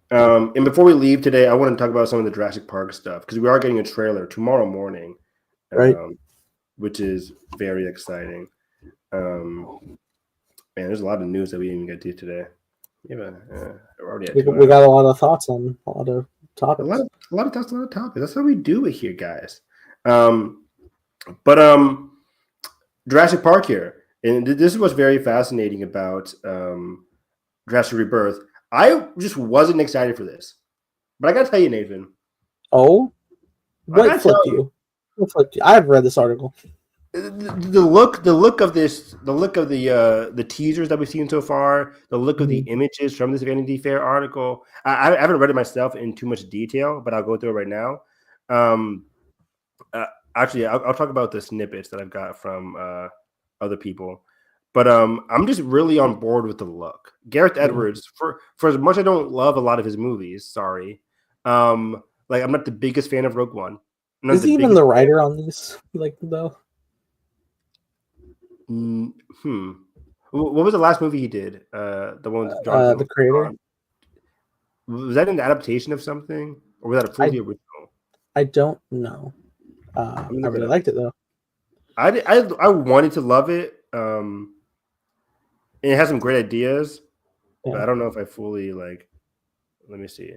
And before we leave today, I want to talk about some of the Jurassic Park stuff, because we are getting a trailer tomorrow morning, which is very exciting. Man, there's a lot of news that we didn't even get to today. Yeah, we're already at we got a lot of thoughts on a lot of topics. A lot of topics. That's how we do it here, guys. But Jurassic Park here, and this is what's very fascinating about Jurassic Rebirth. I just wasn't excited for this, but I gotta tell you, Nathan. Oh, I gotta what flipped tell you? What flipped you? I've read this article. the look of the teasers that we've seen so far, the look of the images from this Vanity Fair article. I haven't read it myself in too much detail, but I'll go through it right now. Actually, I'll talk about the snippets that I've got from other people. But I'm just really on board with the look. Gareth Edwards, for as much I don't love a lot of his movies, sorry. Like I'm not the biggest fan of Rogue One. Is he even the writer on these? Like though. What was the last movie he did? The one with John The Creator. Was that an adaptation of something, or was that a fully original? I don't know. I really liked it though. I wanted to love it. And it has some great ideas, but I don't know if I fully like. Let me see.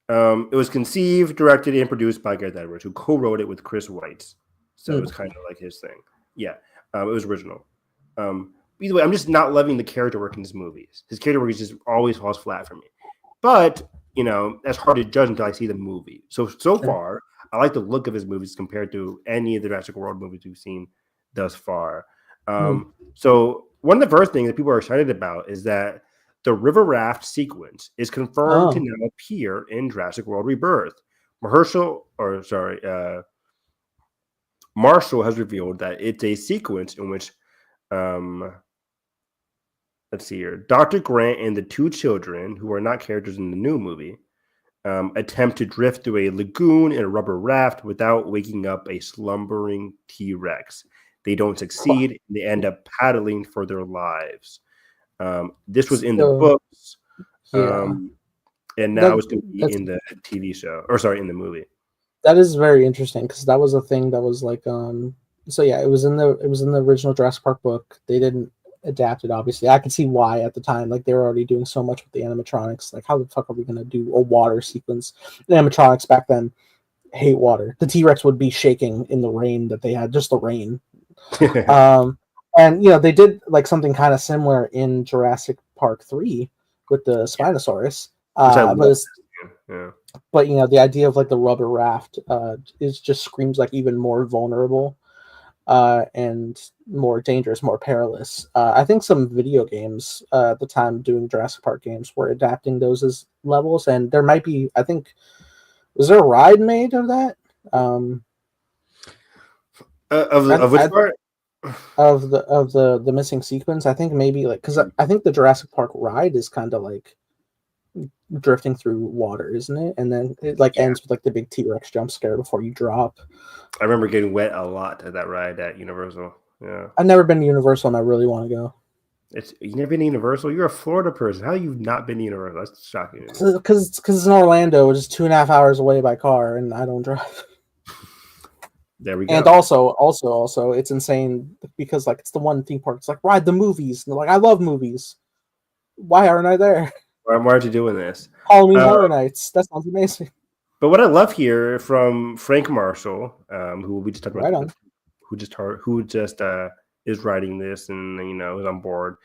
It was conceived, directed, and produced by Gareth Edwards, who co-wrote it with Chris Weitz. So it was kind of like his thing. Yeah, it was original. Either way, I'm just not loving the character work in his movies. His character work just always falls flat for me. But that's hard to judge until I see the movie. So far, I like the look of his movies compared to any of the Jurassic World movies we've seen thus far. So one of the first things that people are excited about is that the river raft sequence is confirmed to now appear in Jurassic World Rebirth. Marshall has revealed that it's a sequence in which, let's see here, Dr. Grant and the two children, who are not characters in the new movie, attempt to drift through a lagoon in a rubber raft without waking up a slumbering T-Rex. They don't succeed. And they end up paddling for their lives. This was in the books, and now it's going to be in the TV show, in the movie. That is very interesting because that was a thing that was like, so yeah, it was in the original Jurassic Park book. They didn't adapt it, obviously. I could see why at the time, like they were already doing so much with the animatronics. Like, how the fuck are we going to do a water sequence? The animatronics back then hate water. The T-Rex would be shaking in the rain that they had, just the rain. And they did like something kind of similar in Jurassic Park 3 with the Spinosaurus. But the idea of like the rubber raft is just screams like even more vulnerable and more dangerous, more perilous. I think some video games at the time doing Jurassic Park games were adapting those as levels, and there might be, I think, was there a ride made of that? Of which part? Of the missing sequence, I think maybe like because I think the Jurassic Park ride is kind of like drifting through water, isn't it? And then it like ends with like the big T-Rex jump scare before you drop. I remember getting wet a lot at that ride at Universal. Yeah, I've never been to Universal, and I really want to go. You've never been to Universal? You're a Florida person. How you've not been to Universal? That's shocking. Because it's in Orlando, which is 2.5 hours away by car, and I don't drive. There we go. And also, it's insane because like it's the one theme park. It's like ride the movies. And they're like, I love movies. Why aren't I there? Why aren't you doing this? Halloween Horror Nights. That sounds amazing. But what I love here from Frank Marshall, who we just talked about, who just is writing this and is on board.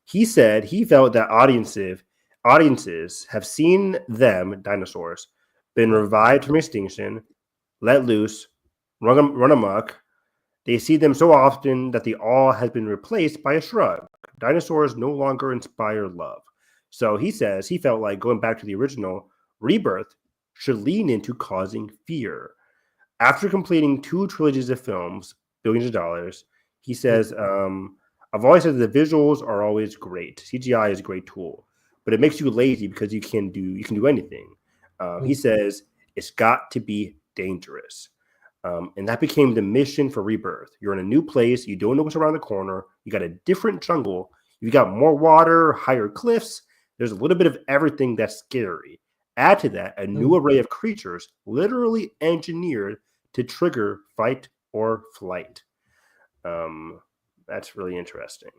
He said he felt that audiences have seen them, dinosaurs, been revived from extinction, let loose, run amok. They see them so often that the awe has been replaced by a shrug. Dinosaurs no longer inspire love. So he says he felt like going back to the original, Rebirth should lean into causing fear. After completing 2 trilogies of films, billions of dollars, he says, I've always said the visuals are always great. CGI is a great tool, but it makes you lazy because you can do anything. He says it's got to be dangerous. And that became the mission for Rebirth. You're in a new place. You don't know what's around the corner. You got a different jungle. You got more water, higher cliffs. There's a little bit of everything that's scary. Add to that a new array of creatures literally engineered to trigger fight or flight. That's really interesting.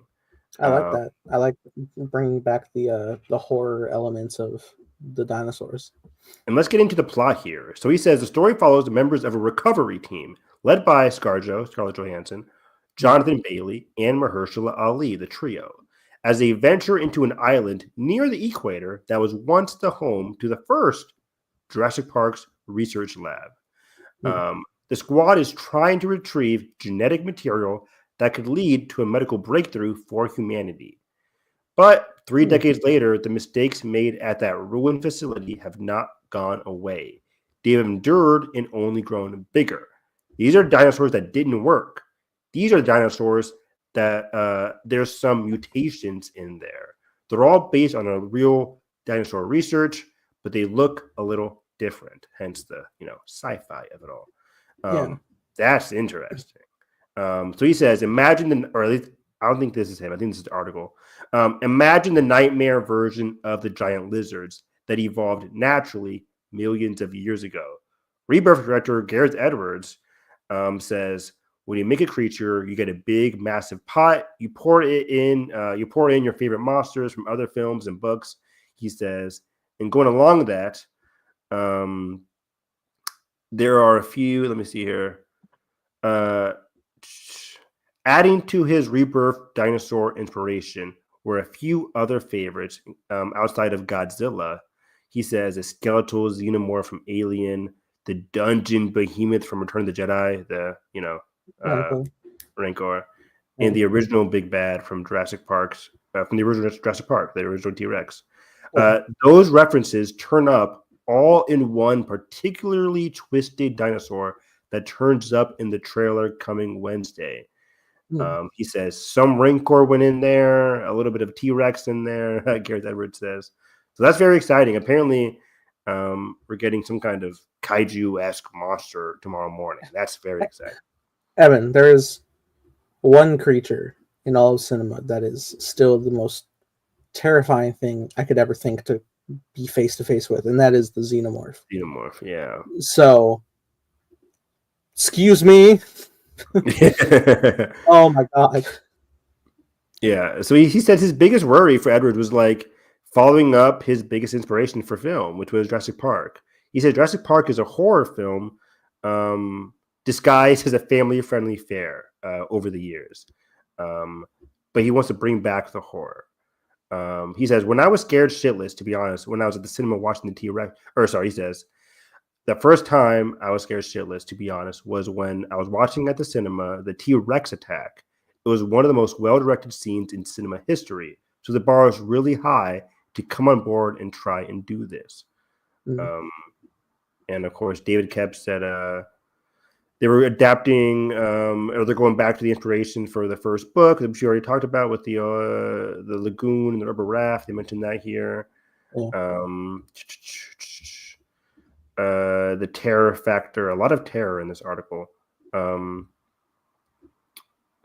I like that. I like bringing back the horror elements of the dinosaurs. And let's get into the plot here. So he says the story follows the members of a recovery team led by Scarlett Johansson, Jonathan Bailey, and Mahershala Ali, the trio, as they venture into an island near the equator that was once the home to the first Jurassic Park's research lab. The squad is trying to retrieve genetic material that could lead to a medical breakthrough for humanity. But 3 decades later, the mistakes made at that ruined facility have not gone away. They have endured and only grown bigger. These are dinosaurs that didn't work. These are dinosaurs that there's some mutations in there. They're all based on a real dinosaur research, but they look a little different. Hence the sci-fi of it all. That's interesting. So he says, imagine or at least I don't think this is him. I think this is the article. Imagine the nightmare version of the giant lizards that evolved naturally millions of years ago. Rebirth director Gareth Edwards says, when you make a creature, you get a big, massive pot. You pour in your favorite monsters from other films and books. He says, and going along with that, there are a few. Let me see here. Adding to his Rebirth dinosaur inspiration were a few other favorites outside of Godzilla. He says a skeletal xenomorph from Alien, the dungeon behemoth from Return of the Jedi, Rancor, and the original big bad from Jurassic Park, the original T-Rex. Those references turn up all in one particularly twisted dinosaur that turns up in the trailer coming Wednesday. He says some Rancor went in there, a little bit of T-Rex in there, Gareth Edwards says. So that's very exciting. Apparently, we're getting some kind of kaiju-esque monster tomorrow morning. That's very exciting. Evan, there is one creature in all of cinema that is still the most terrifying thing I could ever think to be face-to-face with, and that is the xenomorph. Xenomorph, yeah. So, excuse me. Oh my god. Yeah. So he says his biggest worry for Edwards was like following up his biggest inspiration for film, which was Jurassic Park. He said Jurassic Park is a horror film disguised as a family-friendly fare over the years. But he wants to bring back the horror. He says, when I was scared shitless, to be honest, when I was at the cinema watching the T-Rex, he says, the first time I was scared shitless, to be honest, was when I was watching at the cinema the T-Rex attack. It was one of the most well-directed scenes in cinema history. So the bar was really high to come on board and try and do this. And of course, David Koepp said they were adapting, or they're going back to the inspiration for the first book, which you already talked about with the lagoon and the rubber raft. They mentioned that here. The terror factor, a lot of terror in this article.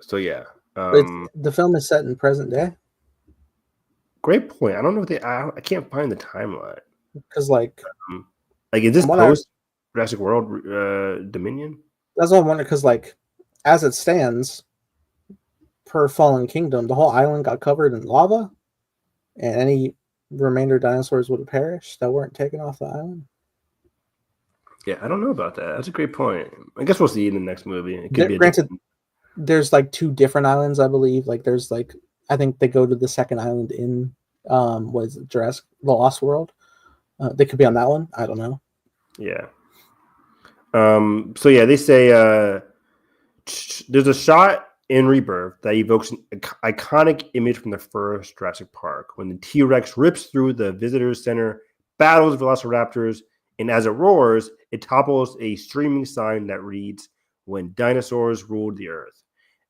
So yeah. The film is set in present day. Great point. I don't know if I can't find the timeline. Because like is this post Jurassic World Dominion? That's what I wonder, because like as it stands, per Fallen Kingdom, the whole island got covered in lava, and any remainder dinosaurs would have perished that weren't taken off the island. Yeah, I don't know about that. That's a great point. I guess we'll see in the next movie. It could be granted, there's like 2 different islands, I believe. Like there's like, I think they go to the second island in what is it, Jurassic the Lost World. They could be on that one. I don't know. Yeah. So yeah, they say there's a shot in Rebirth that evokes an iconic image from the first Jurassic Park when the T-Rex rips through the visitors center, battles velociraptors, and as it roars, it topples a streaming sign that reads, "When dinosaurs ruled the earth."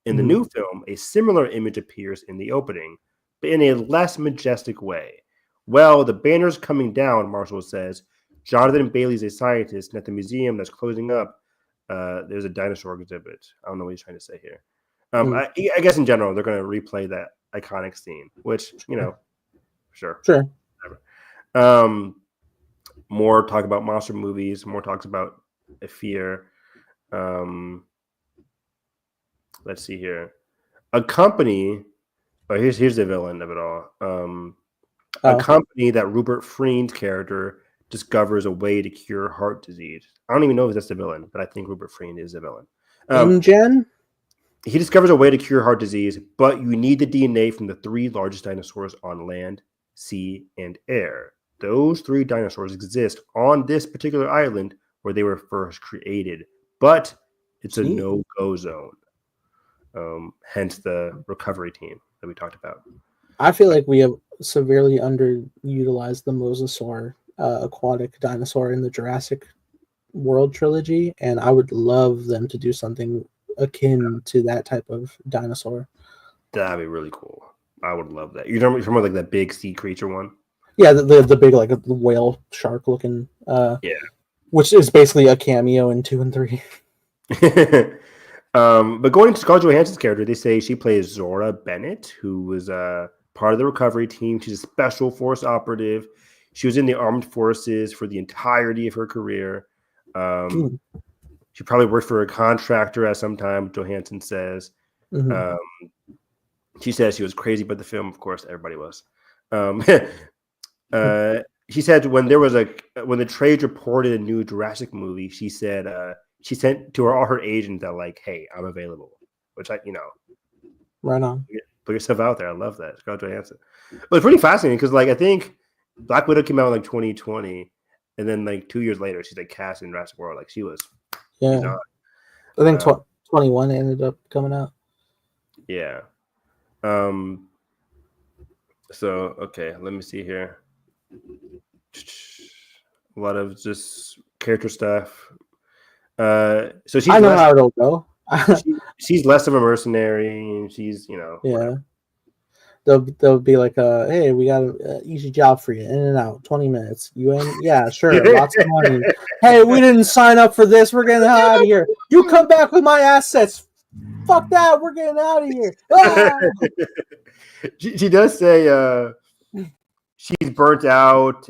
In the new film, a similar image appears in the opening, but in a less majestic way. Well, the banner's coming down, Marshall says. Jonathan Bailey's a scientist, and at the museum that's closing up, there's a dinosaur exhibit. I don't know what he's trying to say here. I guess in general, they're going to replay that iconic scene, which, sure. Whatever. More talk about monster movies, more talks about fear. Let's see here. A company, here's the villain of it all. a company that Rupert Friend's character discovers a way to cure heart disease. I don't even know if that's the villain, but I think Rupert Friend is the villain. InGen? He discovers a way to cure heart disease, but you need the DNA from the 3 largest dinosaurs on land, sea, and air. Those 3 dinosaurs exist on this particular island where they were first created, but it's a no-go zone. Hence the recovery team that we talked about. I feel like we have severely underutilized the mosasaur aquatic dinosaur in the Jurassic World trilogy, and I would love them to do something akin to that type of dinosaur. That'd be really cool. I would love that. You're talking about like that big sea creature one? Yeah, the big like whale shark looking. Which is basically a cameo in 2 and 3. But going to Scarlett Johansson's character, they say she plays Zora Bennett, who was part of the recovery team. She's a special force operative. She was in the armed forces for the entirety of her career. She probably worked for a contractor at some time, Johansson says. She says she was crazy about the film. Of course, everybody was. She said when the trade reported a new Jurassic movie, she said she sent to all her agents that like, hey, I'm available. Which right on. Put yourself out there. I love that. Scarlett Johansson. But it's pretty fascinating because like I think Black Widow came out in like 2020, and then like 2 years later, she's like cast in Jurassic World. Like she was. Yeah. I think 21 ended up coming out. Yeah. So okay, let me see here. A lot of just character stuff. So she's I know how it'll go. she's less of a mercenary, and she's yeah. Whatever. They'll be like, hey, we got an easy job for you, in and out, 20 minutes. You in? Yeah, sure, lots of money. Hey, we didn't sign up for this. We're getting out of here. You come back with my assets. Fuck that. We're getting out of here. Ah! She does say she's burnt out.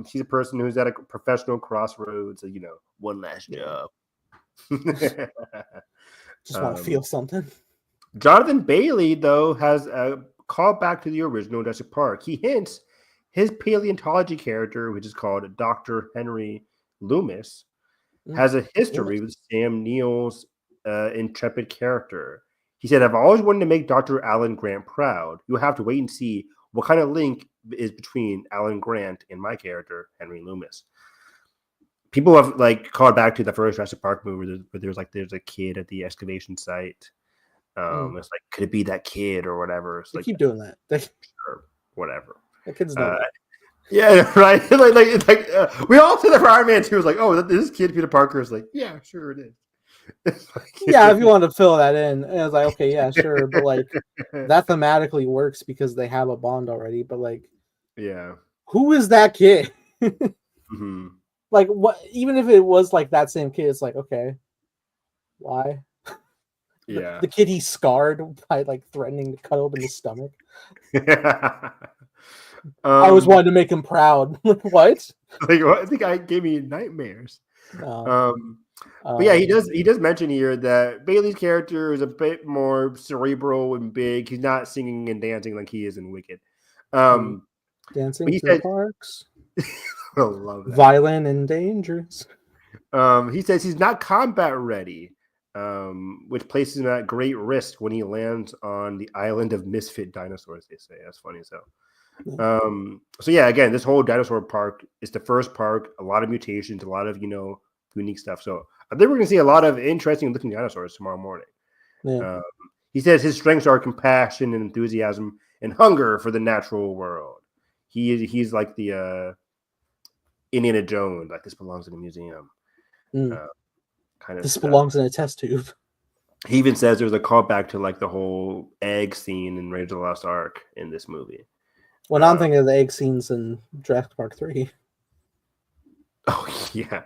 She's a person who's at a professional crossroads. So, one last job. Just want to feel something. Jonathan Bailey, though, has a callback to the original Jurassic Park. He hints his paleontology character, which is called Dr. Henry Loomis, has a history with Sam Neill's intrepid character. He said, I've always wanted to make Dr. Alan Grant proud. You'll have to wait and see what kind of link is between Alan Grant and my character, Henry Loomis. People have like called back to the first Jurassic Park movie where there's a kid at the excavation site. It's like, could it be that kid or whatever? It's they like, keep doing that. Sure, whatever. The kids know. Yeah, right. We all said that for Iron Man 2. It was like, oh, this kid Peter Parker is like, yeah, sure it is. Yeah, if you want to fill that in, and I was like, okay, yeah, sure, but like that thematically works because they have a bond already. But like, yeah, who is that kid? mm-hmm. Like, what? Even if it was like that same kid, it's like, okay, why? Yeah, the kid he's scarred by like threatening to cut open his stomach. I always wanted to make him proud. What? Like, I think I gave me nightmares. But yeah, he does mention here that Bailey's character is a bit more cerebral and big. He's not singing and dancing like he is in Wicked. Dancing through parks. I love that. Violent and dangerous. He says he's not combat ready, which places him at great risk when he lands on the island of misfit dinosaurs, they say. That's funny as hell. So yeah, again, this whole dinosaur park is the first park, a lot of mutations, a lot of unique stuff. So I think we're gonna see a lot of interesting looking dinosaurs tomorrow morning. Yeah. He says his strengths are compassion and enthusiasm and hunger for the natural world. He's like the Indiana Jones, like this belongs in a museum. Kind of this stuff. Belongs in a test tube. He even says there was a callback to like the whole egg scene in Raiders of the Lost Ark in this movie. Well, I'm thinking of the egg scenes in Jurassic Park 3. Oh, yeah.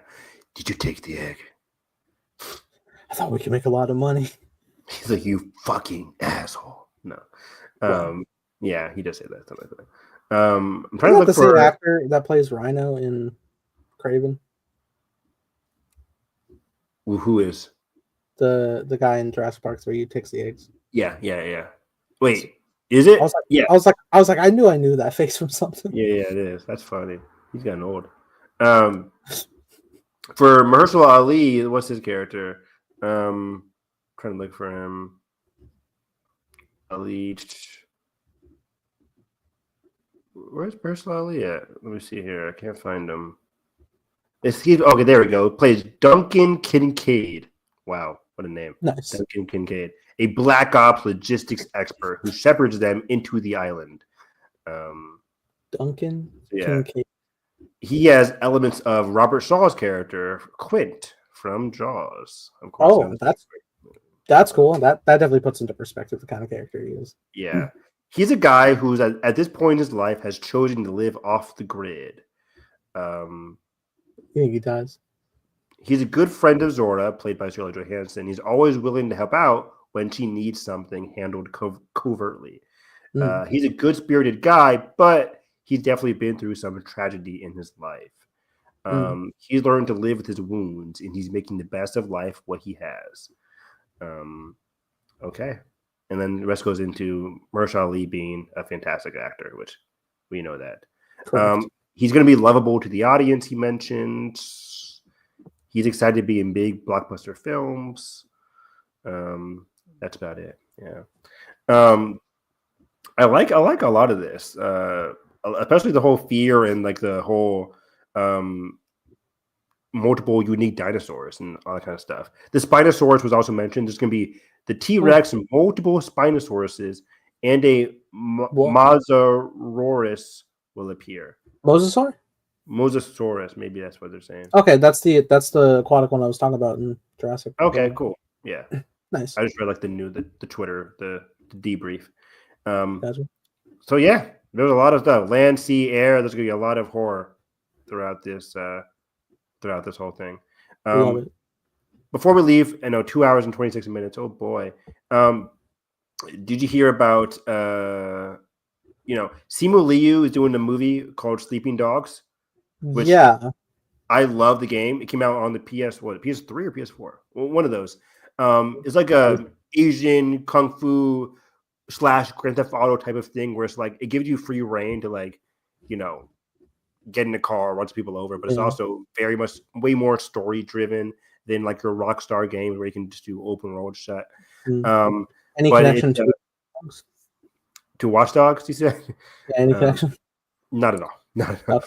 Did you take the egg? I thought we could make a lot of money. He's like, you fucking asshole. No. Yeah, he does say that. Something like that. I'm trying to look for the actor that plays Rhino in Craven. Who is? The guy in Jurassic Park 3 who takes the eggs. Yeah. Wait. Is it? I was like, Yeah. I was like, I knew that face from something. Yeah, it is. That's funny. He's gotten old. For Mahershala Ali, what's his character? Trying to look for him. Ali. Where's Mahershala Ali at? Let me see here. I can't find him. Okay, there we go. Plays Duncan Kincaid. Wow, what a name. Nice. Duncan Kincaid, a Black Ops logistics expert who shepherds them into the island. Duncan Yeah. Kincaid. He has elements of Robert Shaw's character, Quint, from Jaws. Of course, that's cool. That definitely puts into perspective the kind of character he is. Yeah. He's a guy who's at this point in his life has chosen to live off the grid. You think he does? He's a good friend of Zora, played by Scarlett Johansson. He's always willing to help out when she needs something handled covertly. He's a good-spirited guy, but he's definitely been through some tragedy in his life. He's learned to live with his wounds, and he's making the best of life what he has. Okay. And then the rest goes into Mahershala Ali being a fantastic actor, which we know that. He's going to be lovable to the audience, he mentioned. He's excited to be in big blockbuster films. That's about it. Yeah. I like a lot of this, especially the whole fear and like the whole multiple unique dinosaurs and all that kind of stuff. The Spinosaurus was also mentioned. There's going to be the T-Rex, multiple Spinosauruses, and a Mosasaurus will appear. Mosasaur? Mosasaurus, maybe that's what they're saying. Okay, that's the aquatic one I was talking about in Jurassic. Okay, cool. Yeah. Nice. I just read like the Twitter, the debrief. Gotcha. So yeah, there's a lot of stuff. Land, sea, air. There's gonna be a lot of horror throughout this whole thing. Love it. Before we leave, I know 2 hours and 26 minutes. Oh boy. Did you hear about Simu Liu is doing a movie called Sleeping Dogs? Yeah. I love the game. It came out on the PS3 or PS4? One of those. It's like a Asian kung fu / Grand Theft Auto type of thing where it's like it gives you free reign to get in a car, run some people over, but it's also very much way more story driven than like your Rockstar games where you can just do open world shit. Any connection to Watch Dogs? You said? Yeah, any connection? Not at all. Not at all.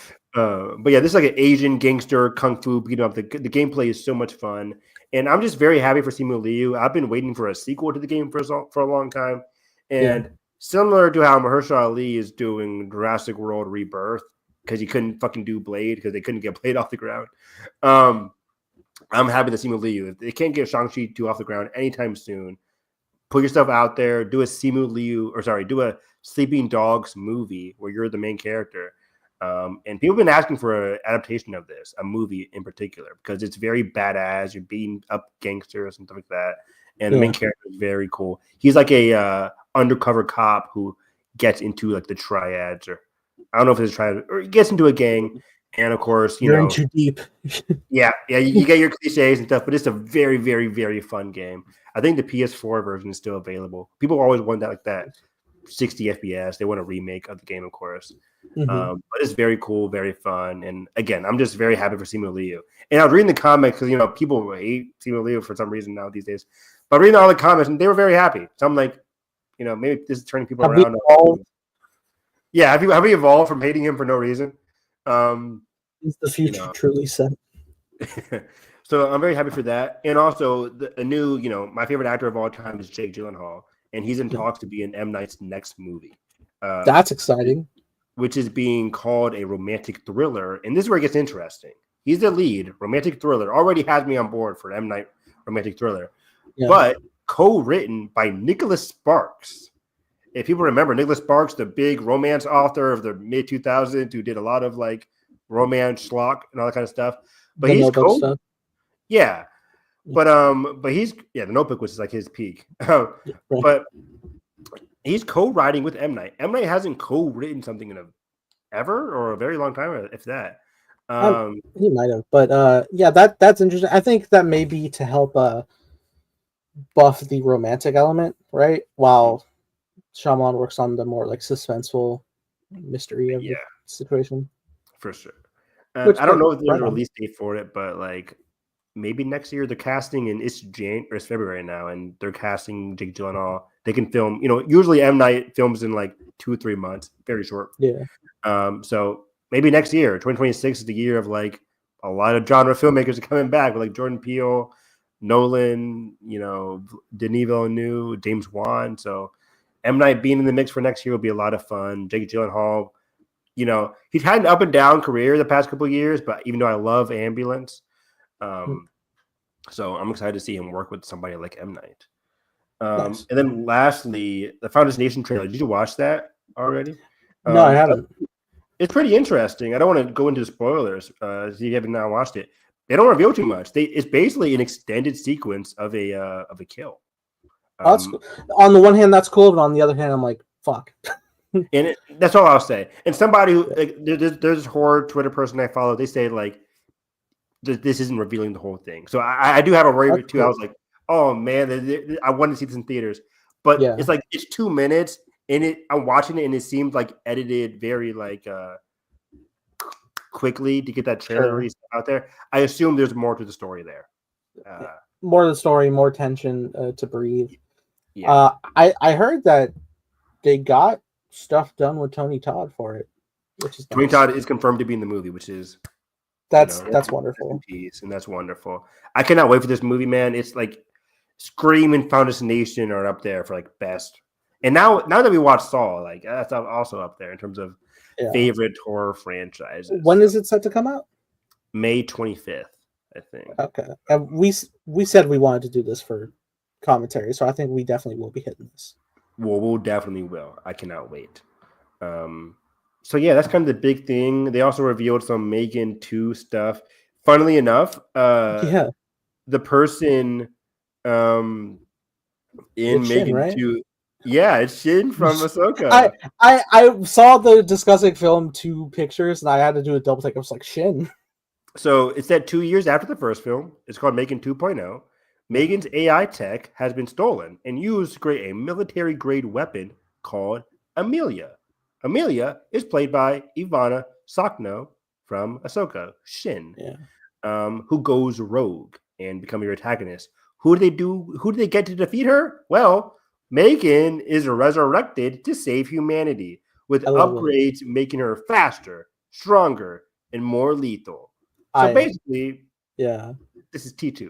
But yeah, this is like an Asian gangster kung fu beat up. The gameplay is so much fun, and I'm just very happy for Simu Liu. I've been waiting for a sequel to the game for a long time, and similar to how Mahershala Ali is doing Jurassic World Rebirth because he couldn't fucking do Blade because they couldn't get Blade off the ground. I'm happy that Simu Liu, if they can't get Shang-Chi 2 off the ground anytime soon, put yourself out there, do a Sleeping Dogs movie where you're the main character. And people have been asking for an adaptation of this, a movie in particular, because it's very badass. You're beating up gangsters and stuff like that. And the main character is very cool. He's like a undercover cop who gets into like the triads, or I don't know if it's a triad, or he gets into a gang. And of course, you're in too deep. you get your cliches and stuff, but it's a very, very, very fun game. I think the PS4 version is still available. People always want that 60 FPS. They want a remake of the game, of course. But it's very cool, very fun. And again, I'm just very happy for Simu Liu. And I was reading the comics because, people hate Simu Liu for some reason now these days. But reading all the comments, and they were very happy. So I'm like, maybe this is turning people around. Yeah, have you evolved from hating him for no reason? Is the future truly set? So I'm very happy for that. And also, a new, my favorite actor of all time is Jake Gyllenhaal. And he's in talks to be in M. Night's next movie. That's exciting. Which is being called a romantic thriller. And this is where it gets interesting. He's the lead, romantic thriller. Already has me on board for M. Night romantic thriller. Yeah. But co-written by Nicholas Sparks. If people remember, Nicholas Sparks, the big romance author of the mid-2000s who did a lot of like romance schlock and all that kind of stuff. But he's stuff. Yeah. But he's the Notebook was like his peak. But he's co-writing with M. Night. M. Night hasn't co-written something in ever or a very long time, if that. He might have, but that's interesting. I think that may be to help buff the romantic element, right? While Shyamalan works on the more like suspenseful mystery of the situation. For sure. Which I don't know if there's right a on. release date for it, but like maybe next year. They're casting, and it's February now, and they're casting Jake Gyllenhaal. They can film. Usually M Night films in like 2 or 3 months, very short. Yeah. So maybe next year, 2026 is the year of like a lot of genre filmmakers are coming back with like Jordan Peele, Nolan, Denis Villeneuve, James Wan. So M Night being in the mix for next year will be a lot of fun. Jake Gyllenhaal, he's had an up and down career the past couple of years, but even though I love Ambulance, so I'm excited to see him work with somebody like M Night. Nice. And then lastly, the Founders Nation trailer. Did you watch that already? No, I haven't. It's pretty interesting. I don't want to go into spoilers if you haven't now watched it. They don't reveal too much. It's basically an extended sequence of a kill. That's cool. On the one hand, that's cool, but on the other hand, I'm like, fuck. And that's all I'll say. And somebody who there's this horror Twitter person I follow. They say like this isn't revealing the whole thing. So I do have a worry too. Cool. I was like, oh man, I wanted to see this in theaters, but it's like it's 2 minutes, and I'm watching it, and it seems like edited very like quickly to get that trailer release out there. I assume there's more to the story there. More to the story, more tension to breathe. Yeah. I heard that they got stuff done with Tony Todd for it, which is Tony Todd is confirmed to be in the movie, which is that's wonderful. And that's wonderful. I cannot wait for this movie, man. It's like Scream and Founders Nation are up there for like best. And now that we watched Saw, like that's also up there in terms of favorite horror franchises. When is it set to come out? May 25th, I think. Okay. And we said we wanted to do this for commentary, so I think we definitely will be hitting this. Well, we'll definitely will. I cannot wait. So yeah, that's kind of the big thing. They also revealed some Megan 2 stuff. Funnily enough, the person in it's Megan Shin, right? 2, it's Shin from Ahsoka. I saw the discussing film 2 pictures, and I had to do a double take. I was like, Shin. So it's set 2 years after the first film. It's called Megan 2.0. Megan's AI tech has been stolen and used to create a military-grade weapon called Amelia. Amelia is played by Ivana Sakno from Ahsoka, Shin, who goes rogue and become your antagonist. Who do they get to defeat her? Well, Megan is resurrected to save humanity with upgrades making her faster, stronger, and more lethal. So basically, this is T2.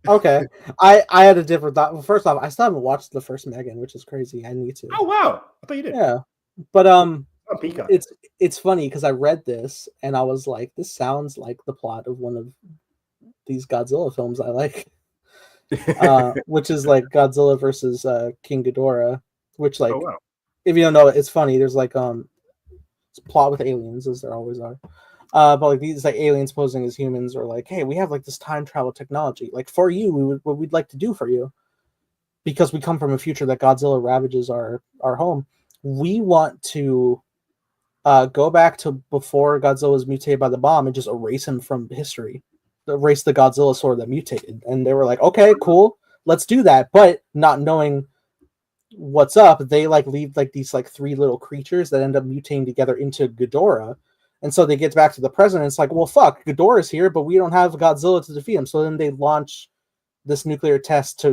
Okay. I had a different thought. Well, first off, I still haven't watched the first Megan, which is crazy. I need to. Oh wow. I thought you did. Yeah. But Peacock. it's funny because I read this and I was like, this sounds like the plot of one of these Godzilla films I like. Which is like Godzilla versus King Ghidorah, which like if you don't know it, it's funny. There's like it's a plot with aliens, as there always are. But like these like aliens posing as humans are like, hey, we have like this time travel technology. Like for you, what we'd like to do for you, because we come from a future that Godzilla ravages our home. We want to go back to before Godzilla was mutated by the bomb and just erase him from history. Erase the Godzilla sword that mutated. And they were like, okay, cool, let's do that. But not knowing what's up, they like leave like these like 3 little creatures that end up mutating together into Ghidorah. And so they get back to the present, and it's like, well, fuck, Ghidorah's here, but we don't have Godzilla to defeat him. So then they launch this nuclear test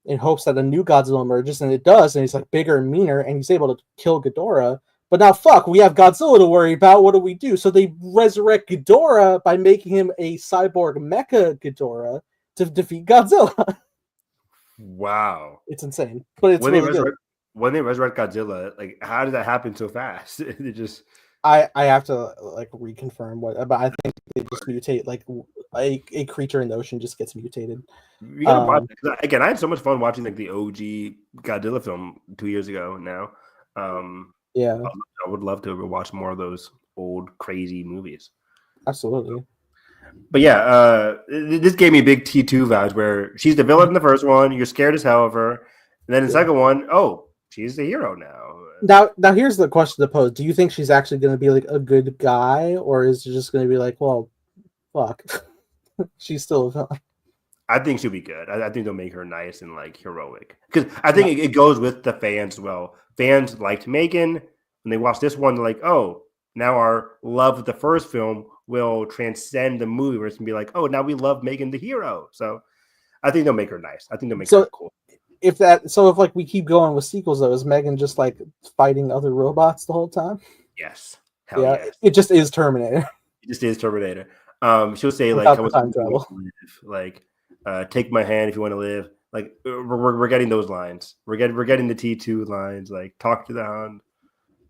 in hopes that a new Godzilla emerges, and it does, and he's like bigger and meaner, and he's able to kill Ghidorah. But now, fuck, we have Godzilla to worry about. What do we do? So they resurrect Ghidorah by making him a cyborg mecha Ghidorah to defeat Godzilla. Wow. It's insane. But it's really good. When they resurrect Godzilla, like, how did that happen so fast? It just... I have to like reconfirm but I think they just mutate, like a creature in the ocean just gets mutated. You gotta watch it. Again, I had so much fun watching like the OG Godzilla film 2 years ago now. I would love to watch more of those old crazy movies. Absolutely. But yeah, this gave me big T2 vibes where she's the villain in the first one, you're scared as hell of her, and then the second one, she's the hero now. Now here's the question to pose. Do you think she's actually going to be like a good guy, or is it just going to be like, well, fuck, she's still a villain? I think she'll be good. I think they'll make her nice and like heroic because I think it goes with the fans as well. Fans liked Megan, and they watch this one. They're like, oh, now our love of the first film will transcend the movie, where it's gonna be like, oh, now we love Megan the hero. So I think they'll make her nice. I think they'll make her cool. If like we keep going with sequels, though, is Megan just like fighting other robots the whole time? Yes. Hell yes. It just is Terminator. It just is Terminator. She'll say like, time travel. Like, take my hand if you want to live. Like we're getting those lines. We're getting the T2 lines. Like, talk to the hound.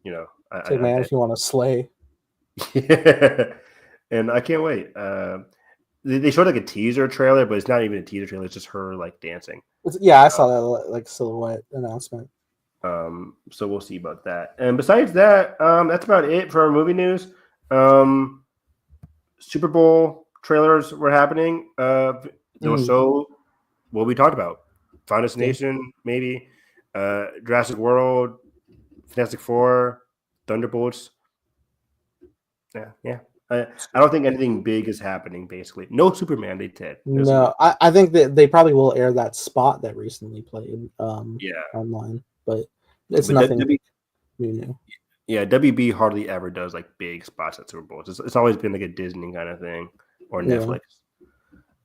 You know, take my hand if you want to slay. Yeah. And I can't wait. They showed like a teaser trailer, but it's not even a teaser trailer. It's just her like dancing. Yeah, I saw that like silhouette announcement. So we'll see about that. And besides that, that's about it for our movie news. Super Bowl trailers were happening. They'll show what we talked about: Final Destination, maybe Jurassic World, Fantastic Four, Thunderbolts. Yeah. I don't think anything big is happening. Basically, no Superman. They did. No, I think that they probably will air that spot that recently played. Online, but it's nothing new. Yeah, WB hardly ever does like big spots at Super Bowls. It's always been like a Disney kind of thing or Netflix.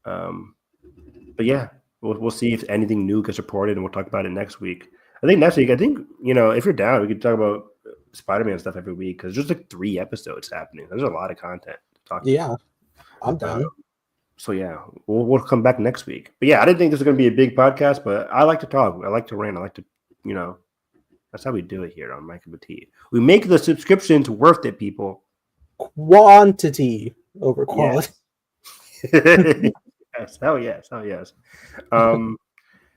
But yeah, we'll see if anything new gets reported, and we'll talk about it next week. I think next week, if you're down, we could talk about Spider-Man stuff every week because there's like 3 episodes happening. There's a lot of content to talk about. Yeah, I'm done. So yeah, we'll come back next week. But yeah, I didn't think this was going to be a big podcast, but I like to talk. I like to rant. I like to, that's how we do it here on My Cup of Tea. We make the subscriptions worth it, people. Quantity over quality. Yes. Hell yes.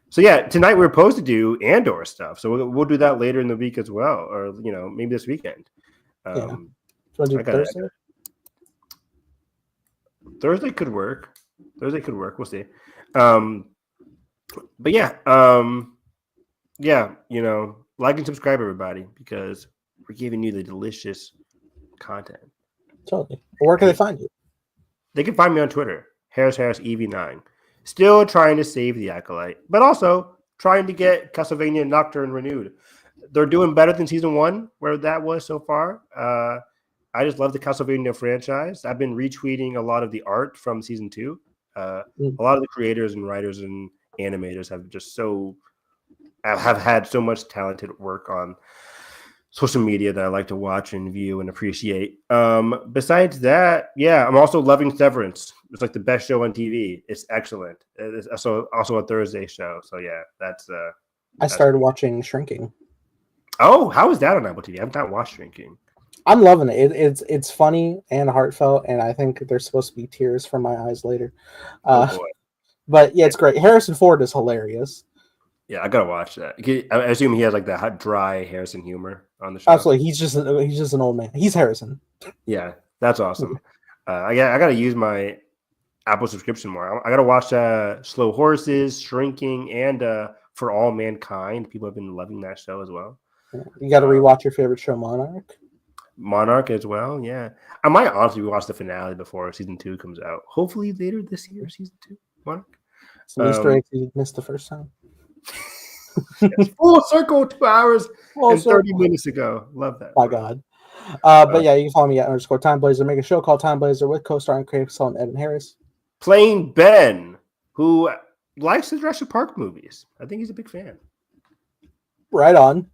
So yeah, tonight we're supposed to do Andor stuff, so we'll do that later in the week as well, or maybe this weekend. Do you want to do Thursday? Thursday could work. We'll see. But yeah, like and subscribe, everybody, because we're giving you the delicious content. Totally. Where can they find you? They can find me on Twitter, HarrisEV9. Still trying to save the Acolyte, but also trying to get Castlevania Nocturne renewed. They're doing better than season 1, where that was so far. I just love the Castlevania franchise. I've been retweeting a lot of the art from season 2. A lot of the creators and writers and animators have had so much talented work on social media that I like to watch and view and appreciate. Besides that, yeah, I'm also loving Severance. It's like the best show on TV. It's excellent. It's also a Thursday show. So yeah, that's. I started watching Shrinking. Oh, how is that on Apple TV? I've not watched Shrinking. I'm loving it. It's funny and heartfelt, and I think there's supposed to be tears from my eyes later. Oh boy. But yeah, it's great. Harrison Ford is hilarious. Yeah, I gotta watch that. I assume he has like that dry Harrison humor on the show. Absolutely, he's just an old man. He's Harrison. Yeah, that's awesome. I gotta use my Apple subscription more. I gotta watch Slow Horses, Shrinking, and For All Mankind. People have been loving that show as well. You got to rewatch your favorite show, Monarch as well. Yeah, I might honestly watch the finale before season 2 comes out. Hopefully later this year, season 2. Monarch. Some Easter eggs you missed the first time. Full circle, 2 hours and 30 minutes ago. Love that. My God. But yeah, you can follow me at _TimeBlazer. Make a show called Time Blazer with co-star and creative consultant Evan Harris. Playing Ben, who likes the Jurassic Park movies. I think he's a big fan. Right on.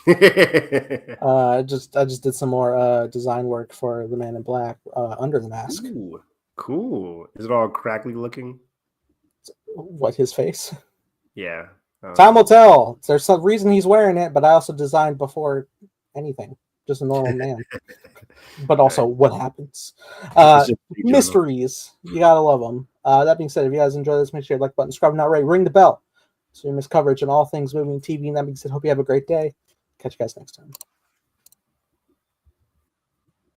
I just did some more design work for the Man in Black under the mask. Ooh, cool. Is it all crackly looking? What, his face? Yeah. Time will tell. There's some reason he's wearing it, but I also designed before anything. Just a normal man. But also, what happens? Mysteries. You gotta love them. That being said, if you guys enjoy this, make sure you like button, subscribe, not ready, ring the bell so you miss coverage on all things moving TV. And that being said, hope you have a great day. Catch you guys next time.